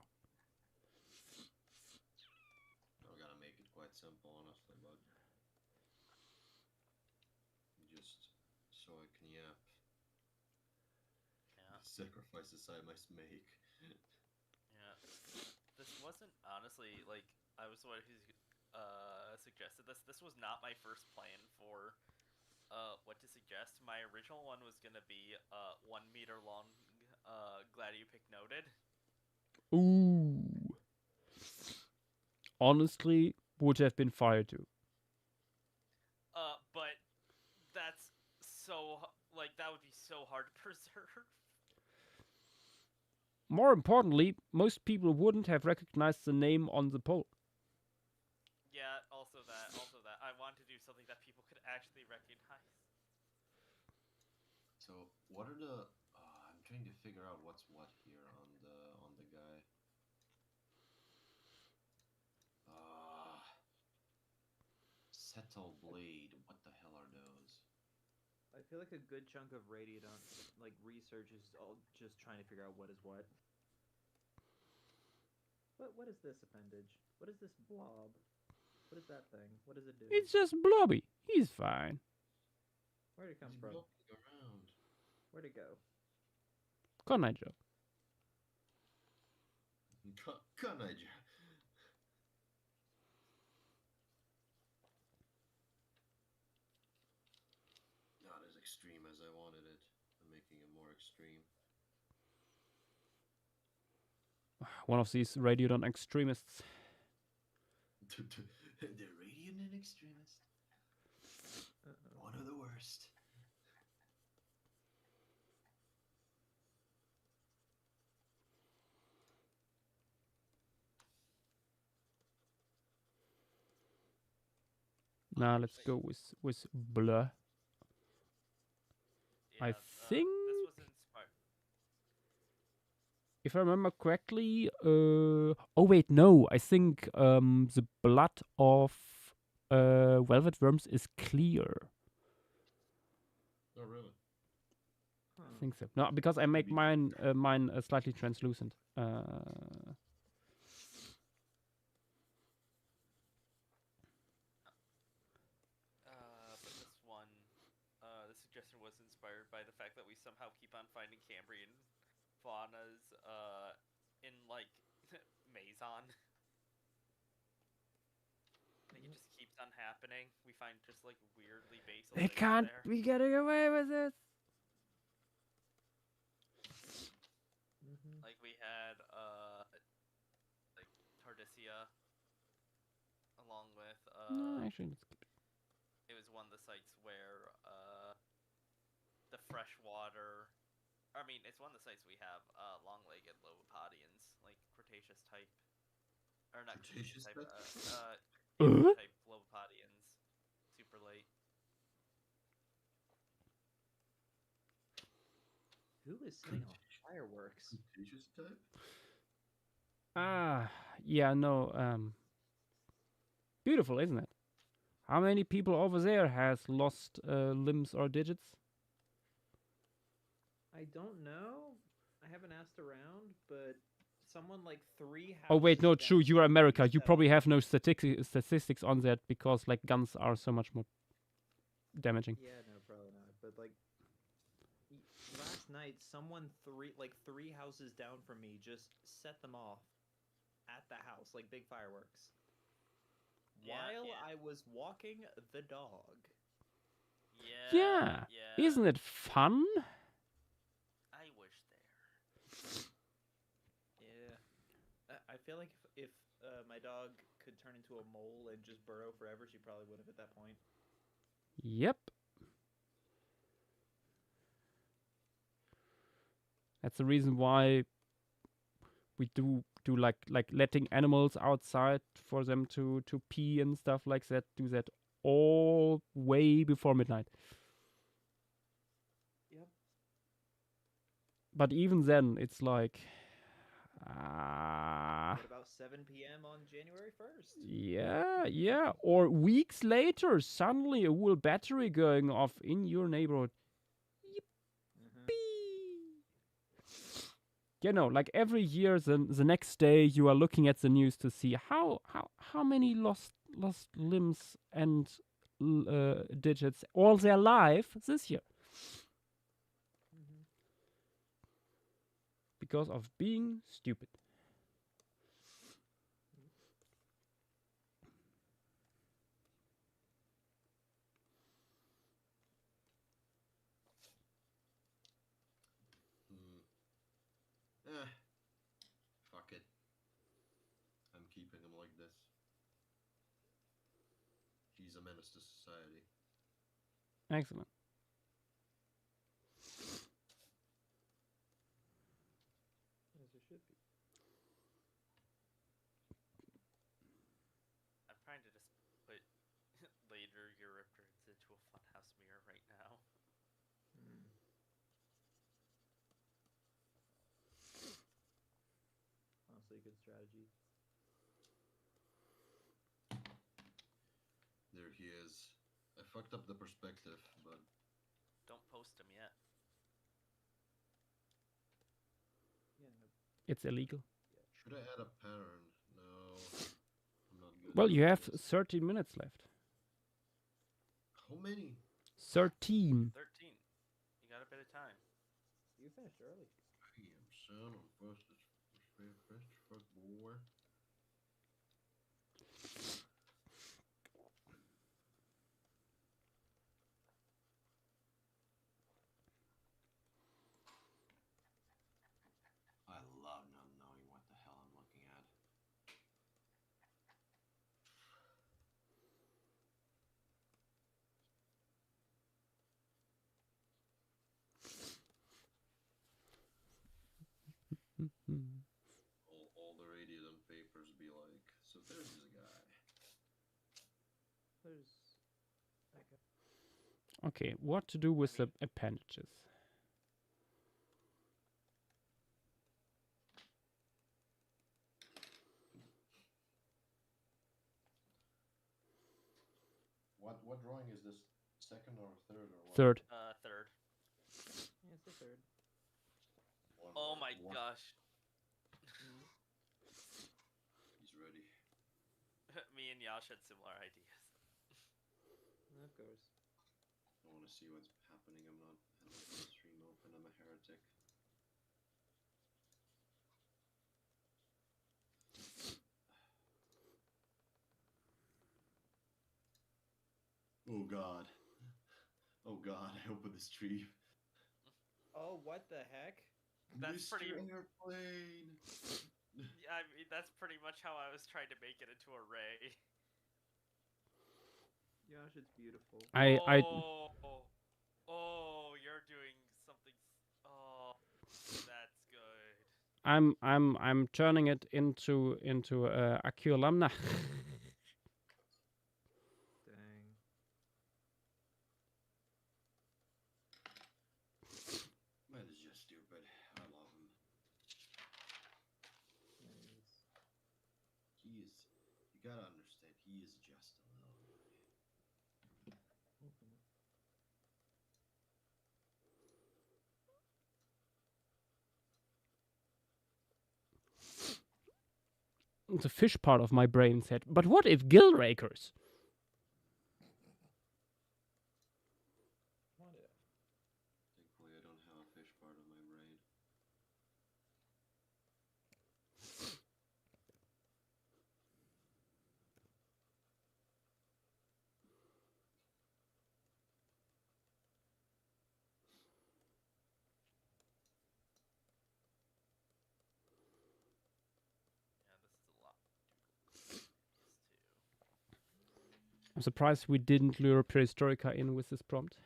Speaker 5: I'm gonna make it quite simple, honestly, but just so I can
Speaker 2: Yeah.
Speaker 5: sacrifices I must make.
Speaker 2: Yeah. This wasn't honestly like I was the one who suggested this. This was not my first plan for what to suggest. My original one was gonna be 1 meter long Gladiopycnodid.
Speaker 1: Ooh. Honestly, would have been fire too.
Speaker 2: But that's so like that would be so hard to preserve.
Speaker 1: More importantly, most people wouldn't have recognized the name on the poll.
Speaker 2: Yeah, also that. I want to do something that people could actually recognize.
Speaker 5: So, what are the? I'm trying to figure out what's what here on the guy. Settle blade. What the hell are those?
Speaker 4: I feel like a good chunk of Radiodon like research is all just trying to figure out what is what. What is this appendage? What is this blob? What is that thing? What does it do?
Speaker 1: It's just Blobby. He's fine.
Speaker 4: Where'd it come
Speaker 5: He's
Speaker 4: from?
Speaker 5: looking around.
Speaker 4: Where'd it go?
Speaker 1: Good night, Joe.
Speaker 5: Kanaja. Not as extreme as I wanted it. I'm making it more extreme.
Speaker 1: One of these Radiodon extremists.
Speaker 5: The Radiant extremist. One of the worst.
Speaker 1: Now let's go with Blur. I
Speaker 2: Yeah,
Speaker 1: think,
Speaker 2: this was inspired.
Speaker 1: if I remember correctly, oh wait, no, I think the blood of velvet worms is clear.
Speaker 5: Oh, really?
Speaker 1: I think so. No, because I make mine slightly translucent.
Speaker 2: But this one, the suggestion was inspired by the fact that we somehow keep on finding Cambrian faunas, in like Mazon. Like it just keeps on happening. We find just like weirdly basal.
Speaker 1: They
Speaker 2: things
Speaker 1: can't
Speaker 2: there.
Speaker 1: be getting away with this.
Speaker 2: Like we had like Tardisia along with
Speaker 1: No, actually, let's keep it.
Speaker 2: it was one of the sites where the freshwater. I mean, it's one of the sites we have long-legged lobopodians, like Cretaceous type, or not Cretaceous
Speaker 5: Cretaceous
Speaker 2: type,
Speaker 5: type?
Speaker 2: Cambrian type lobopodians, super late.
Speaker 3: Who is setting off fireworks?
Speaker 5: Cretaceous type?
Speaker 1: Ah, yeah, no. Beautiful, isn't it? How many people over there has lost limbs or digits?
Speaker 4: I don't know. I haven't asked around, but someone like 3 houses.
Speaker 1: Oh wait, no, true.
Speaker 4: down
Speaker 1: You're
Speaker 4: from me
Speaker 1: America. You
Speaker 4: set
Speaker 1: probably
Speaker 4: off-
Speaker 1: have no statistics on that because like guns are so much more damaging.
Speaker 4: Yeah, no, probably not. But like last night, someone 3 houses down from me just set them off at the house, like big fireworks.
Speaker 2: Yeah,
Speaker 4: While
Speaker 2: yeah.
Speaker 4: I was walking the dog.
Speaker 1: Yeah,
Speaker 2: yeah.
Speaker 1: isn't it fun?
Speaker 2: I wish there.
Speaker 4: Yeah. I feel like if my dog could turn into a mole and just burrow forever, she probably would have at that point.
Speaker 1: Yep. That's the reason why we do like letting animals outside for them to pee and stuff like that. Do that all way before midnight.
Speaker 4: Yep.
Speaker 1: But even then, it's like,
Speaker 4: What about 7 p.m. on January 1st?
Speaker 1: yeah. Or weeks later, suddenly a whole battery going off in your neighborhood. You know, like every year, the next day you are looking at the news to see how many lost limbs and digits all their life this year because of being stupid.
Speaker 5: Fuck it. I'm keeping him like this. He's a menace to society.
Speaker 1: Excellent.
Speaker 4: As it should be.
Speaker 2: I'm trying to just put later Eurypterids into a funhouse mirror right now.
Speaker 4: Honestly, a good strategy.
Speaker 5: There he is. I fucked up the perspective, but
Speaker 2: Don't post him yet.
Speaker 4: Yeah, no.
Speaker 1: It's illegal.
Speaker 5: should I add a pattern? No, I'm not good.
Speaker 1: Well,
Speaker 5: at
Speaker 1: you have
Speaker 5: this.
Speaker 1: 13 minutes left.
Speaker 5: How many?
Speaker 1: 13.
Speaker 2: 13. You got a bit of time.
Speaker 4: You finished early.
Speaker 5: Damn, son, I'm first fuck boy. I love not knowing what the hell I'm looking at. All the radiodon papers be like, so there's this guy.
Speaker 4: There's that guy.
Speaker 1: Okay, what to do with
Speaker 2: mean-
Speaker 1: the appendages?
Speaker 5: What drawing is this? Second or third or what?
Speaker 1: Third.
Speaker 2: Third.
Speaker 4: Yeah, it's the third.
Speaker 2: Oh my
Speaker 5: One.
Speaker 2: gosh.
Speaker 5: He's ready.
Speaker 2: Me and Yash had similar ideas.
Speaker 4: Of course.
Speaker 5: I want to see what's happening. I'm not having the stream open. I'm a heretic. Oh god. Oh god, I opened the stream.
Speaker 4: Oh, what the heck?
Speaker 2: That's
Speaker 5: Mr.
Speaker 2: pretty-
Speaker 5: Airplane.
Speaker 2: Yeah, I mean, that's pretty much how I was trying to make it into a ray.
Speaker 4: Yash, it's beautiful.
Speaker 1: I
Speaker 2: Oh, you're doing something. Oh, that's good.
Speaker 1: I'm turning it into Aculamna.
Speaker 4: Dang.
Speaker 5: Man is just stupid. I love him.
Speaker 4: Nice.
Speaker 5: He is. You gotta understand. He is just a little boy.
Speaker 1: The fish part of my brain said, but what if gill rakers?
Speaker 4: What if?
Speaker 5: Thankfully, I don't have a fish part of my brain.
Speaker 2: Yeah, this is a lot.
Speaker 1: I'm surprised we didn't lure Prehistorica in with this prompt.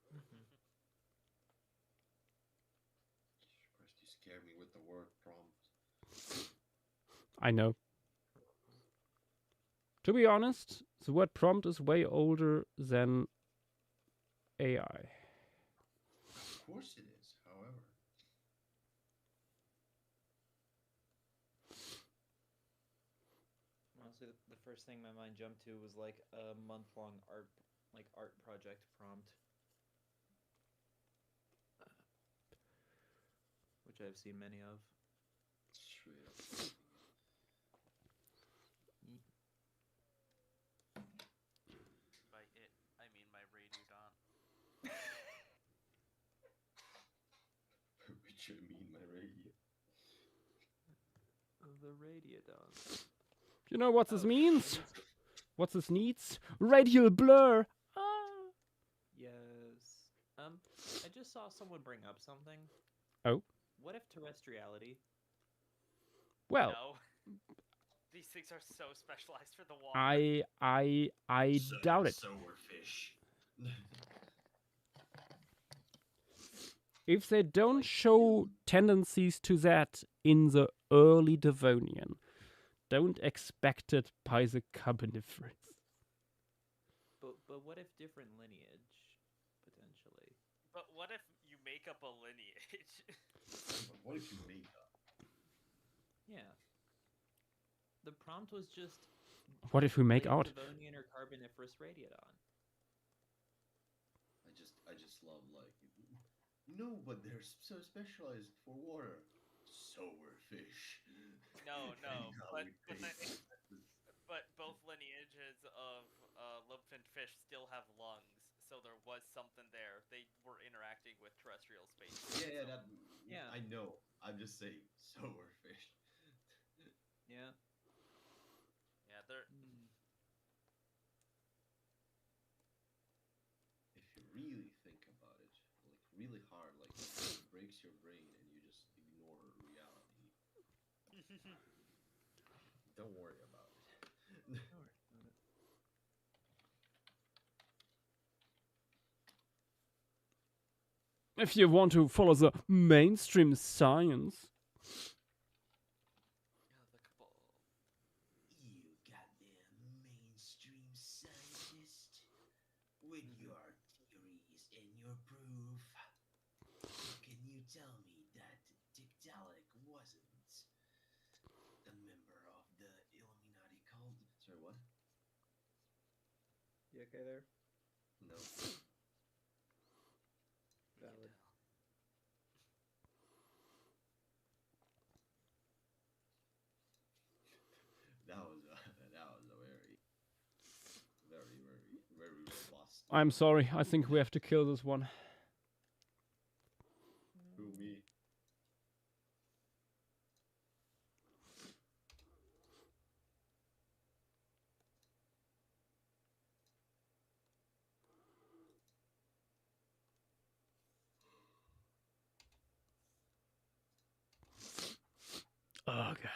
Speaker 5: Christ, you scared me with the word prompt.
Speaker 1: I know. To be honest, the word prompt is way older than AI.
Speaker 5: Of course it is. However,
Speaker 3: Honestly, the first thing my mind jumped to was like a month-long art project prompt, which I've seen many of.
Speaker 5: straight up.
Speaker 2: By it, I mean my Radiodon.
Speaker 5: Which I mean, my radio.
Speaker 4: The Radiodon.
Speaker 1: You know what this
Speaker 3: Oh,
Speaker 1: means? What this needs? Radial blur! Ah.
Speaker 3: Yes. I just saw someone bring up something.
Speaker 1: Oh?
Speaker 3: What if terrestriality?
Speaker 1: Well,
Speaker 2: No. These things are so specialized for the water.
Speaker 1: I
Speaker 5: So,
Speaker 1: doubt it.
Speaker 5: So were fish.
Speaker 1: If they don't
Speaker 3: Like,
Speaker 1: show tendencies to that in the early Devonian, don't expect it by the Carboniferous.
Speaker 3: But what if different lineage, potentially?
Speaker 2: But what if you make up a lineage?
Speaker 5: But what if you make up?
Speaker 3: Yeah. The prompt was just
Speaker 1: What if we make
Speaker 3: late
Speaker 1: out?
Speaker 3: Devonian or Carboniferous Radiodon.
Speaker 5: I just love like. No, but they're so specialized for water. So were fish.
Speaker 2: No,
Speaker 5: And now
Speaker 2: but
Speaker 5: we
Speaker 2: but,
Speaker 5: pay-
Speaker 2: but both lineages of lobe-finned fish still have lungs, so there was something there. They were interacting with terrestrial space.
Speaker 5: yeah,
Speaker 2: so-
Speaker 5: that.
Speaker 3: Yeah.
Speaker 5: I know. I'm just saying. So were fish.
Speaker 3: Yeah.
Speaker 2: yeah, they're
Speaker 5: If you really think about it, like really hard, like it breaks your brain and you just ignore reality. Don't worry about it.
Speaker 1: If you want to follow the mainstream science,
Speaker 2: yeah, the cabal.
Speaker 5: You goddamn mainstream scientist with your theories and your proof. Can you tell me that Tiktaalik wasn't a member of the Illuminati cult? Sorry, what?
Speaker 4: You okay there?
Speaker 5: No.
Speaker 4: Valid.
Speaker 5: That was a very robust.
Speaker 1: I'm sorry, I think we have to kill this one.
Speaker 5: Who, me?
Speaker 1: Okay.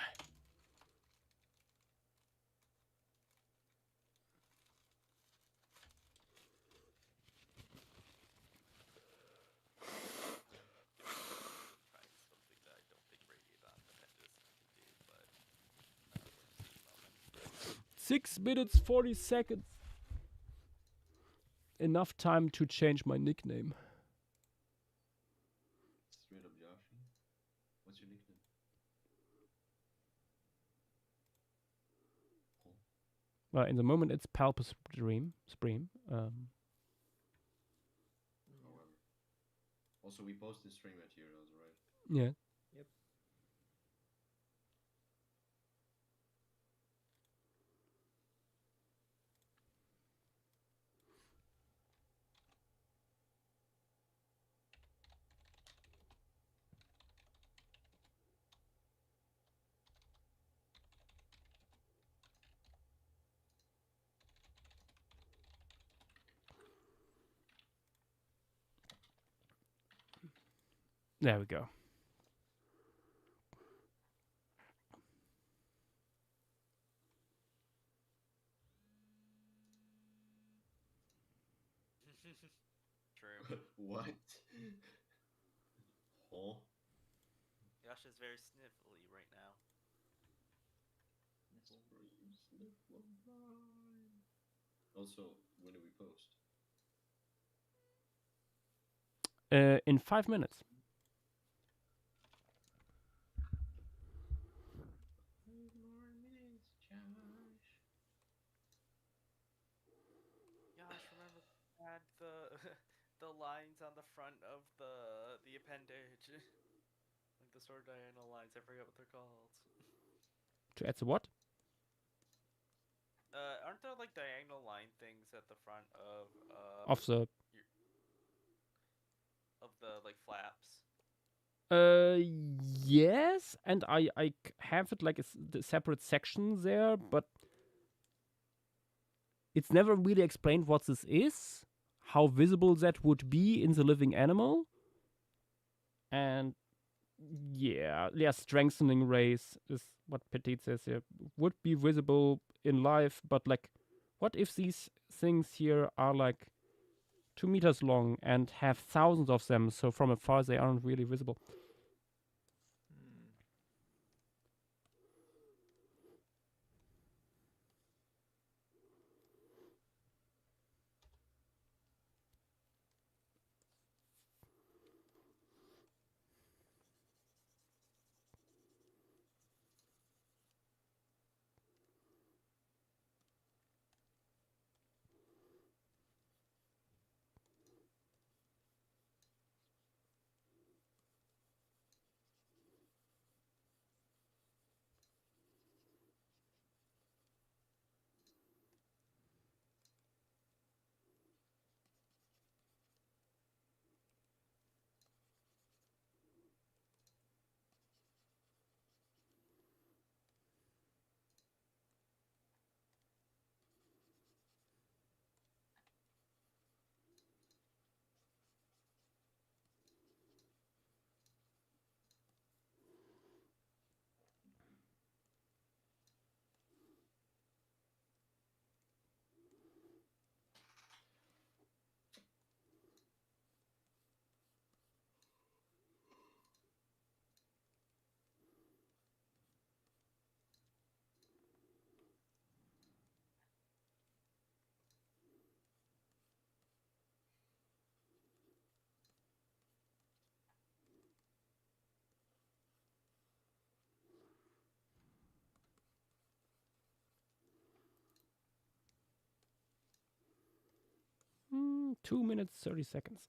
Speaker 1: 6 minutes 40 seconds. Enough time to change my nickname.
Speaker 5: Straight up Yoshi. What's your nickname?
Speaker 1: Well, in the moment it's Palpus Dream. Stream.
Speaker 5: However. Also, we posted stream materials, right?
Speaker 1: Yeah.
Speaker 4: Yep.
Speaker 1: There we go.
Speaker 2: True.
Speaker 5: What? Huh?
Speaker 2: Yosh is very sniffly right now.
Speaker 5: Also, when do we post?
Speaker 1: In 5 minutes.
Speaker 2: Yosh, remember had the the lines on the front of the appendage, like the sort of diagonal lines. I forget what they're called.
Speaker 1: To add the what?
Speaker 2: Aren't there like diagonal line things at the front of
Speaker 1: Of the
Speaker 2: like flaps?
Speaker 1: yes, and I have it like the separate section there, but it's never really explained what this is, how visible that would be in the living animal, and yeah, strengthening rays is what Petit says here, would be visible in life, but like, what if these things here are like 2 meters long and have thousands of them, so from afar they aren't really visible?
Speaker 4: Hmm.
Speaker 1: Mm, 2 minutes 30 seconds.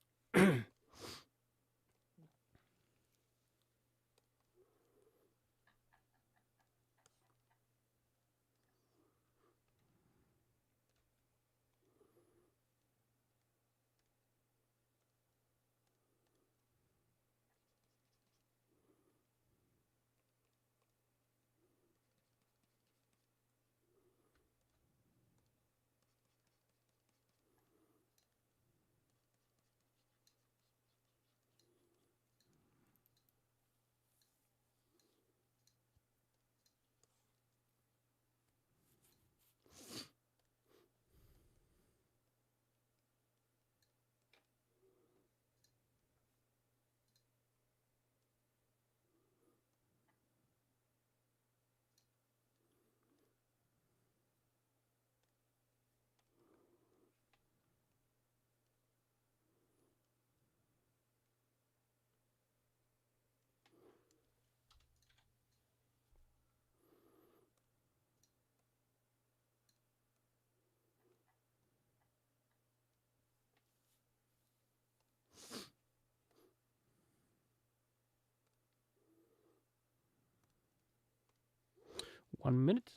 Speaker 1: 1 minute.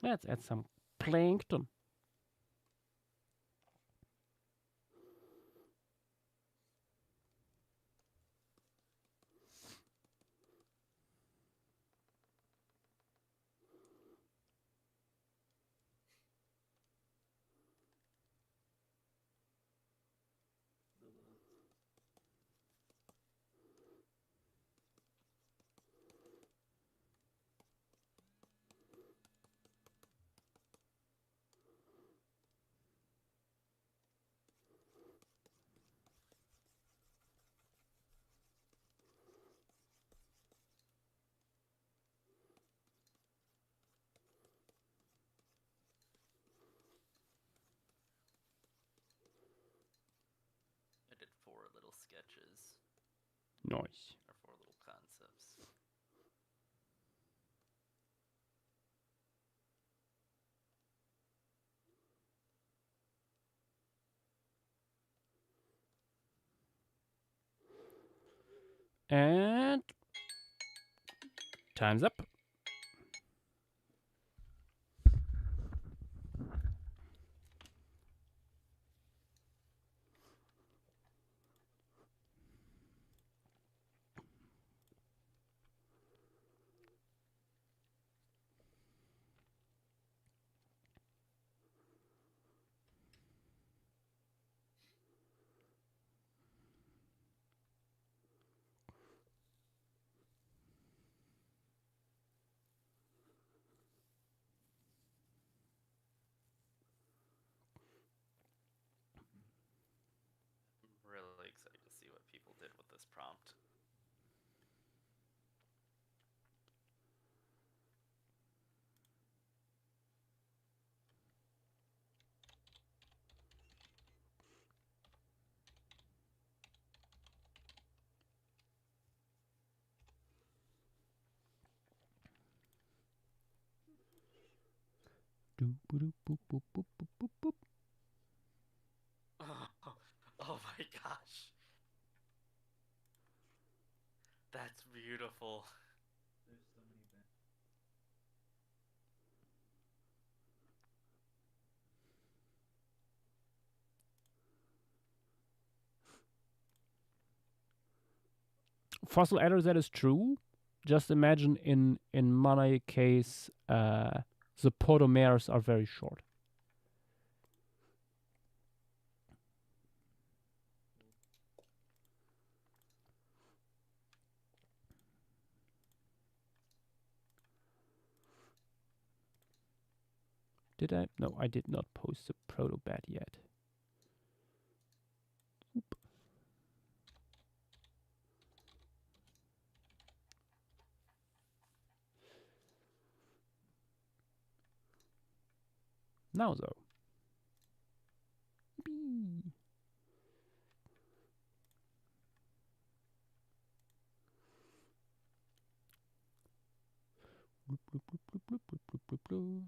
Speaker 1: Let's add some plankton.
Speaker 2: I did 4 little sketches,
Speaker 1: Nice.
Speaker 2: or 4 little concepts.
Speaker 1: And time's up.
Speaker 2: I'm really excited to see what people did with this prompt.
Speaker 1: Doop, boop, boop, boop, boop, boop, boop, boop.
Speaker 2: Oh my gosh. That's beautiful.
Speaker 3: There's so many bad.
Speaker 1: Fossil adder, that is true. Just imagine in my case, the podomeres are very short. Did I? No, I did not post the protobed yet. Oop. Now though. Whee! Bloop, bloop, bloop, bloop, bloop, bloop, bloop, bloop, bloop.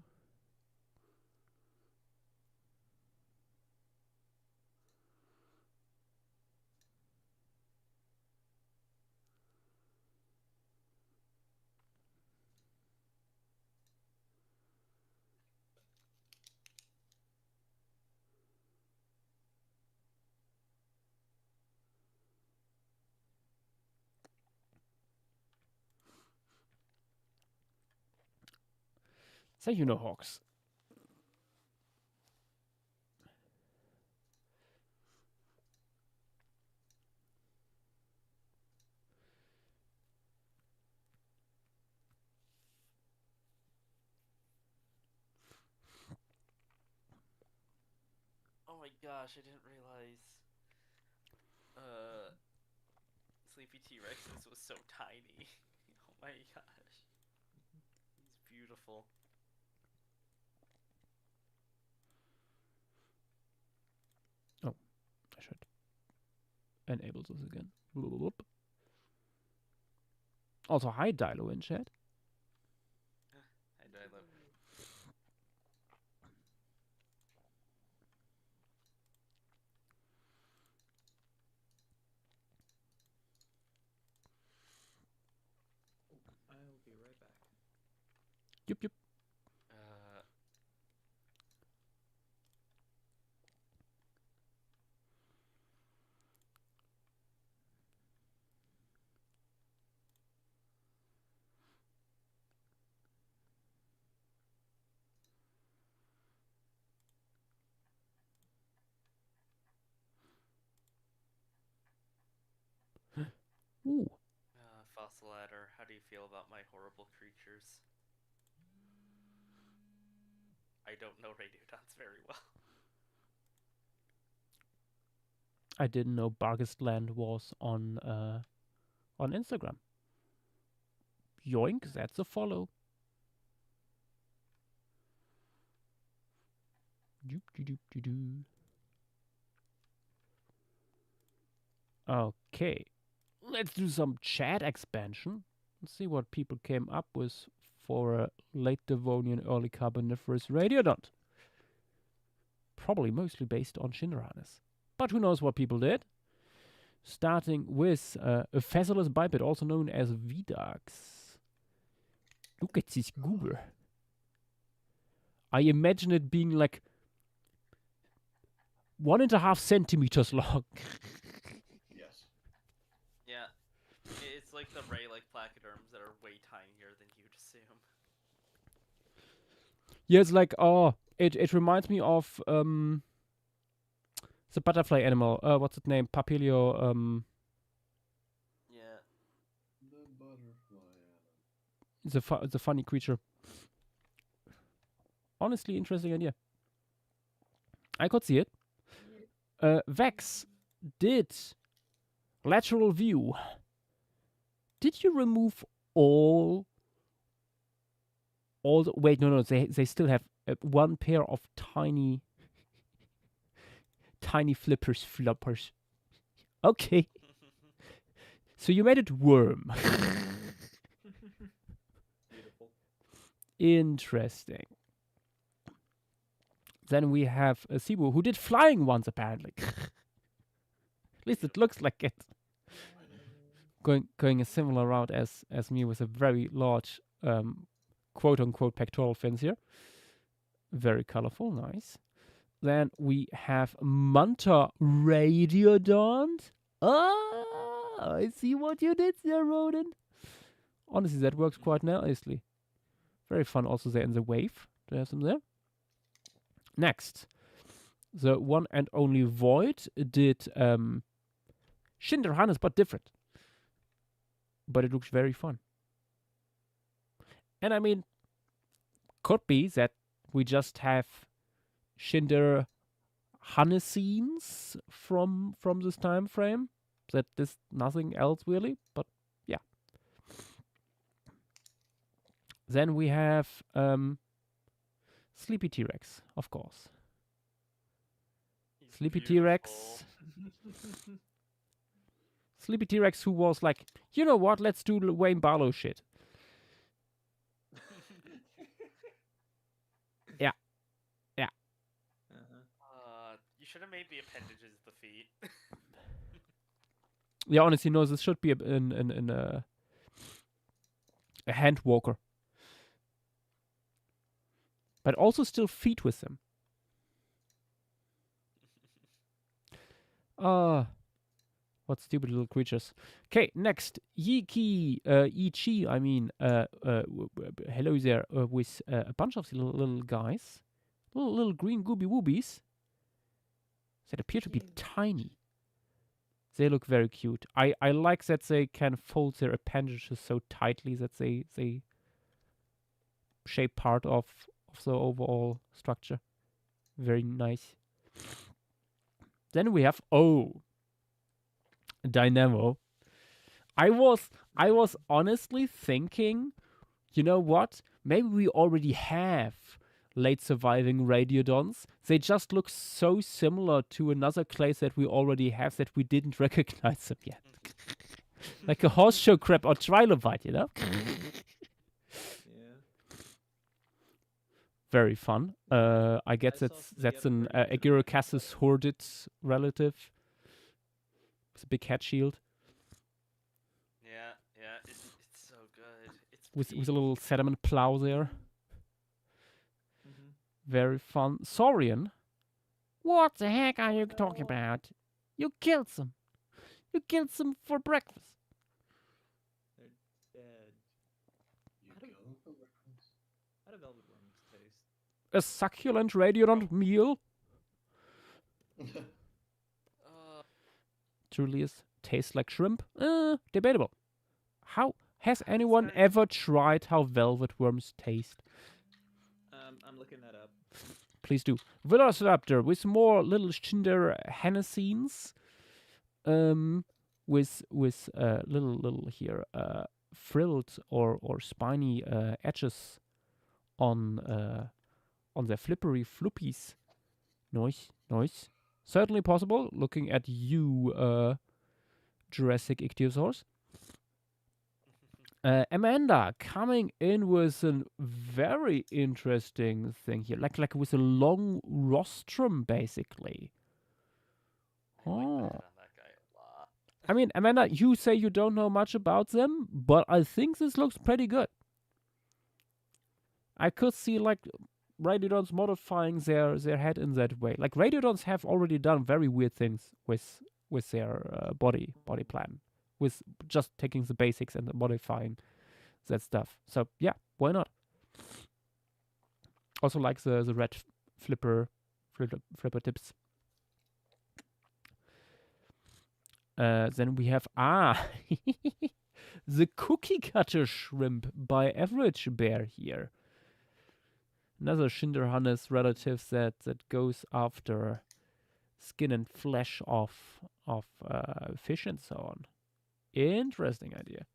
Speaker 1: Thank you, no hawks.
Speaker 2: Oh my gosh, I didn't realize Sleepy T-Rexes was so tiny. Oh my gosh. He's beautiful.
Speaker 1: I should enable this again. Bloop, bloop, bloop. Also, hi Dilo in chat.
Speaker 2: Hi, Dilo.
Speaker 1: Yup.
Speaker 2: Uh,
Speaker 1: Ooh.
Speaker 2: Fossil Adder, how do you feel about my horrible creatures? I don't know Radiodons very well.
Speaker 1: I didn't know Bargestland was on Instagram. Yoink, that's a follow. Doop-de-doop-de-doo. Okay, let's do some chat expansion. Let's see what people came up with for a late Devonian, early Carboniferous Radiodont. Probably mostly based on Shinranes. But who knows what people did? Starting with a featherless biped, also known as Vidax. Look at this goober. I imagine it being like 1.5 centimeters long.
Speaker 5: Yes.
Speaker 2: Yeah, it's like the ray-like placoderms that are way tinier than you'd assume.
Speaker 1: Yeah, it's like, it reminds me of the butterfly animal. What's its name? Papilio.
Speaker 2: Yeah.
Speaker 5: The butterfly animal.
Speaker 1: It's a funny creature. Honestly, interesting idea. I could see it. Vex did lateral view. Did you remove all? Wait, no. They still have one pair of tiny floppers. Okay. So you made it worm.
Speaker 3: Beautiful.
Speaker 1: Interesting. Then we have a Cebu who did flying once, apparently. At least it looks like it. Going a similar route as me with a very large quote-unquote pectoral fins here. Very colorful, nice. Then we have Manta Radiodont. Ah, I see what you did there, Rodent. Honestly, that works quite nicely. Very fun also there in the wave to have them there. Next, the one and only Void did Shinderhannes, but different. But it looks very fun. And I mean, could be that we just have Shinder Hannesines from this time frame. That there's nothing else really, but yeah. Then we have Sleepy T-Rex, of course.
Speaker 2: He's
Speaker 1: Sleepy
Speaker 2: beautiful.
Speaker 1: T-Rex. Sleepy T-Rex who was like, you know what, let's do Wayne Barlow shit.
Speaker 2: You should have made the appendages the feet.
Speaker 1: Yeah, honestly, no, this should be a hand walker. But also still feet with them. What stupid little creatures. Okay, next. Yiki, Ichi, I mean, hello there, with a bunch of little guys. Little green gooby woobies. That appear to be tiny. They look very cute. I like that they can fold their appendages so tightly that they shape part of the overall structure. Very nice. Then we have Dynamo. I was honestly thinking, you know what? Maybe we already have late surviving Radiodons. They just look so similar to another class that we already have that we didn't recognize them yet. Like a horseshoe crab or trilobite, you know?
Speaker 3: Yeah.
Speaker 1: Very fun. I guess
Speaker 3: I saw
Speaker 1: that's
Speaker 3: some
Speaker 1: an
Speaker 3: of the other versions of
Speaker 1: Agirocassus hordid relative. With a big head shield.
Speaker 2: Yeah, it's so good. It's
Speaker 1: With a
Speaker 2: peak.
Speaker 1: little sediment plow there. Very fun. Saurian. What the heck are you talking about? You killed some. You killed some for breakfast.
Speaker 3: They're dead.
Speaker 5: You
Speaker 3: How do-
Speaker 5: killed them for breakfast?
Speaker 3: How do velvet worms taste?
Speaker 1: A succulent radiodont meal. Julius, tastes like shrimp? Debatable. How has anyone
Speaker 2: guy-
Speaker 1: ever tried how velvet worms taste?
Speaker 3: I'm looking that up.
Speaker 1: Please do. Velociraptor with more little Schinder Hennesseens. With little here frilled or spiny edges on their flippery fluppies. Nice. Certainly possible. Looking at you, Jurassic Ichthyosaurus. Amanda coming in with a very interesting thing here, like with a long rostrum, basically.
Speaker 2: I like the
Speaker 1: Oh.
Speaker 2: head on that guy a lot.
Speaker 1: I mean, Amanda, you say you don't know much about them, but I think this looks pretty good. I could see like Radiodons modifying their head in that way. Like Radiodons have already done very weird things with their body plan, with just taking the basics and modifying that stuff. So yeah, why not? Also like the red flipper tips. Then we have the cookie cutter shrimp by Average Bear here. Another Schinderhannes relative that goes after skin and flesh of fish and so on. Interesting idea.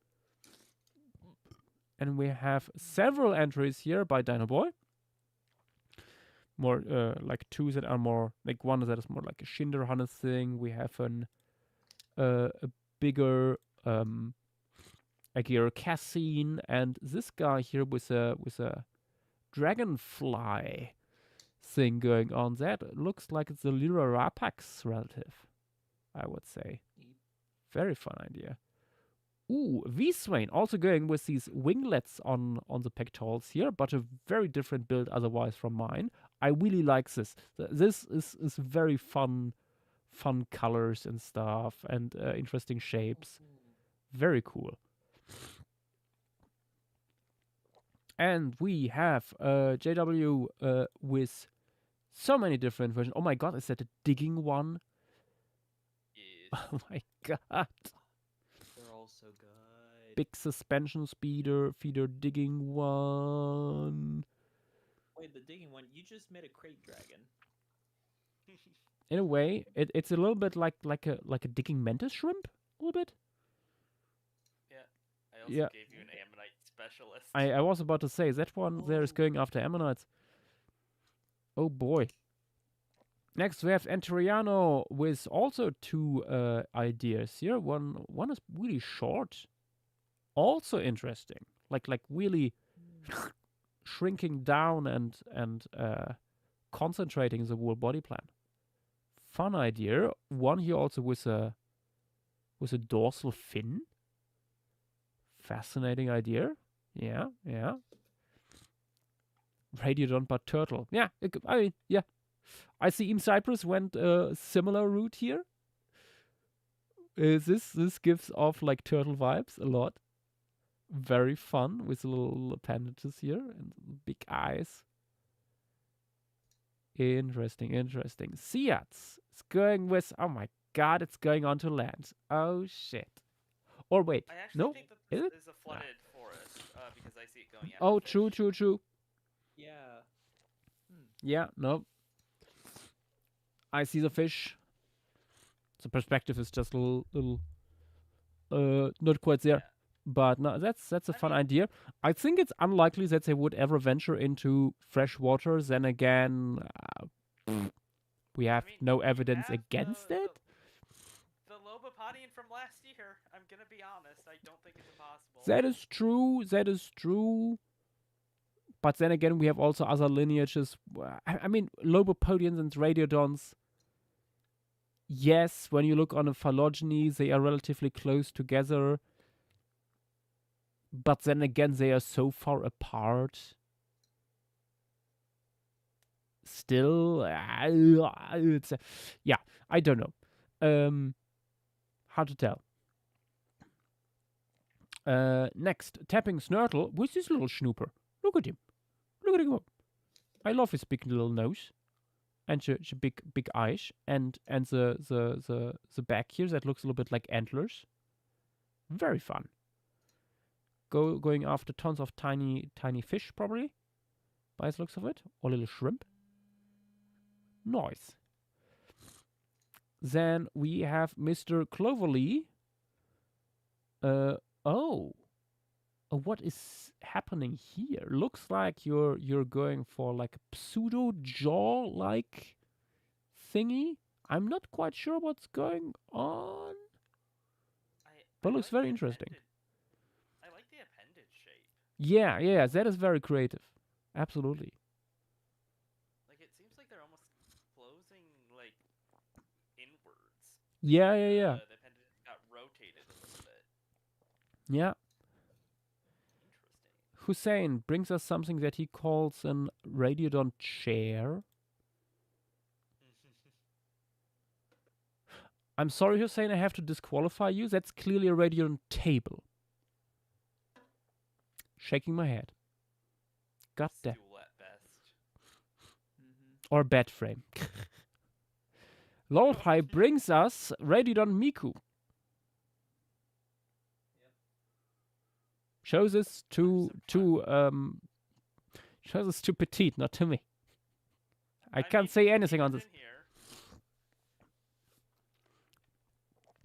Speaker 1: And we have several entries here by Dino Boy. More like two that are more like one that is more like a Schinderhannes thing. We have a bigger Agir Cassine, and this guy here with a dragonfly thing going on. That looks like it's a Lyra Rapax relative, I would say. Very fun idea. Ooh, V-Swain also going with these winglets on the pectorals here, but a very different build otherwise from mine. I really like this. This is very fun colors and stuff, and interesting shapes. Very cool. And we have JW with so many different versions. Oh my god, is that a digging one?
Speaker 2: Yes.
Speaker 1: Oh my god.
Speaker 3: They're all so good.
Speaker 1: Big suspension feeder digging one.
Speaker 3: Wait, the digging one. You just made a crate dragon.
Speaker 1: In a way, it's a little bit like a digging mantis shrimp, a little bit.
Speaker 2: I also
Speaker 1: Yeah.
Speaker 2: gave you an ammonite specialist.
Speaker 1: I was about to say that one there is going after ammonites. Oh boy. Next we have Anteriano with also two ideas here. One is really short, also interesting. Like really shrinking down and concentrating the whole body plan. Fun idea. One here also with a dorsal fin. Fascinating idea. Yeah. Radiodon but turtle. Yeah, I mean, yeah. I see Im Cypress went a similar route here. This gives off like turtle vibes a lot. Very fun with little appendages here and big eyes. Interesting. Seats. It's going with, oh my god, it's going onto land. Oh shit. Or wait,
Speaker 2: I actually
Speaker 1: no?
Speaker 2: think that
Speaker 1: Is
Speaker 2: this
Speaker 1: it?
Speaker 2: is a flooded forest because I see it going after
Speaker 1: Oh,
Speaker 2: fish.
Speaker 1: true.
Speaker 3: Yeah.
Speaker 1: Yeah, no. I see the fish. The perspective is just a little not quite there.
Speaker 2: Yeah.
Speaker 1: But no, that's a
Speaker 2: I
Speaker 1: fun
Speaker 2: mean-
Speaker 1: idea. I think it's unlikely that they would ever venture into fresh water. Then again, we have
Speaker 2: mean,
Speaker 1: no
Speaker 2: we
Speaker 1: evidence
Speaker 2: have
Speaker 1: against it.
Speaker 2: The Lobopodian from last year. I'm gonna be honest. I don't think it's impossible.
Speaker 1: That is true. But then again, we have also other lineages. I mean, Lobopodians and Radiodons. Yes, when you look on a phylogeny, they are relatively close together. But then again, they are so far apart. still, it's yeah, I don't know. Hard to tell. Next, tapping Snurtle with this little snooper. Look at him. Look at him go. I love his big little nose and the big eyes and the back here that looks a little bit like antlers. Very fun. Going after tons of tiny fish probably, by the looks of it, or little shrimp. Nice. Then we have Mr. Cloverly. What is happening here? Looks like you're going for like a pseudo jaw like thingy. I'm not quite sure what's going on, but looks very interesting.
Speaker 2: I like the appendage shape.
Speaker 1: Yeah, that is very creative. Absolutely.
Speaker 2: Like it seems like they're almost closing like inwards.
Speaker 1: Yeah.
Speaker 2: The appendage got rotated a little bit.
Speaker 1: Yeah.
Speaker 2: Interesting.
Speaker 1: Hussein brings us something that he calls an Radiodon chair. I'm sorry, Hussein, I have to disqualify you. That's clearly a Radiodon table. Shaking my head. God damn.
Speaker 2: Stool at best.
Speaker 1: Or bed frame. Lolpai brings us Radiodon Miku. Shows us to Petite, not to me. I can't say anything on this.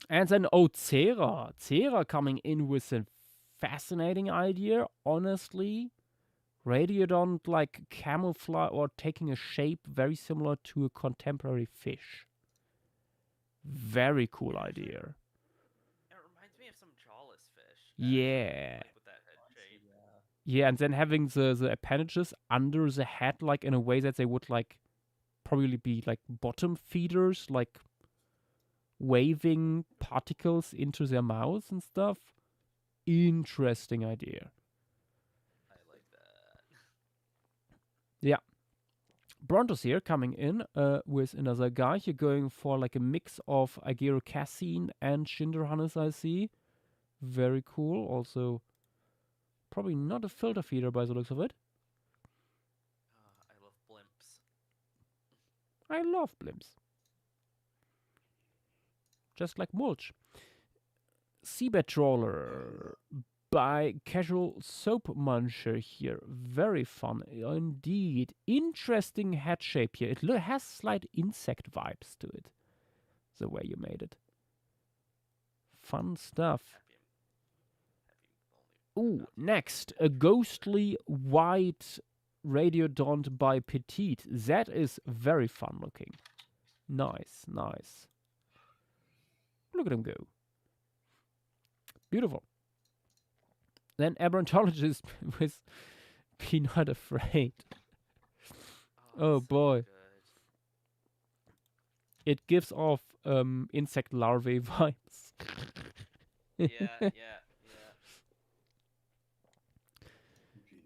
Speaker 1: And then Cera. Cera coming in with a fascinating idea, honestly. Radiodon like camouflage or taking a shape very similar to a contemporary fish. Very cool idea.
Speaker 2: It reminds me of some jawless fish.
Speaker 1: Yeah.
Speaker 2: Like with that head shape.
Speaker 1: Yeah, and then having the appendages under the head, like in a way that they would like probably be like bottom feeders, like waving particles into their mouths and stuff. Interesting idea.
Speaker 2: I like that.
Speaker 1: Yeah. Brontos here coming in with another guy. You're going for like a mix of Agero Cassine and Schinderhannes, I see. Very cool. Also, probably not a filter feeder by the looks of it.
Speaker 2: I love blimps.
Speaker 1: I love blimps. Just like mulch. Seabed Trawler by Casual Soap Muncher here. Very fun indeed. Interesting head shape here. It has slight insect vibes to it. The way you made it. Fun stuff. Ooh, next. A ghostly white Radiodont by Petite. That is very fun looking. Nice. Look at him go. Beautiful. Then Aberrantologist with Be Not Afraid. Oh
Speaker 2: so
Speaker 1: boy.
Speaker 2: good.
Speaker 1: It gives off insect larvae vibes.
Speaker 2: Yeah.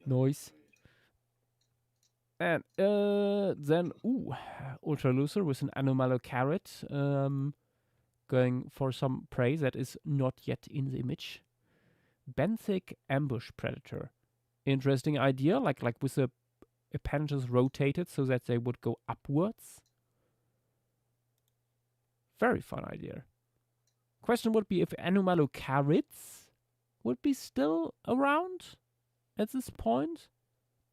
Speaker 1: Noise. And then, Ultra Loser with an Anomalo Carrot. Going for some prey that is not yet in the image. Benthic Ambush Predator. Interesting idea, like with the appendages rotated so that they would go upwards. Very fun idea. Question would be if Anomalocaris would be still around at this point,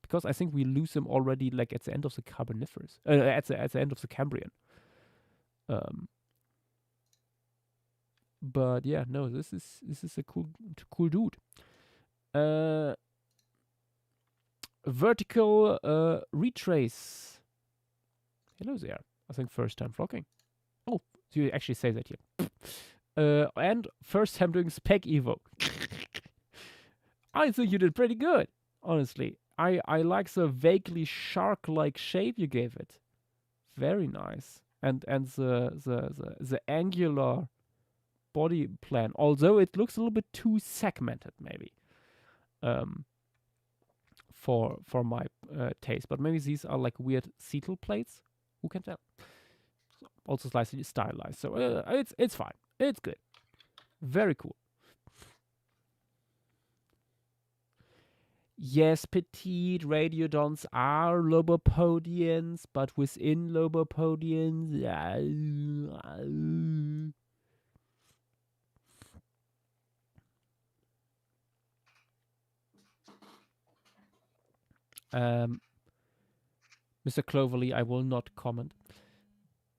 Speaker 1: because I think we lose them already, like at the end of the Carboniferous, at the end of the Cambrian. But yeah, no, this is a cool dude. Vertical retrace. Hello there. I think first time flocking. Oh, so you actually say that here. And first time doing Spec Evo. I think you did pretty good, honestly. I like the vaguely shark-like shape you gave it. Very nice. And the angular body plan, although it looks a little bit too segmented, maybe. for my taste. But maybe these are like weird cetal plates. Who can tell? Also slightly stylized, so it's fine. It's good. Very cool. Yes, petite radiodons are lobopodians, but within lobopodians, Mr. Cloverly, I will not comment.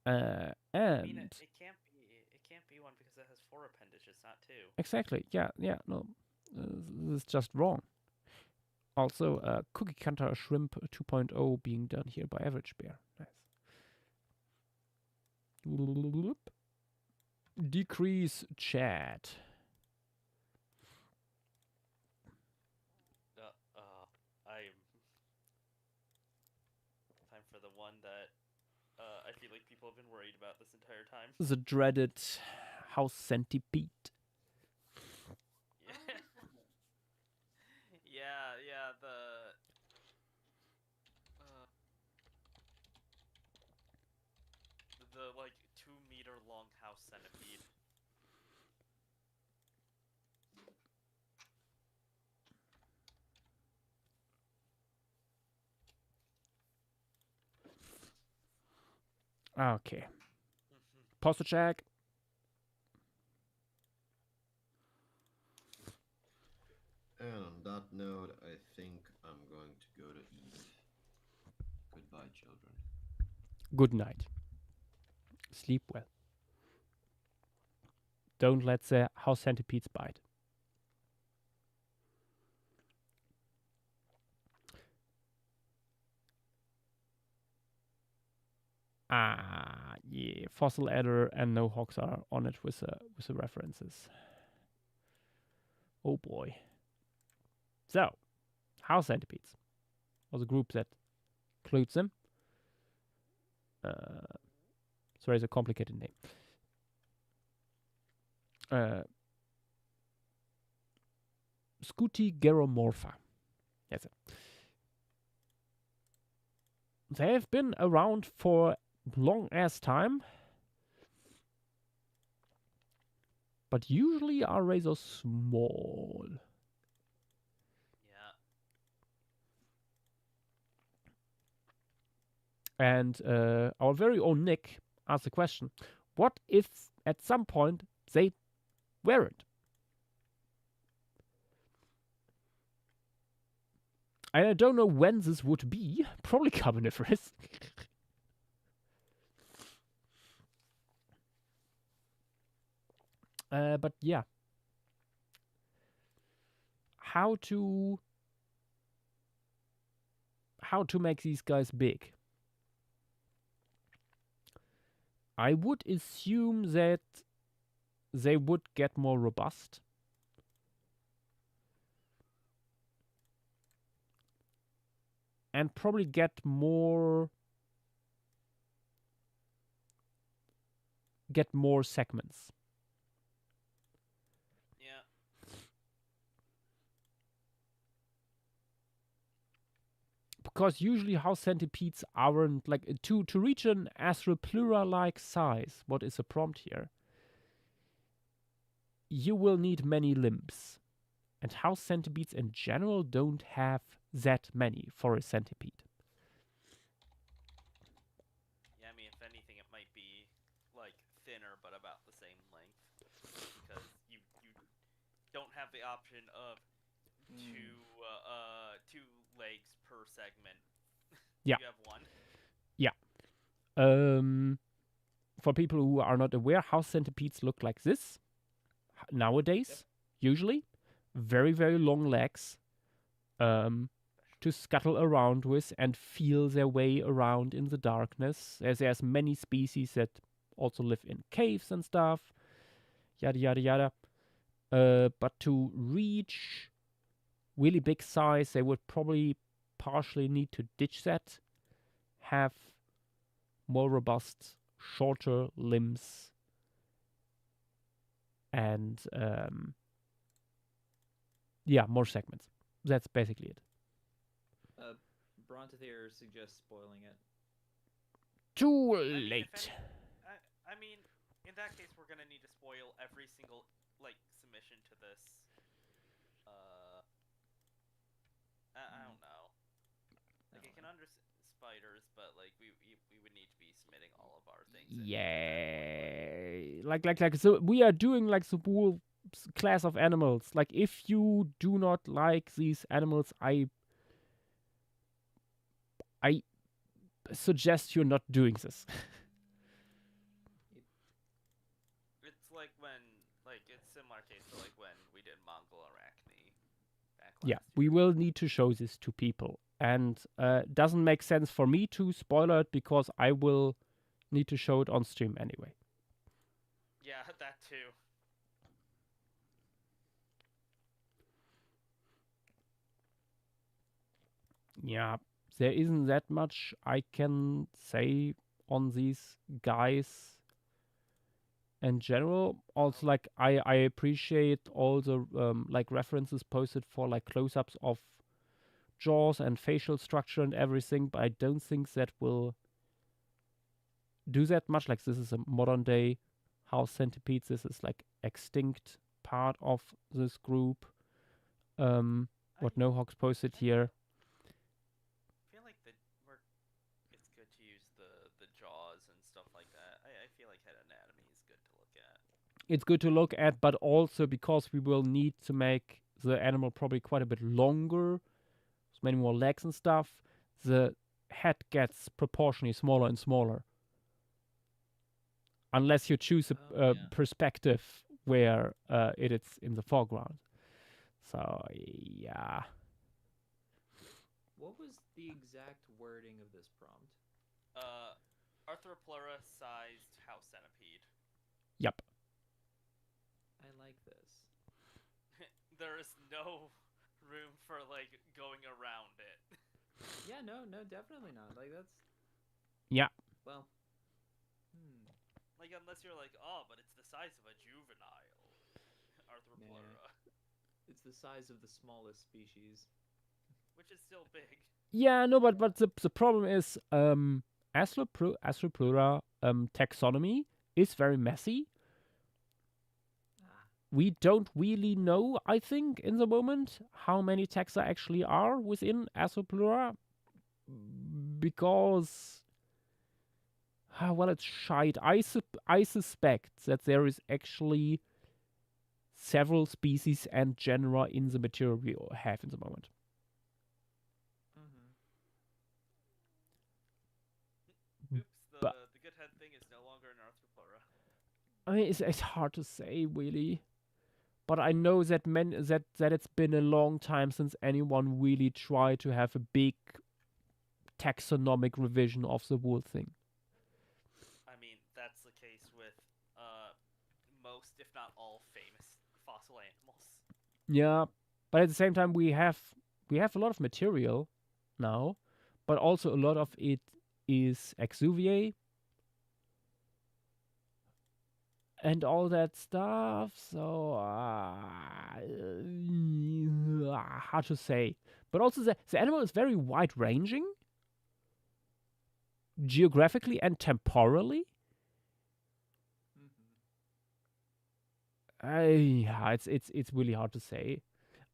Speaker 2: I mean,
Speaker 1: And
Speaker 2: it can't be one because it has 4 appendages, not 2.
Speaker 1: exactly, yeah, no, this is just wrong. Also, Cookie Cutter Shrimp 2.0 being done here by Average Bear. Nice. Decrease chat.
Speaker 2: I'm time for the one that I feel like people have been worried about this entire time.
Speaker 1: The dreaded house centipede.
Speaker 2: Yeah, the like 2-meter long house centipede.
Speaker 1: Okay. Posture check.
Speaker 5: And on that note, I think I'm going to go to eat. Goodbye, children.
Speaker 1: Good night. Sleep well. Don't let the house centipedes bite. Yeah, fossil adder and no hawks are on it with the references. Oh boy. So, house centipedes was a group that includes them. Sorry, it's a complicated name. Scutigoromorpha. Yes. They have been around for long ass time, but usually are rather small.
Speaker 2: Yeah.
Speaker 1: And our very own Nick asked the question, what if at some point they weren't? And I don't know when this would be. Probably Carboniferous. But yeah. How to make these guys big? I would assume that they would get more robust. And probably get more segments.
Speaker 2: Yeah.
Speaker 1: Because usually house centipedes aren't like to reach an Athropleura-like size. What is the prompt here? You will need many limbs. And house centipedes in general don't have that many for a centipede.
Speaker 2: Yeah, I mean, if anything, it might be like thinner, but about the same length, because you don't have the option of two legs per segment.
Speaker 1: Yeah.
Speaker 2: You have one.
Speaker 1: Yeah. For people who are not aware, house centipedes look like this nowadays. Usually, very very long legs. To scuttle around with and feel their way around in the darkness. There's many species that also live in caves and stuff. Yada yada yada. But to reach really big size, they would probably partially need to ditch that, have more robust, shorter limbs, and more segments. That's basically it.
Speaker 4: Brontathier suggests spoiling it.
Speaker 1: Too
Speaker 2: I mean, if
Speaker 1: late.
Speaker 2: I mean, in that case, we're gonna need to spoil every single like submission to this. I don't know. Like I can understand spiders, but like we would need to be submitting all of our things.
Speaker 1: Yeah, like so we are doing like the whole class of animals. Like if you do not like these animals, I suggest you're not doing this.
Speaker 2: It's like when like it's similar case to like when we did Mongol Arachne back
Speaker 1: Yeah,
Speaker 2: last
Speaker 1: we
Speaker 2: year.
Speaker 1: will need to show this to people, and doesn't make sense for me to spoiler it because I will need to show it on stream anyway.
Speaker 2: Yeah, that too.
Speaker 1: Yeah, there isn't that much I can say on these guys in general. Also, like I appreciate all the like references posted for like close-ups of jaws and facial structure and everything, but I don't think that will do that much. Like this is a modern day house centipede. This is like extinct part of this group. What
Speaker 2: I
Speaker 1: Nohawks posted here.
Speaker 2: feel like it's good to use the jaws and stuff like that. I feel like head anatomy is good to look at.
Speaker 1: It's good to look at, but also because we will need to make the animal probably quite a bit longer, so many more legs and stuff, the head gets proportionally smaller and smaller. Unless you choose a
Speaker 3: Oh, yeah.
Speaker 1: perspective where it is in the foreground. So, yeah.
Speaker 4: What was the exact wording of this prompt?
Speaker 2: Arthroplura sized house centipede.
Speaker 1: Yep.
Speaker 4: I like this.
Speaker 2: There is no room for like going around it.
Speaker 4: Yeah, no, definitely not. Like that's.
Speaker 1: Yeah.
Speaker 4: Well.
Speaker 2: Like unless you're like, oh, but it's the size of a juvenile Arthroplura,
Speaker 4: It's the size of the smallest species.
Speaker 2: which is still big.
Speaker 1: Yeah, no, but the problem is Astroplura taxonomy is very messy. We don't really know, I think, in the moment, how many taxa actually are within Astroplura. Because, well, it's shite. I suspect that there is actually several species and genera in the material we have in the moment.
Speaker 2: Oops,
Speaker 1: But-
Speaker 2: the good head thing is no longer an Arthroplura.
Speaker 1: I mean, it's hard to say, really. But I know that that it's been a long time since anyone really tried to have a big taxonomic revision of the whole thing.
Speaker 2: I mean, that's the case with most, if not all, famous fossil animals.
Speaker 1: Yeah, but at the same time, we have a lot of material now, but also a lot of it is exuviae and all that stuff. So hard to say. But also the animal is very wide ranging, geographically and temporally. Yeah, it's really hard to say.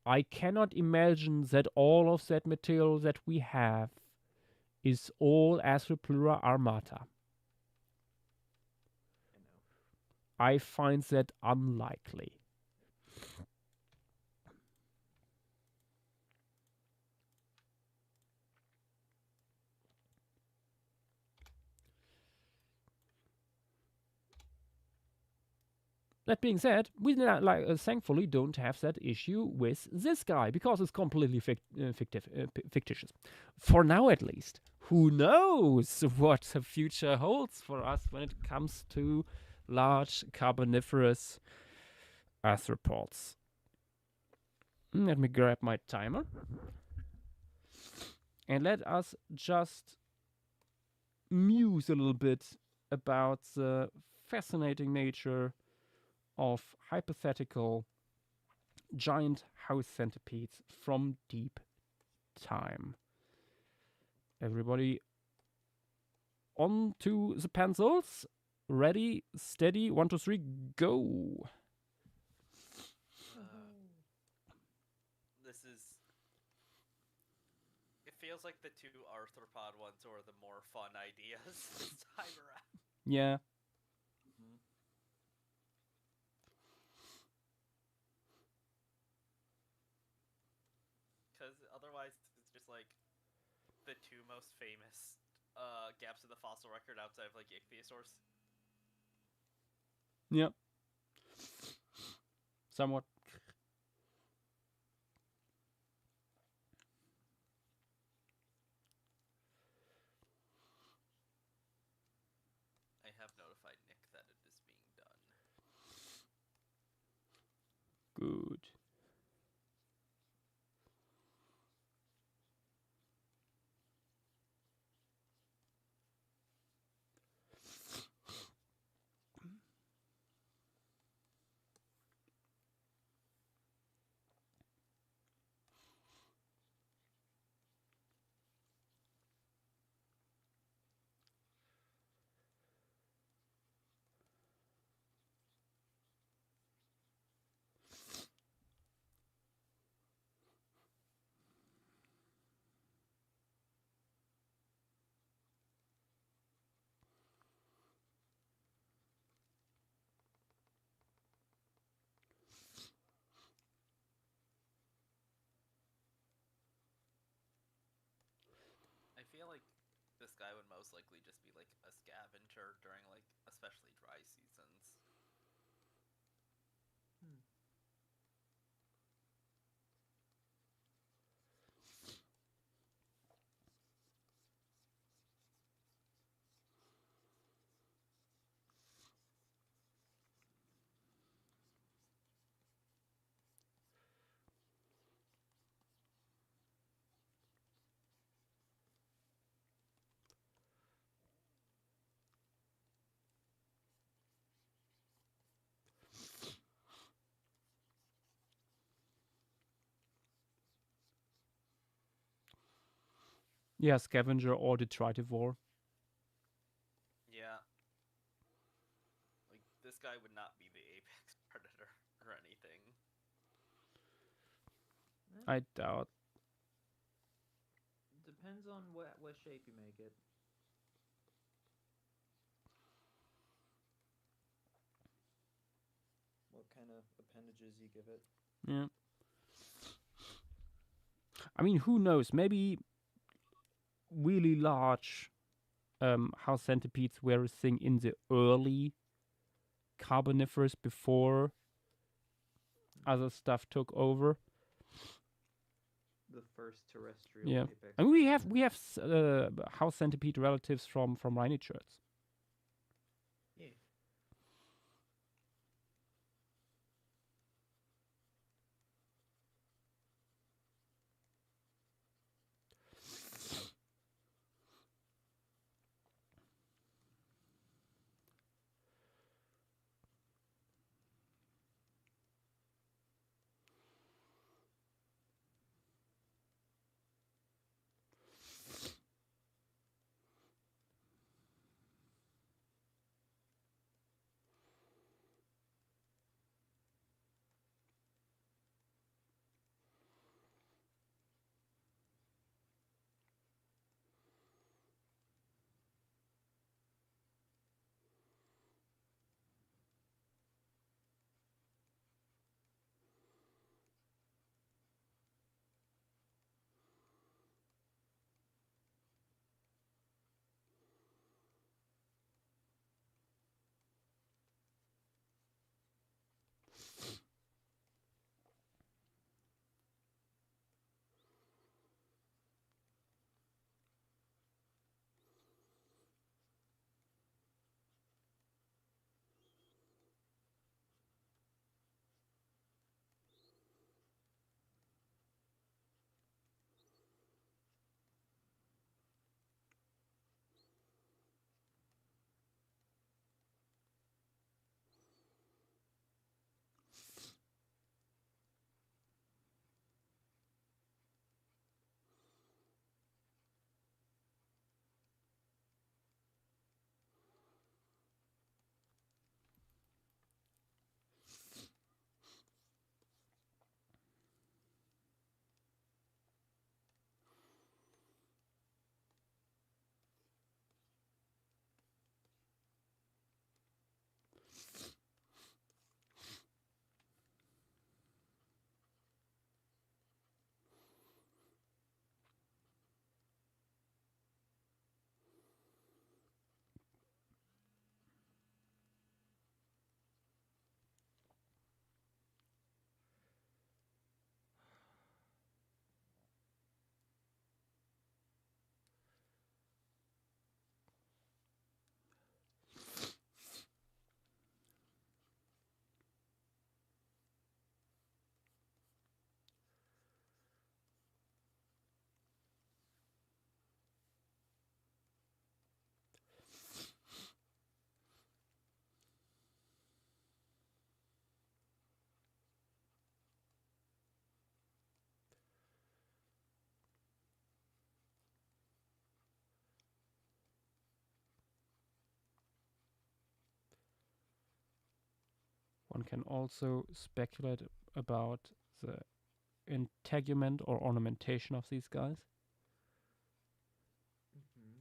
Speaker 1: I cannot imagine that all of that material that we have is all Astroplura armata. I find that unlikely. That being said, we thankfully don't have that issue with this guy because it's completely fictitious. For now, at least. Who knows what the future holds for us when it comes to large carboniferous arthropods. Let me grab my timer. And let us just muse a little bit about the fascinating nature of hypothetical giant house centipedes from deep time. Everybody on to the pencils. Ready, steady, 1, 2, 3, go.
Speaker 2: This is. It feels like the two arthropod ones are the more fun ideas this time around.
Speaker 1: Yeah.
Speaker 2: Because otherwise, it's just like the two most famous gaps in the fossil record outside of like ichthyosaurs.
Speaker 1: Yep. Somewhat.
Speaker 2: I have notified Nick that it is being done.
Speaker 1: Good.
Speaker 2: I feel like this guy would most likely just be like a scavenger during like especially dry seasons.
Speaker 1: Yeah, scavenger or detritivore.
Speaker 2: Yeah. Like this guy would not be the apex predator or anything.
Speaker 1: I doubt.
Speaker 4: Depends on what shape you make it. What kind of appendages you give it.
Speaker 1: Yeah. I mean, who knows? Maybe really large house centipedes were a thing in the early Carboniferous before other stuff took over.
Speaker 4: The first terrestrial
Speaker 1: Yeah.
Speaker 4: apex.
Speaker 1: I mean,
Speaker 4: predator.
Speaker 1: we have house centipede relatives from rhinocerts.
Speaker 4: Yeah.
Speaker 1: one can also speculate about the integument or ornamentation of these guys.
Speaker 4: Mm-hmm.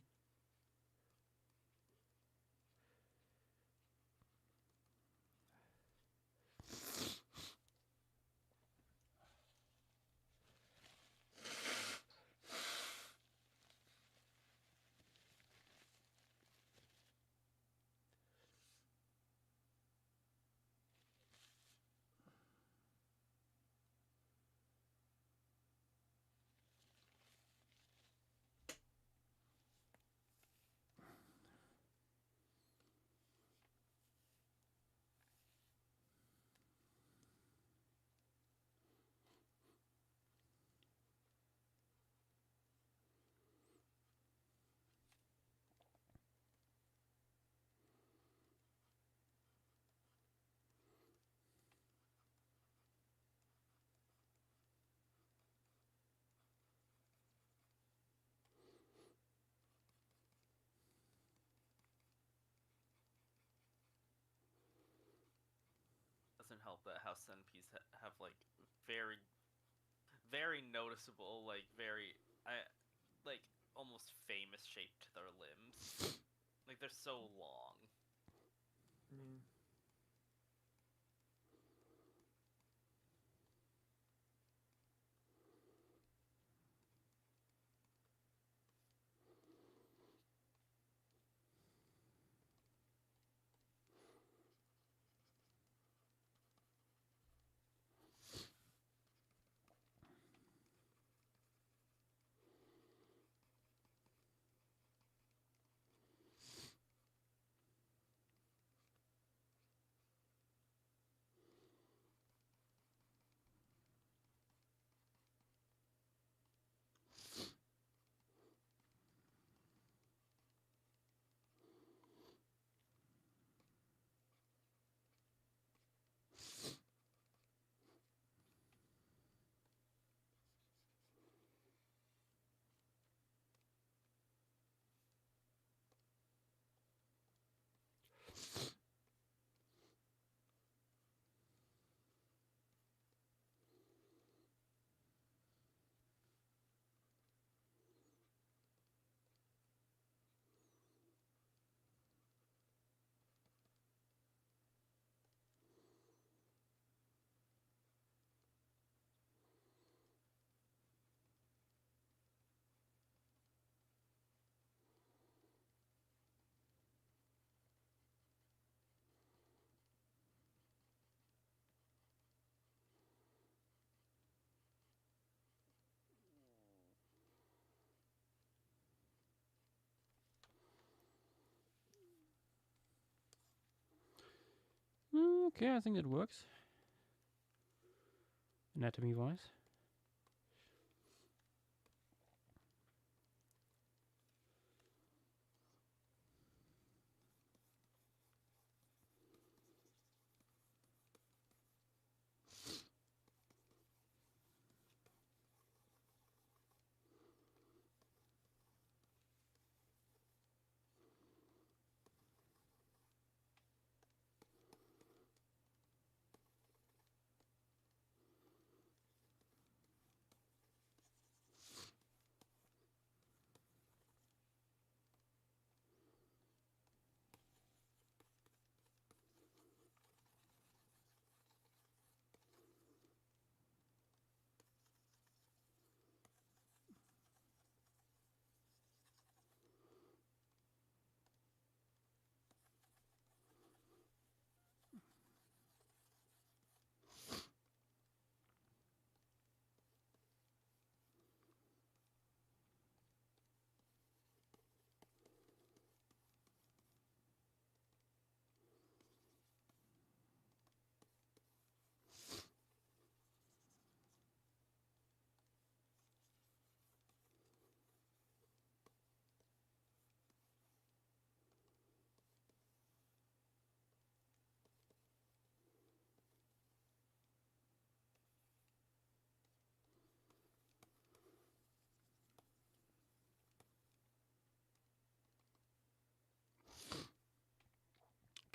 Speaker 2: Doesn't help that house centipedes have like very, very noticeable, like like almost famous shape to their limbs. Like they're so long.
Speaker 4: Mm.
Speaker 1: Okay, I think it works. Anatomy-wise.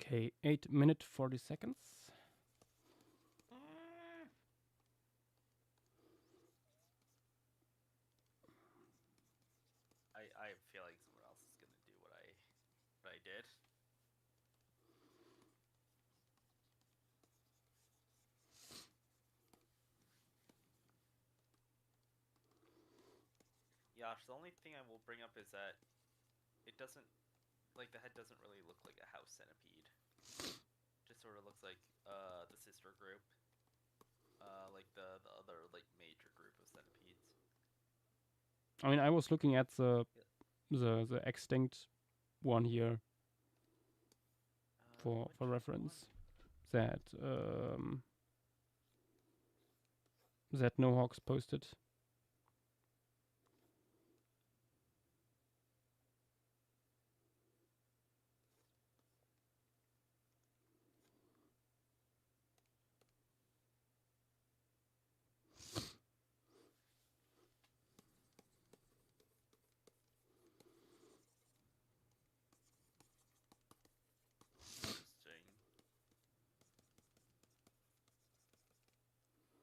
Speaker 1: Okay, 8 minutes 40 seconds.
Speaker 2: I feel like someone else is gonna do what I did. Yash, the only thing I will bring up is that it doesn't, like, the head doesn't really look like a house centipede. Just sort of looks like the sister group, like the other like major group of centipedes.
Speaker 1: I mean, I was looking at the extinct one here for
Speaker 2: Which
Speaker 1: reference. That that Nohawks posted.
Speaker 2: interesting.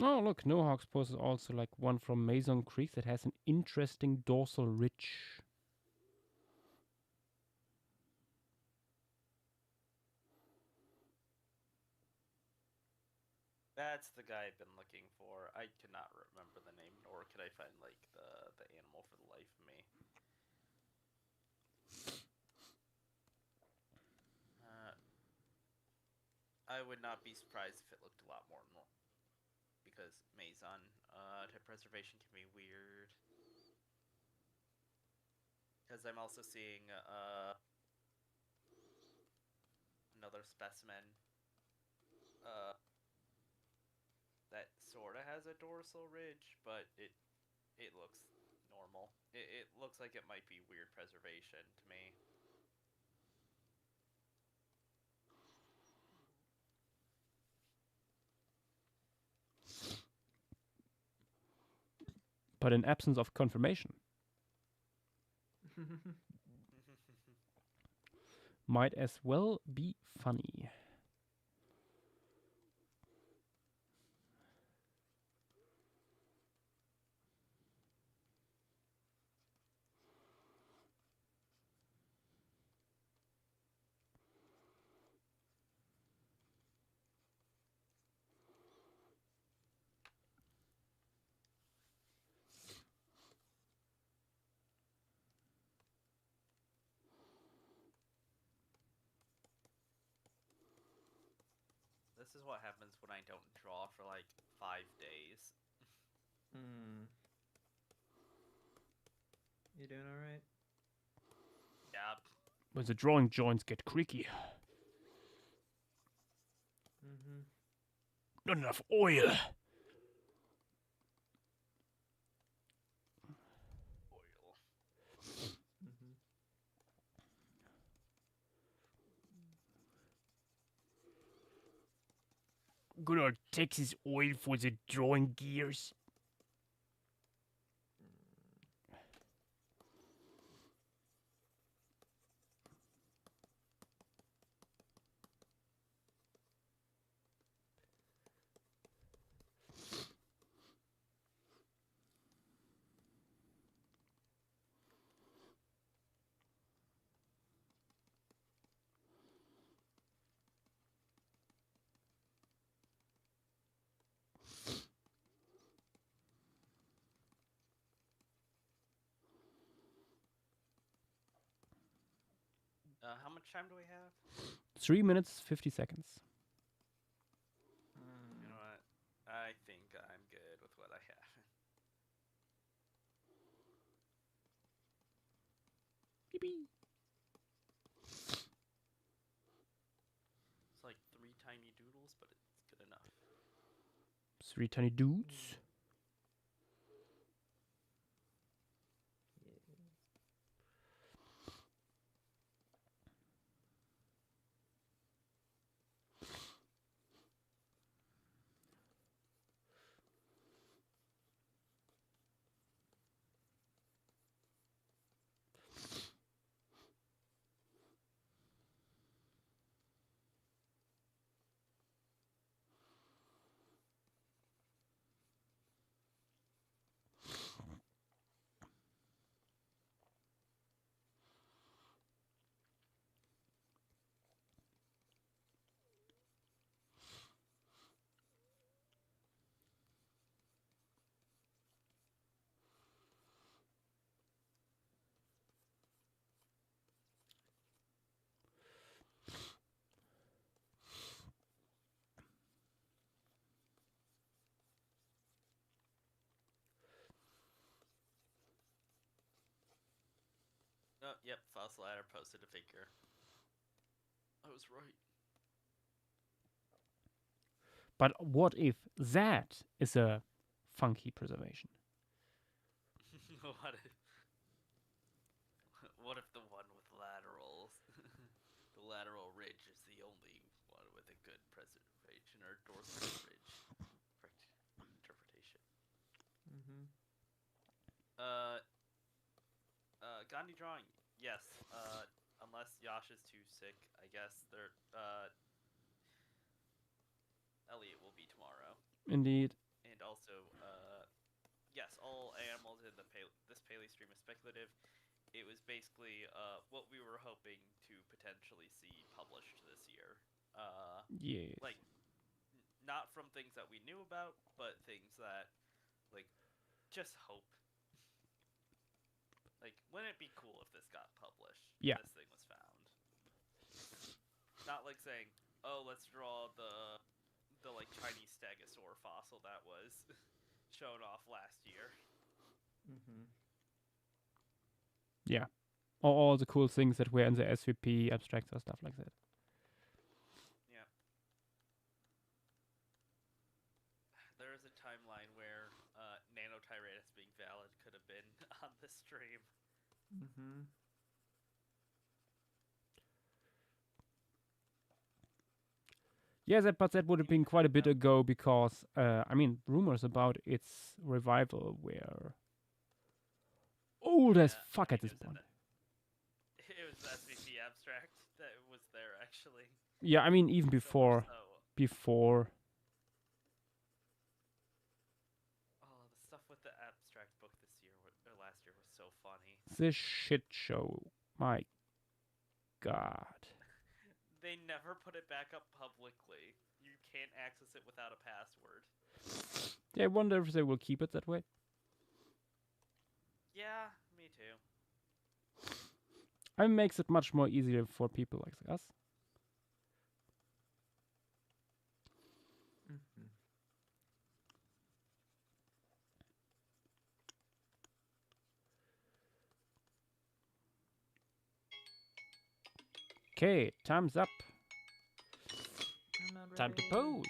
Speaker 1: Oh, look, Nohawks posted also like one from Mason Creek that has an interesting dorsal ridge.
Speaker 2: That's the guy I've been looking for. I cannot remember the name, nor could I find like the animal for the life of me. I would not be surprised if it looked a lot more normal, because Maison type preservation can be weird. Because I'm also seeing another specimen that sort of has a dorsal ridge, but it looks normal. It looks like it might be weird preservation to me.
Speaker 1: But in absence of confirmation, might as well be funny.
Speaker 2: This is what happens when I don't draw for like 5 days.
Speaker 4: Hmm. You doing all right?
Speaker 2: Yeah.
Speaker 1: When the drawing joints get creaky.
Speaker 4: Mm-hmm.
Speaker 1: Not enough oil.
Speaker 2: Oil.
Speaker 4: Mm-hmm.
Speaker 1: Good old Texas oil for the drawing gears.
Speaker 2: How much time do we have?
Speaker 1: 3 minutes, 50 seconds.
Speaker 2: You know what? I think I'm good with what I have.
Speaker 1: Beep.
Speaker 2: It's like 3 tiny doodles, but it's good enough.
Speaker 1: 3 tiny dudes.
Speaker 2: Oh, yep, Fossil Adder posted a figure. I was right.
Speaker 1: But what if that is a funky preservation?
Speaker 2: What if... What if the one with laterals... the lateral ridge is the only one with a good preservation, or dorsal ridge interpretation?
Speaker 4: Mm-hmm.
Speaker 2: Gandhi drawing, yes. Unless Yasha's too sick, I guess they're Elliot will be tomorrow.
Speaker 1: Indeed.
Speaker 2: And also, yes, all animals in the this Paley stream is speculative. It was basically what we were hoping to potentially see published this year.
Speaker 1: Yes.
Speaker 2: Like, not from things that we knew about, but things that, like, just hope. Like, wouldn't it be cool if this got published?
Speaker 1: Yeah.
Speaker 2: This thing was found. Not like saying, oh, let's draw the like Chinese stegosaur fossil that was shown off last year.
Speaker 4: Mm-hmm.
Speaker 1: Yeah. Or all the cool things that were in the SVP abstracts or stuff like that.
Speaker 2: Yeah. There is a timeline where Nanotyranus being valid could have been on the stream.
Speaker 4: Mm-hmm.
Speaker 1: Yeah, but that would have been quite a bit ago because, I mean, rumors about its revival were old as fuck at this point.
Speaker 2: It was the SVP abstract that was there, actually.
Speaker 1: Yeah, I mean, even before. Before.
Speaker 2: Oh, the stuff with the abstract book this year, or last year, was so funny.
Speaker 1: This shit show. My God.
Speaker 2: They never put it back up publicly. You can't access it without a password.
Speaker 1: Yeah, I wonder if they will keep it that way.
Speaker 2: Yeah, me too.
Speaker 1: It makes it much more easier for people like us.
Speaker 4: Mm-hmm.
Speaker 1: Okay, time's up.
Speaker 4: I'm not
Speaker 1: Time to
Speaker 4: ready.
Speaker 1: post.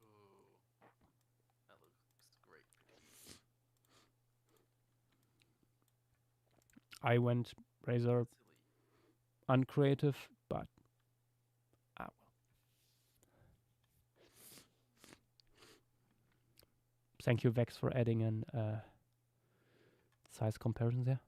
Speaker 2: Ooh, that looks great.
Speaker 1: I went rather
Speaker 2: Silly.
Speaker 1: uncreative, but well. Thank you, Vex, for adding an size comparison there.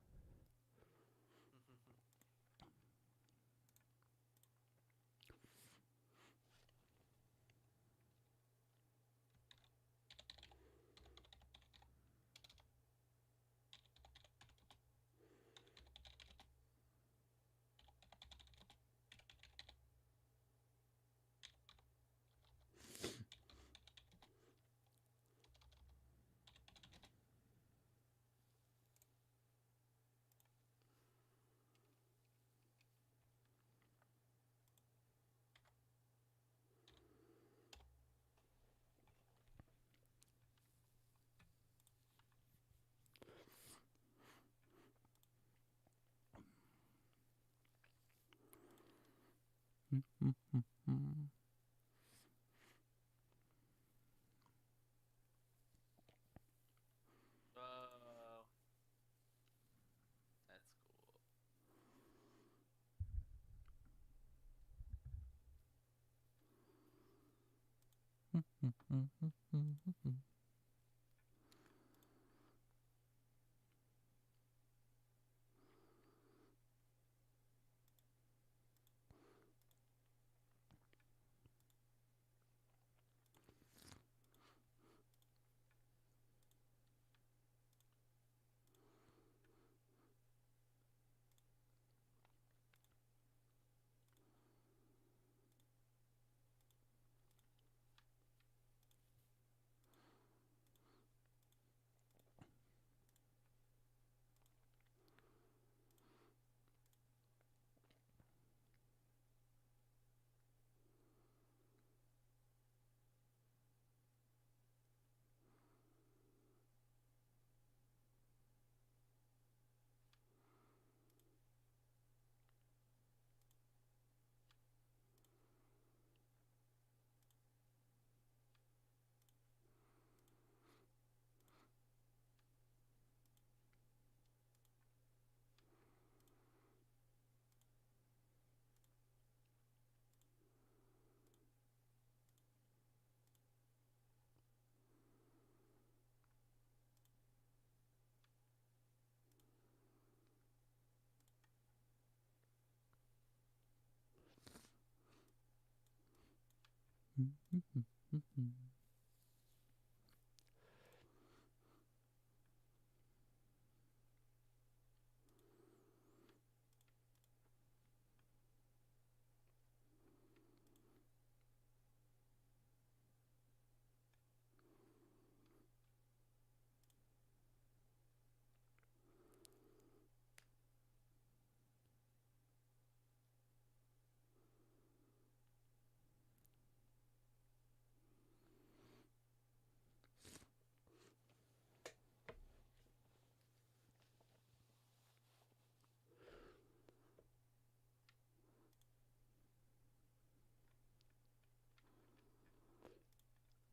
Speaker 2: Oh, that's cool.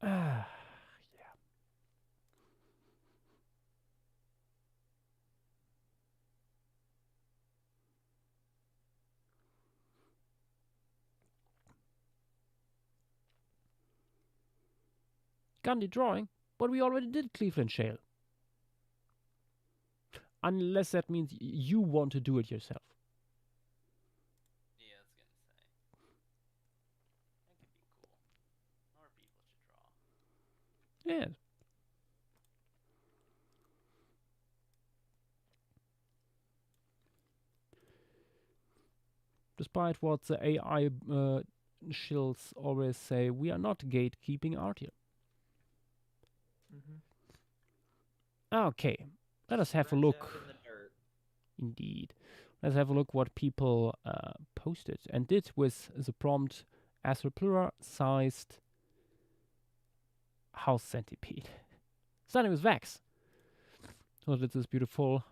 Speaker 1: Ah, yeah. Gandhi drawing, but we already did Cleveland Shale. Unless that means you want to do it yourself.
Speaker 2: Yeah, I was gonna say. That could be cool. More people should draw.
Speaker 1: Yes. Despite what the AI shills always say, we are not gatekeeping art here. Okay, let us have a
Speaker 3: Scratch
Speaker 1: look.
Speaker 3: out in the dirt.
Speaker 1: Indeed. Let's have a look what people posted and did with the prompt as a plural-sized house centipede. Starting with Vax. So that's this beautiful,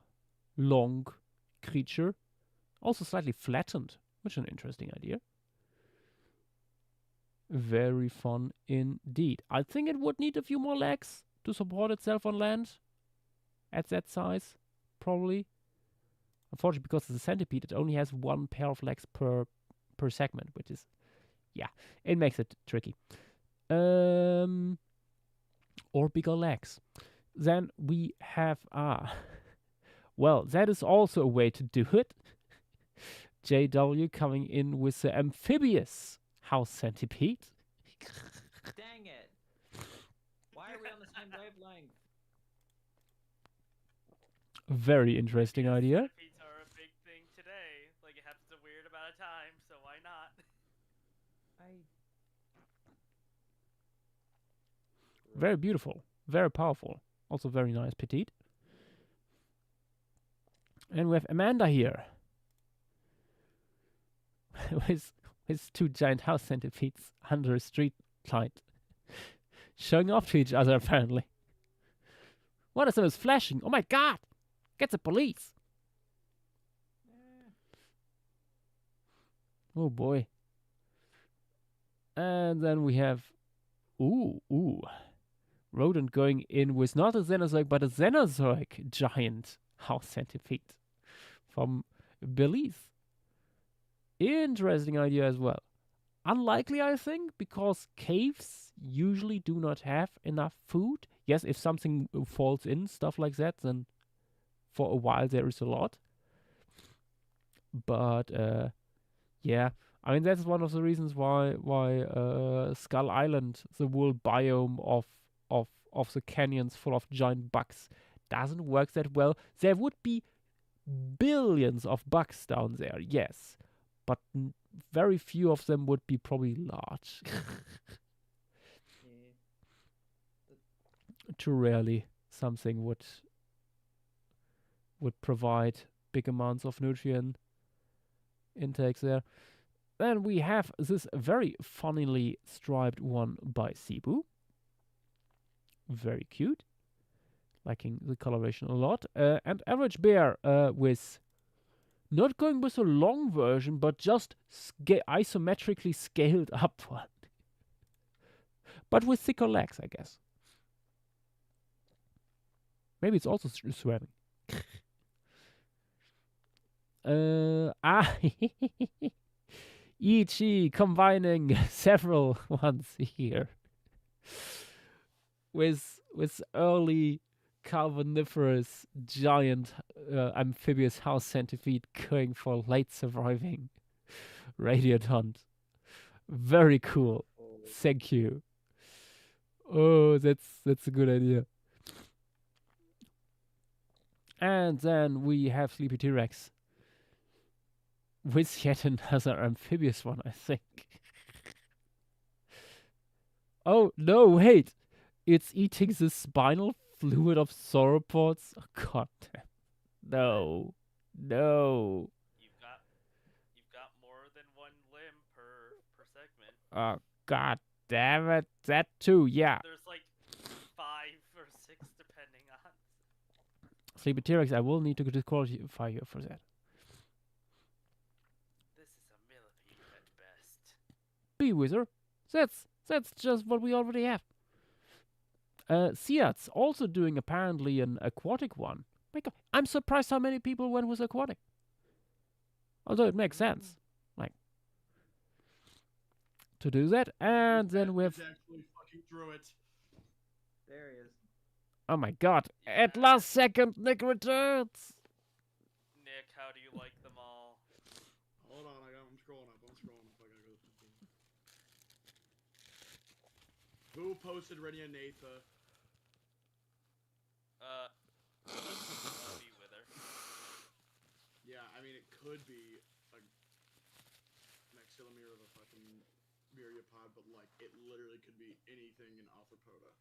Speaker 1: long creature. Also slightly flattened, which is an interesting idea. Very fun indeed. I think it would need a few more legs to support itself on land at that size, probably. Unfortunately, because it's a centipede, it only has one pair of legs per segment, which is, yeah, it makes it tricky. Or bigger legs. Then we have, well, that is also a way to do it. JW coming in with the amphibious house centipede.
Speaker 3: Dang it! Why are we on the same wavelength?
Speaker 1: Very interesting
Speaker 2: Because
Speaker 1: idea.
Speaker 2: Centipedes are a big thing today. Like, it happens a weird amount of time, so why not?
Speaker 1: Very beautiful. Very powerful. Also very nice petite. And we have Amanda here. with two giant house centipedes under a street light. Showing off to each other, apparently. One of them is flashing. Oh my god! Get the police! Oh boy. And then we have, ooh, rodent going in with not a Xenozoic, but a Xenozoic giant house centipede from Belize. Interesting idea as well. Unlikely, I think, because caves usually do not have enough food. Yes, if something falls in, stuff like that, then for a while there is a lot. But yeah, I mean that's one of the reasons why Skull Island, the whole biome of the canyons full of giant bugs, doesn't work that well. There would be billions of bugs down there, yes, but very few of them would be probably large.
Speaker 3: Yeah.
Speaker 1: Too rarely something would provide big amounts of nutrient intakes there. Then we have this very funnily striped one by Cebu. Very cute. Liking the coloration a lot. And Average Bear with not going with a long version, but just isometrically scaled up one. But with thicker legs, I guess. Maybe it's also swimming. Ichi combining several ones here with early Carboniferous giant amphibious house centipede going for late surviving Radiodont. Very cool. Thank you. Oh, that's a good idea. And then we have Sleepy T-Rex with yet another amphibious one, I think. Oh, no, wait. It's eating the spinal fluid of sauropods? Oh, god damn. No. No.
Speaker 2: You've got more than one limb per segment.
Speaker 1: Oh, god damn it. That too, yeah.
Speaker 2: There's like 5 or 6 depending on.
Speaker 1: Sleepy T-Rex, I will need to disqualify you for that.
Speaker 2: This is a millipede at best.
Speaker 1: Bee Wither. That's just what we already have. Seats also doing apparently an aquatic one. My god, I'm surprised how many people went with aquatic. Although it makes sense, like, to do that. And then we have,
Speaker 6: actually fucking threw it.
Speaker 4: There he is.
Speaker 1: oh my god, at last second Nick returns.
Speaker 2: Nick, how do you like them all?
Speaker 6: Hold on, I'm scrolling up. I gotta go. Who posted Ready and Natha?
Speaker 2: Bee Wither.
Speaker 6: Yeah, I mean, it could be a Maxillamere of a fucking Myriapod, but like, it literally could be anything in Arthropoda.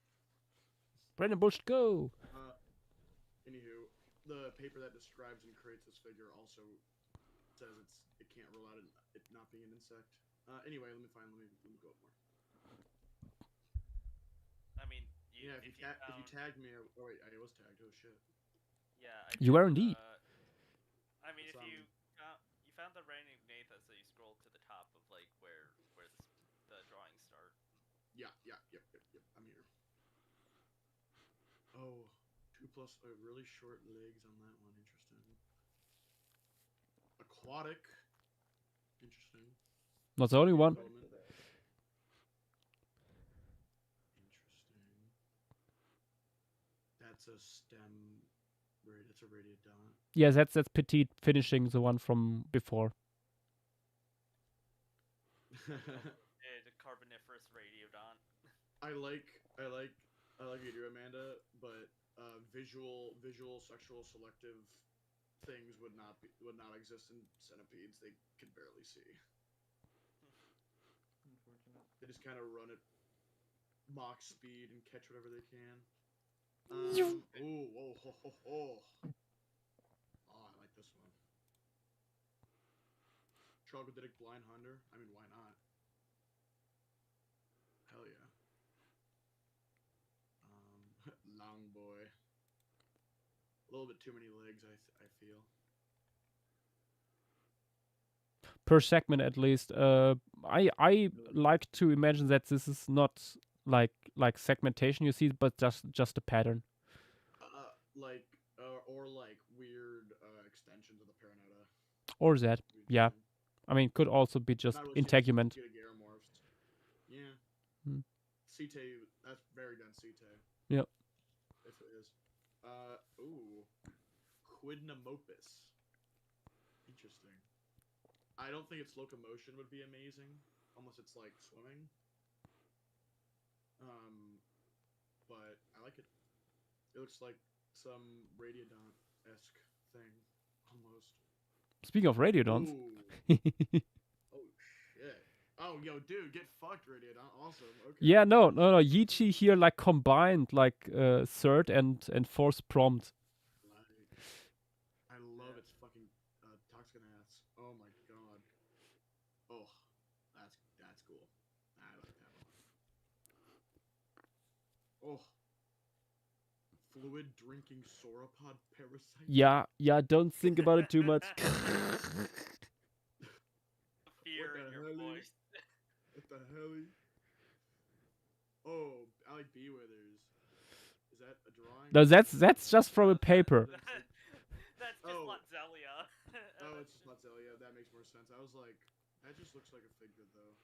Speaker 1: Brandon Bush, go.
Speaker 6: Anywho, the paper that describes and creates this figure also says it can't rule out it not being an insect. Anyway, let me go up more.
Speaker 2: I mean,
Speaker 6: Yeah, if you tagged me, oh wait, I was tagged. Oh shit.
Speaker 2: Yeah,
Speaker 1: You were indeed.
Speaker 2: I mean,
Speaker 6: It's,
Speaker 2: if you found the Reign of Natha, so you scroll to the top of like where the drawings start.
Speaker 6: Yep. I'm here. Oh, 2+ really short legs on that one. Interesting. Aquatic. Interesting.
Speaker 1: Not the only one.
Speaker 6: Interesting. That's a stem. That's a radiodont.
Speaker 1: Yes, that's Petite finishing the one from before.
Speaker 2: The Carboniferous Radiodont.
Speaker 6: I like you do, Amanda, but visual sexual selective things would not exist in centipedes. They can barely see.
Speaker 4: Unfortunate.
Speaker 6: They just kind of run at Mach speed and catch whatever they can. Ooh, whoa, ho, ho, ho. Oh, I like this one. Troglodytic Blind Hunter. I mean, why not? Hell yeah. Long boy. A little bit too many legs, I feel.
Speaker 1: per segment at least. I like to imagine that this is not like segmentation you see, but just a pattern.
Speaker 6: Like or like weird extensions of the Paraneta.
Speaker 1: Or that.
Speaker 6: would be
Speaker 1: Yeah.
Speaker 6: interesting.
Speaker 1: I mean, could also be just
Speaker 6: Not really
Speaker 1: integument.
Speaker 6: Scudagaromorphs. Yeah.
Speaker 1: Hmm.
Speaker 6: Cete, that's very dense Cete.
Speaker 1: Yep.
Speaker 6: If it is. Ooh. Quidnamopus. Interesting. I don't think its locomotion would be amazing, unless it's like swimming. But I like it. It looks like some Radiodont-esque thing, almost.
Speaker 1: Speaking of radiodons.
Speaker 6: Ooh. Oh shit. Oh yo, dude, get fucked, Radiodont. Awesome. Okay.
Speaker 1: Yeah, no. Yichi here like combined like third and fourth prompt.
Speaker 6: Like, I love its fucking Toxicanaths. Oh my god. Oh, that's cool. I like that one. Oh. Fluid drinking sauropod parasite.
Speaker 1: Yeah, don't think about it too much.
Speaker 2: Fear
Speaker 6: What
Speaker 2: in
Speaker 6: the
Speaker 2: your
Speaker 6: hell?
Speaker 2: voice.
Speaker 6: What the hell? Oh, I like bee withers. Is that a drawing?
Speaker 1: No, that's just from a paper.
Speaker 2: That's just
Speaker 6: Oh.
Speaker 2: Latzelia.
Speaker 6: Oh, it's just Latzelia. That makes more sense. I was like, that just looks like a figure, though.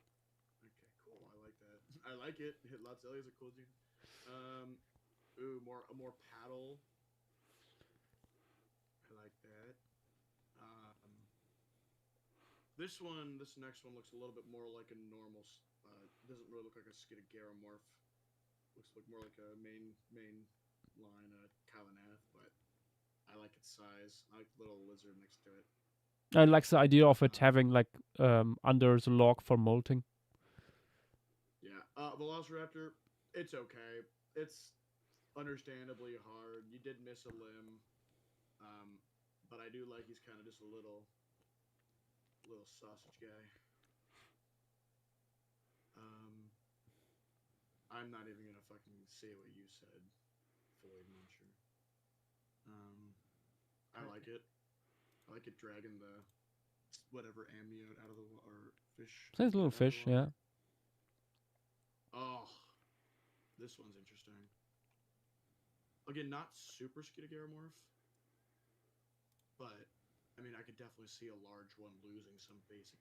Speaker 6: Okay, cool. I like that. I like it. Latzelia is a cool dude. Ooh, a more paddle. I like that. This next one looks a little bit more like a normal. Doesn't really look like a Scudagaromorph. Looks like more like a main line Kylanath, but I like its size. I like the little lizard next to it.
Speaker 1: I like the idea of it having like under the log for molting.
Speaker 6: Yeah, Velociraptor, it's okay. It's understandably hard. You did miss a limb, but I do like he's kind of just a little sausage guy. I'm not even gonna fucking say what you said, Floyd Muncher. I like it. I like it dragging the whatever amniote out of the or fish.
Speaker 1: It's a little
Speaker 6: out of the
Speaker 1: fish, yeah.
Speaker 6: water. Oh, this one's interesting. Again, not super Scudagaromorph, but I mean, I could definitely see a large one losing some basic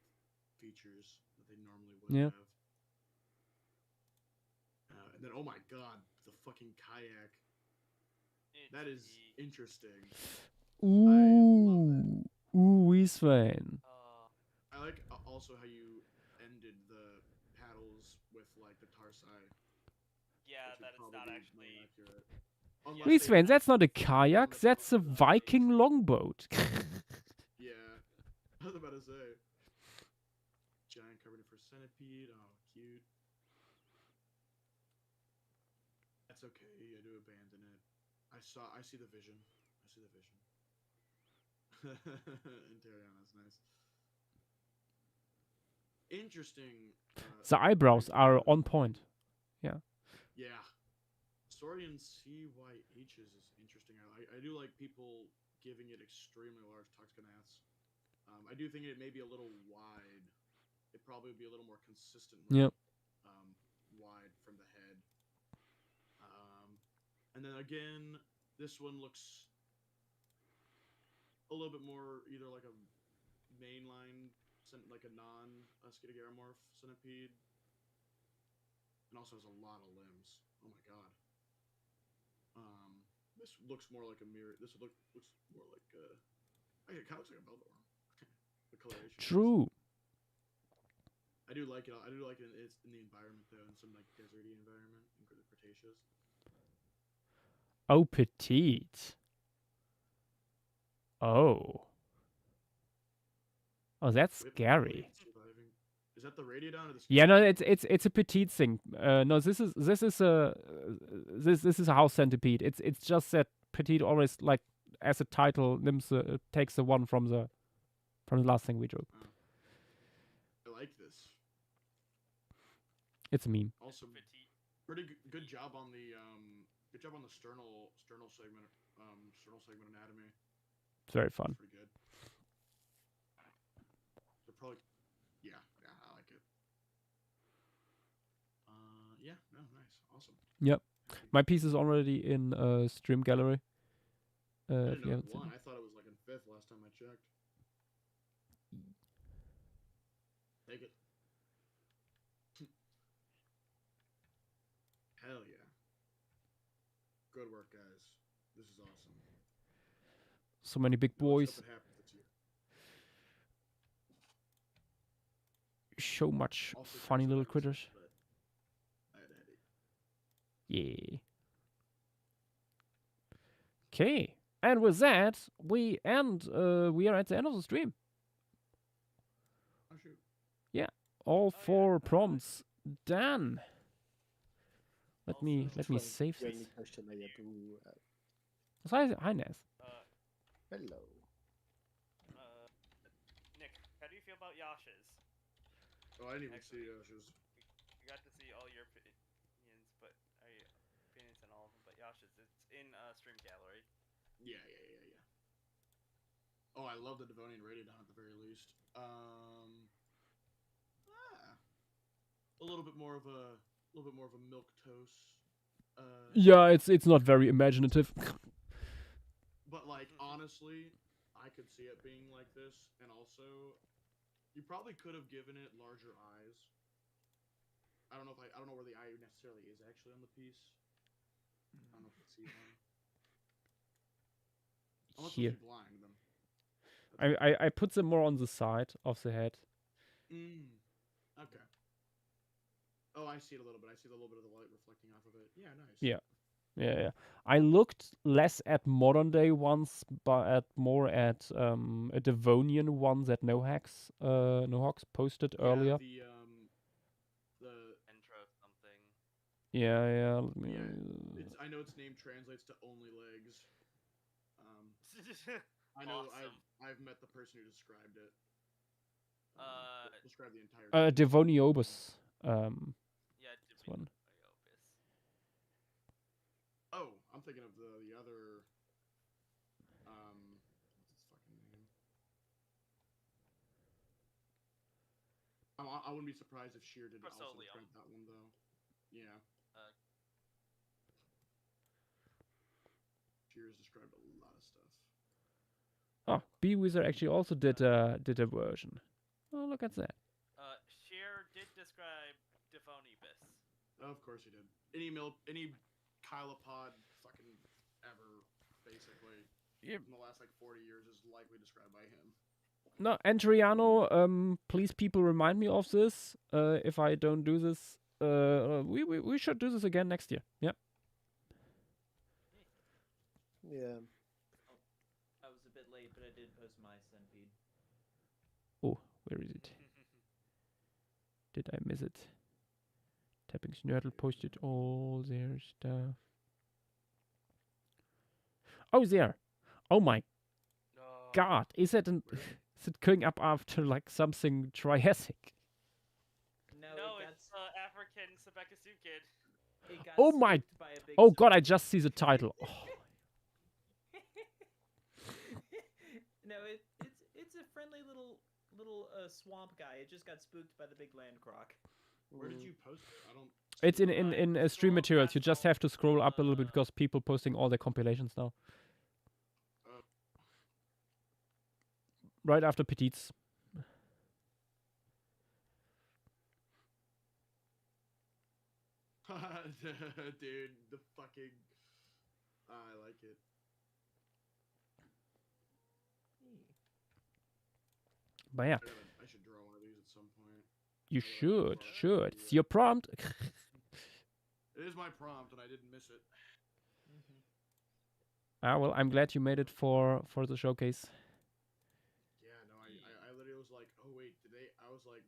Speaker 6: features that they normally would
Speaker 1: Yeah.
Speaker 6: have. And then, oh my god, the fucking kayak. That is interesting.
Speaker 1: Ooh, Weezfane.
Speaker 6: I like also how you ended the paddles with like the tarsi.
Speaker 2: Yeah,
Speaker 6: which
Speaker 2: that
Speaker 6: would
Speaker 2: is not
Speaker 6: probably be more
Speaker 2: actually.
Speaker 6: accurate. Unless they
Speaker 1: Weezfane, that's not a kayak,
Speaker 6: the
Speaker 1: that's a
Speaker 6: front of the
Speaker 1: Viking longboat.
Speaker 6: Yeah, I was about to say. Giant carnivorous centipede. Oh, cute. That's okay. I do abandon it. I see the vision. I see the vision. Interiana's nice. Interesting.
Speaker 1: The eyebrows
Speaker 6: idea.
Speaker 1: are on point.
Speaker 6: Yeah. Saurian CYHs is interesting. I do like people giving it extremely large Toxicanaths. I do think it may be a little wide. It probably would be a little more consistently
Speaker 1: Yep.
Speaker 6: wide from the head. And then again, this one looks a little bit more either like a mainline, like a non-Scudagaromorph centipede, and also has a lot of limbs. Oh my god. This looks more like a mirror. This looks more like actually, it kind of looks like a Beldorm. The coloration.
Speaker 1: True.
Speaker 6: I do like it. I do like it in the environment though, in some like deserty environment in the Cretaceous.
Speaker 1: Oh, petite. Oh. Oh, that's
Speaker 6: Whip
Speaker 1: scary.
Speaker 6: blade surviving. Is that the Radiodon or the?
Speaker 1: Yeah, no, it's a petite thing. No, this is a house centipede. It's just that petite always like as a title takes the one from the last thing we drew.
Speaker 6: I like this.
Speaker 1: It's a meme.
Speaker 6: Also,
Speaker 2: Petite.
Speaker 6: pretty good job on the sternal segment anatomy.
Speaker 1: It's very fun.
Speaker 6: Pretty good. They're probably
Speaker 1: Yep. My piece is already in stream gallery.
Speaker 6: I
Speaker 1: If
Speaker 6: didn't
Speaker 1: you
Speaker 6: know
Speaker 1: haven't
Speaker 6: it
Speaker 1: seen
Speaker 6: won.
Speaker 1: it.
Speaker 6: I thought it was like in 5th last time I checked. Take it. Hell yeah. Good work, guys. This is awesome.
Speaker 1: So many big
Speaker 6: Now let's
Speaker 1: boys.
Speaker 6: hope it happens this year.
Speaker 1: So much
Speaker 6: Also
Speaker 1: funny
Speaker 6: kinda
Speaker 1: little
Speaker 6: surprised
Speaker 1: critters.
Speaker 6: myself, but I had Eddie.
Speaker 1: Yeah. Okay. And with that, we are at the end of the stream.
Speaker 6: Oh shoot.
Speaker 1: All
Speaker 2: yeah,
Speaker 1: 4 prompts done. Let me
Speaker 2: Also,
Speaker 1: let me
Speaker 7: One
Speaker 1: save
Speaker 7: rainy
Speaker 1: this.
Speaker 7: question I have to,
Speaker 1: Hi, Ness.
Speaker 7: hello.
Speaker 2: Nick, how do you feel about Yasha's?
Speaker 6: Oh, I didn't even
Speaker 2: Actually,
Speaker 6: see Yoshi's.
Speaker 2: You got to see all your opinions, but opinions on all of them. But Yasha's, it's in stream gallery.
Speaker 6: Yeah. Oh, I love the Devonian Radiodon at the very least. A little bit more of a milk toast.
Speaker 1: Yeah, it's not very imaginative.
Speaker 6: But like honestly, I could see it being like this, and also, you probably could have given it larger eyes. I don't know where the eye necessarily is actually on the piece. I don't know if you see them. Unless
Speaker 1: Here.
Speaker 6: you blind them.
Speaker 1: I put them more on the side of the head.
Speaker 6: Okay. Oh, I see it a little bit. I see a little bit of the light reflecting off of it. Yeah, nice.
Speaker 1: Yeah. Yeah. I looked less at modern day ones, but more at a Devonian one that Nohax posted earlier.
Speaker 6: The
Speaker 2: Intro something.
Speaker 1: Yeah. Let me.
Speaker 6: I know its name translates to only legs. I know
Speaker 2: Awesome.
Speaker 6: I've met the person who described it. Described the entire.
Speaker 1: Devoniobus.
Speaker 2: Yeah,
Speaker 1: This one.
Speaker 6: Oh, I'm thinking of the other. What's its fucking name? I wouldn't be surprised if Sheer did also
Speaker 2: Persolium.
Speaker 6: describe that one though. Yeah. Sheer has described a lot of stuff.
Speaker 1: Oh, B-Wizard actually also did a version. Oh, look at that.
Speaker 2: Sheer did describe Devonibus.
Speaker 6: Of course he did. Any Kylopod fucking ever, basically.
Speaker 1: Yep.
Speaker 6: In the last like 40 years is likely described by him.
Speaker 1: No, Antriano, please people remind me of this. If I don't do this, we should do this again next year. Yep.
Speaker 7: Yeah.
Speaker 3: I was a bit late, but I did post my centipede.
Speaker 1: Oh, where is it? Did I miss it? Tapping Snurtle posted all their stuff. Oh, there. Oh my god. Is it going up after like something Triassic?
Speaker 3: No,
Speaker 2: It's African Sebekassu kid.
Speaker 3: it got
Speaker 1: Oh my-
Speaker 3: spooked by a big
Speaker 1: Oh god, I
Speaker 3: swamp.
Speaker 1: just see the title. Oh.
Speaker 3: No, it's a friendly little swamp guy. It just got spooked by the big land croc.
Speaker 6: Where did you post it? I don't.
Speaker 1: It's in
Speaker 2: Right,
Speaker 1: stream
Speaker 2: scroll
Speaker 1: materials. You
Speaker 2: past
Speaker 1: just
Speaker 2: all,
Speaker 1: have to scroll up a little bit because people posting all their compilations now. Right after Petites.
Speaker 6: Dude, the fucking. I like it.
Speaker 1: But yeah,
Speaker 6: I should draw one of these at some point.
Speaker 1: you
Speaker 6: I like
Speaker 1: should.
Speaker 6: that.
Speaker 1: Should. It's your prompt.
Speaker 6: It is my prompt, and I didn't miss it.
Speaker 1: Well, I'm glad you made it for the showcase.
Speaker 6: Yeah, no, I literally was like, oh wait, did they? I was like,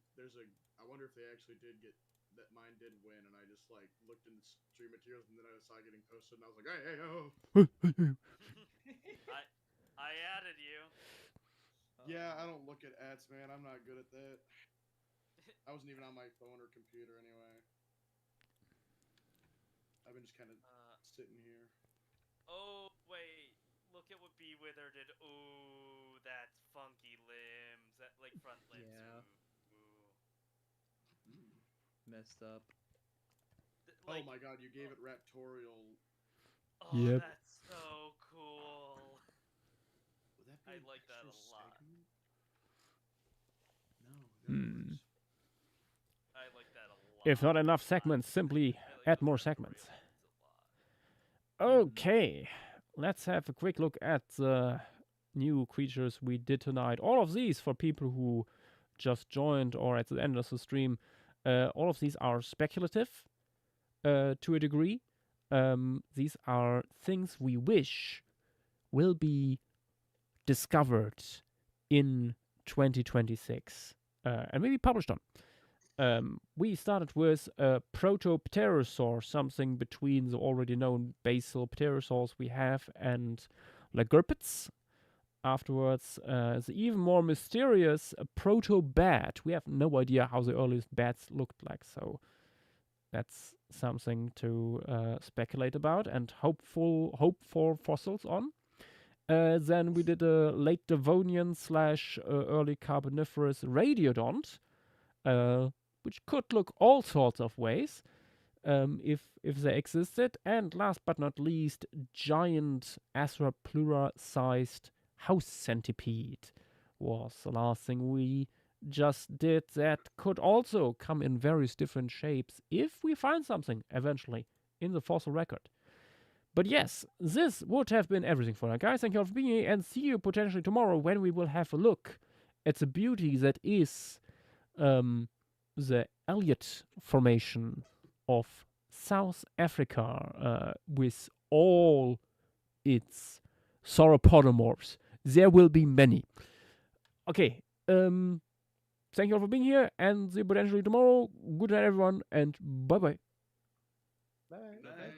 Speaker 6: I wonder if they actually did get that. Mine did win, and I just like looked in the stream materials, and then I saw it getting posted, and I was like, hey, oh.
Speaker 2: I added you.
Speaker 6: Yeah, I don't look at ads, man. I'm not good at that. I wasn't even on my phone or computer anyway. I've been just kind of sitting here.
Speaker 2: Oh wait, look at what B Wither did. Ooh, that's funky limbs. That like front limbs.
Speaker 3: Yeah.
Speaker 2: Ooh.
Speaker 3: Messed up.
Speaker 2: Like,
Speaker 6: oh my god, you gave it raptorial.
Speaker 2: oh,
Speaker 1: Yep.
Speaker 2: that's so cool.
Speaker 6: Would that be
Speaker 2: I
Speaker 6: an
Speaker 2: like that
Speaker 6: extra
Speaker 2: a lot.
Speaker 6: segment? No, it
Speaker 1: Hmm.
Speaker 6: works.
Speaker 2: I like that a lot.
Speaker 1: If not enough
Speaker 2: I-
Speaker 1: segments, simply
Speaker 2: I like
Speaker 1: add
Speaker 2: those
Speaker 1: more
Speaker 2: raptorial
Speaker 1: segments.
Speaker 2: ones a lot.
Speaker 1: Okay, let's have a quick look at the new creatures we did tonight. All of these, for people who just joined or at the end of the stream, all of these are speculative to a degree. These are things we wish will be discovered in 2026 and maybe published on. We started with a Proto-Pterosaur, something between the already known basal pterosaurs we have and Lagurpids. Afterwards, the even more mysterious Proto-Bat. We have no idea how the earliest bats looked like, so that's something to speculate about and hope for fossils on. Then we did a late Devonian / early Carboniferous Radiodont, which could look all sorts of ways if they existed. And last but not least, giant Athraplura-sized house centipede was the last thing we just did that could also come in various different shapes if we find something eventually in the fossil record. But yes, this would have been everything for now, guys. Thank you all for being here, and see you potentially tomorrow when we will have a look at the beauty that is the Elliott Formation of South Africa with all its sauropodomorphs. There will be many. Okay, thank you all for being here, and see you potentially tomorrow. Good night, everyone, and bye-bye.
Speaker 7: Bye.
Speaker 6: Bye.